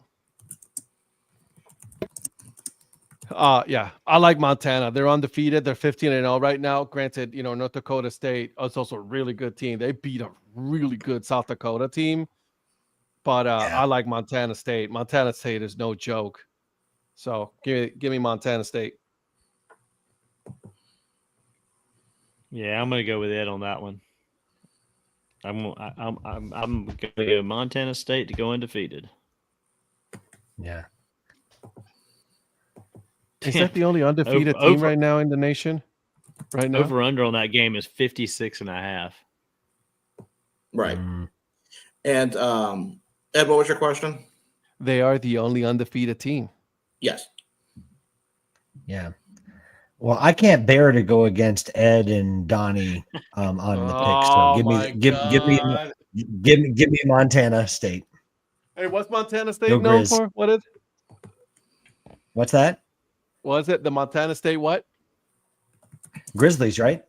S1: Yeah, I like Montana. They're undefeated. They're 15-0 right now. Granted, North Dakota State is also a really good team. They beat a really good South Dakota team. But I like Montana State. Montana State is no joke. So give me Montana State.
S3: Yeah, I'm gonna go with Ed on that one. I'm gonna go Montana State to go undefeated.
S2: Yeah.
S1: Is that the only undefeated team right now in the nation? Right now?
S3: Over under on that game is 56.5.
S4: Right.
S2: Mm.
S4: And Ed, what was your question?
S1: They are the only undefeated team.
S4: Yes.
S2: Yeah. Well, I can't bear to go against Ed and Donnie on the picks. So give me Montana State.
S1: Hey, what's Montana State
S2: Go
S1: known
S2: Grizz.
S1: for? What is?
S2: What's that?
S1: Was it the Montana State what?
S2: Grizzlies, right?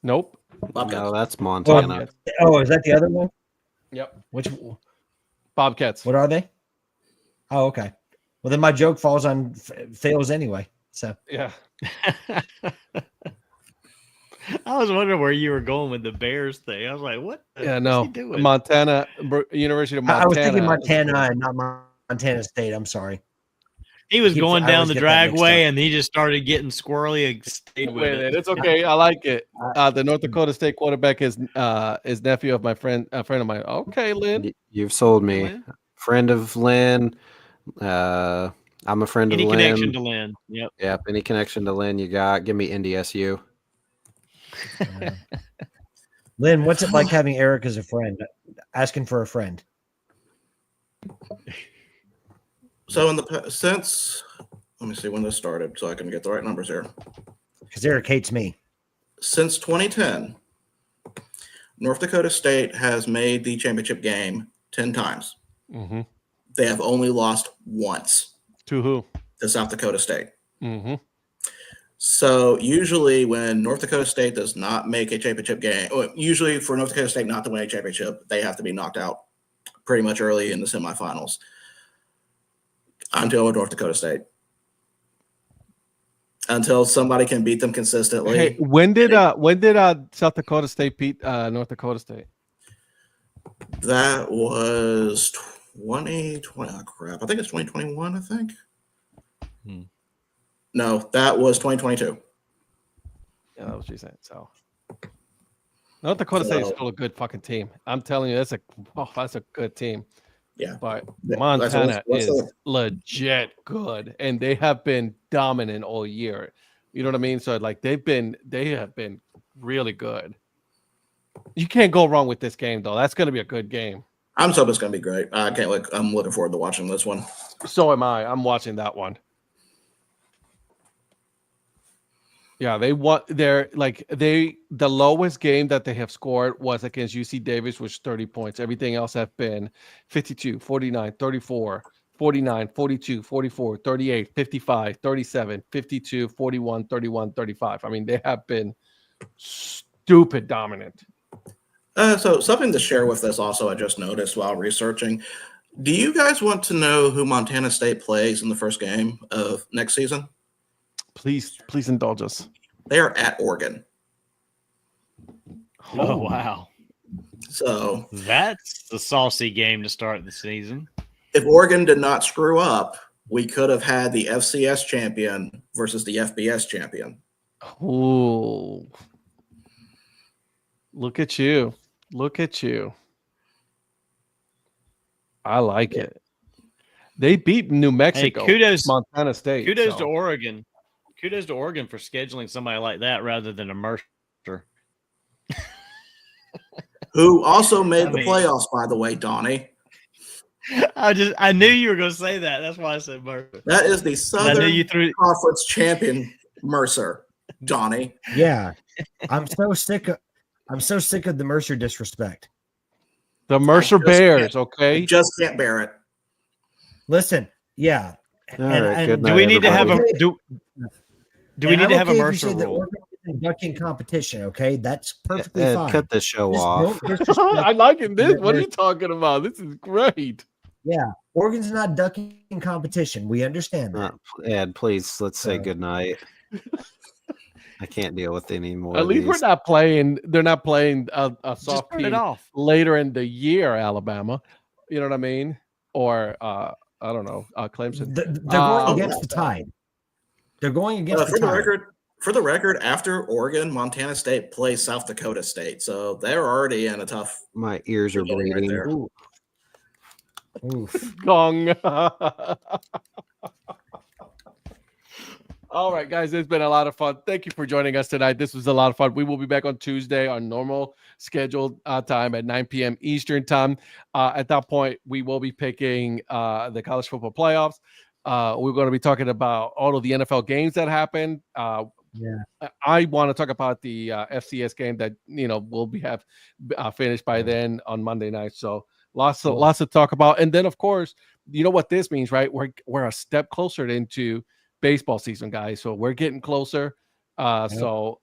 S1: Nope.
S4: Bobcats.
S5: No, that's Montana.
S1: Bobcats.
S2: Oh, is that the other one?
S1: Yep.
S2: Which?
S1: Bobcats.
S2: What are they? Oh, okay. Well, then my joke falls on fails anyway. So
S1: Yeah.
S3: I was wondering where you were going with the Bears thing. I was like, what?
S1: Yeah,
S3: what's
S1: no.
S3: he doing?
S1: Montana, University of Montana.
S2: I was thinking Montana and not Montana State. I'm sorry.
S3: He was
S2: I
S3: going down
S2: always
S3: the
S2: get that mixed up.
S3: and he just started getting squirrely and stayed with
S1: With it.
S3: it.
S1: It's okay. I like it. The North Dakota State quarterback is nephew of a friend of mine. Okay, Lynn.
S5: You've sold me.
S1: Lynn?
S5: Friend of Lynn. I'm a friend
S3: Any
S5: of Lynn.
S3: connection to Lynn. Yep.
S5: Yep. Any connection to Lynn you got? Give me NDSU.
S2: Lynn, what's it like having Eric as a friend? Asking for a friend.
S4: So since let me see when this started so I can get the right numbers here.
S2: Because Eric hates me.
S4: Since 2010, North Dakota State has made the championship game 10 times.
S1: Mm-hmm.
S4: They have only lost once.
S1: To who?
S4: To South Dakota State.
S1: Mm-hmm.
S4: So usually when North Dakota State does not make a championship game, usually for North Dakota State not to win a championship, they have to be knocked out pretty much early in the semifinals. I'm dealing with North Dakota State. Until somebody can beat them consistently.
S1: Hey, when did South Dakota State beat North Dakota State?
S4: That was 2020. Oh, crap. I think it's 2021, I think. No, that was 2022.
S1: Yeah, that was what you said. So North Dakota State is still a good fucking team. I'm telling you, that's a good team.
S4: Yeah.
S1: But
S4: Yeah,
S1: Montana is legit good, and they have been dominant all year. You know what I mean? So like they have been really good. You can't go wrong with this game, though. That's going to be a good game.
S4: I'm hoping it's going to be great. I can't look. I'm looking forward to watching this one.
S1: So am I. I'm watching that one. Yeah, the lowest game that they have scored was against UC Davis, which 30 points. Everything else have been 52, 49, 34, 49, 42, 44, 38, 55, 37, 52, 41, 31, 35. I mean, they have been stupid dominant.
S4: So something to share with this also I just noticed while researching. Do you guys want to know who Montana State plays in the first game of next season?
S1: Please indulge us.
S4: They are at Oregon.
S3: Oh, wow.
S4: So
S3: that's the saucy game to start the season.
S4: If Oregon did not screw up, we could have had the FCS champion versus the FBS champion.
S1: Oh, look at you. Look at you. I like it. They beat New Mexico.
S3: Hey, kudos,
S1: Montana State.
S3: Kudos to Oregon. Kudos to Oregon for scheduling somebody like that rather than a Mercer.
S4: Who also made the playoffs, by the way, Donnie.
S3: I knew you were going to say that. That's why I said Mercer.
S4: That is the Southern Conference champion, Mercer, Donnie.
S2: Yeah, I'm so sick of the Mercer disrespect.
S1: The Mercer Bears, okay?
S4: I just can't bear it.
S2: Listen, yeah.
S5: Right,
S3: do we need to have a do we need to have a Mercer rule?
S2: Ducking competition, okay? That's perfectly fine.
S5: Cut the show off.
S1: I like this. What are you talking about? This is great.
S2: Yeah, Oregon's not ducking competition. We understand that.
S5: Ed, please, let's say goodnight. I can't deal with any more.
S1: At least we're not playing. They're not playing a soft team later in the year, Alabama. You know what I mean? Or I don't know, Clemson.
S2: They're going against the tide. They're going against the tide.
S4: For the record, after Oregon, Montana State plays South Dakota State, so they're already in a tough.
S5: My ears are bleeding.
S2: Right
S1: Oof. Gong. All right, guys, it's been a lot of fun. Thank you for joining us tonight. This was a lot of fun. We will be back on Tuesday, our normal scheduled time at 9 p.m. Eastern time. At that point, we will be picking the college football playoffs. We're going to be talking about all of the NFL games that happened. I want to talk about the FCS game that will have finished by then on Monday night. So lots to talk about. And then, of course, you know what this means, right? We're a step closer into baseball season, guys. So we're getting closer. So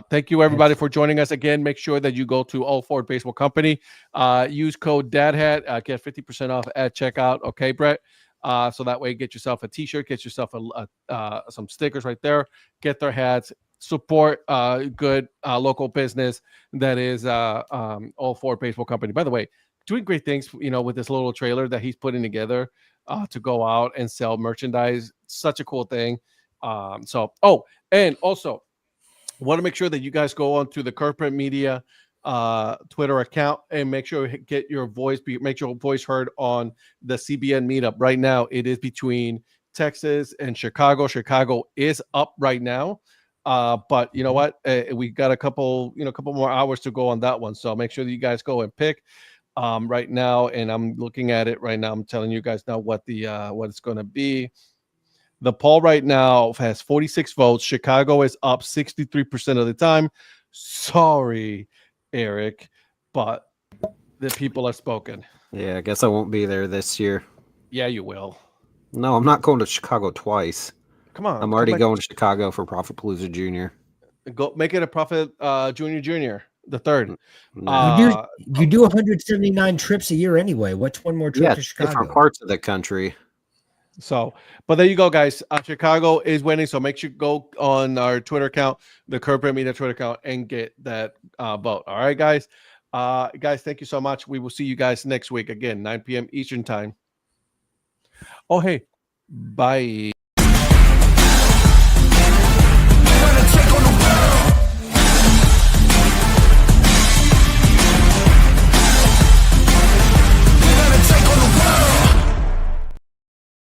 S1: thank you, everybody, for joining us again. Make sure that you go to All Ford Baseball Company. Use code Dad Hat. Get 50% off at checkout. Okay, Brett. So that way, get yourself a T-shirt, get yourself some stickers right there, get their hats, support good local business that is All Ford Baseball Company. By the way, doing great things, with this little trailer that he's putting together to go out and sell merchandise. Such a cool thing. And also want to make sure that you guys go on to the Corporate Media Twitter account and make sure make your voice heard on the CBN meetup. Right now it is between Texas and Chicago. Chicago is up right now, but you know what, we got a couple more hours to go on that one, so make sure that you guys go and pick. right now, and I'm looking at it right now. I'm telling you guys now what it's going to be. The poll right now has 46 votes. Chicago is up 63% of the time. Sorry, Eric, but the people have spoken.
S5: Yeah, I guess I won't be there this year.
S1: Yeah, you will.
S5: No, I'm not going to Chicago twice.
S1: Come on.
S5: I'm already going to Chicago for Profitpalooza Junior.
S1: Go make it a Profit Junior, the third.
S2: No. You do 179 trips a year anyway. What's one more trip to Chicago?
S5: Different parts of the country.
S1: So, but there you go, guys. Chicago is winning. So make sure you go on our Twitter account, the Curb Media Twitter account, and get that vote. All right, guys. Guys, thank you so much. We will see you guys next week again, 9 p.m. Eastern time. Oh, hey, bye.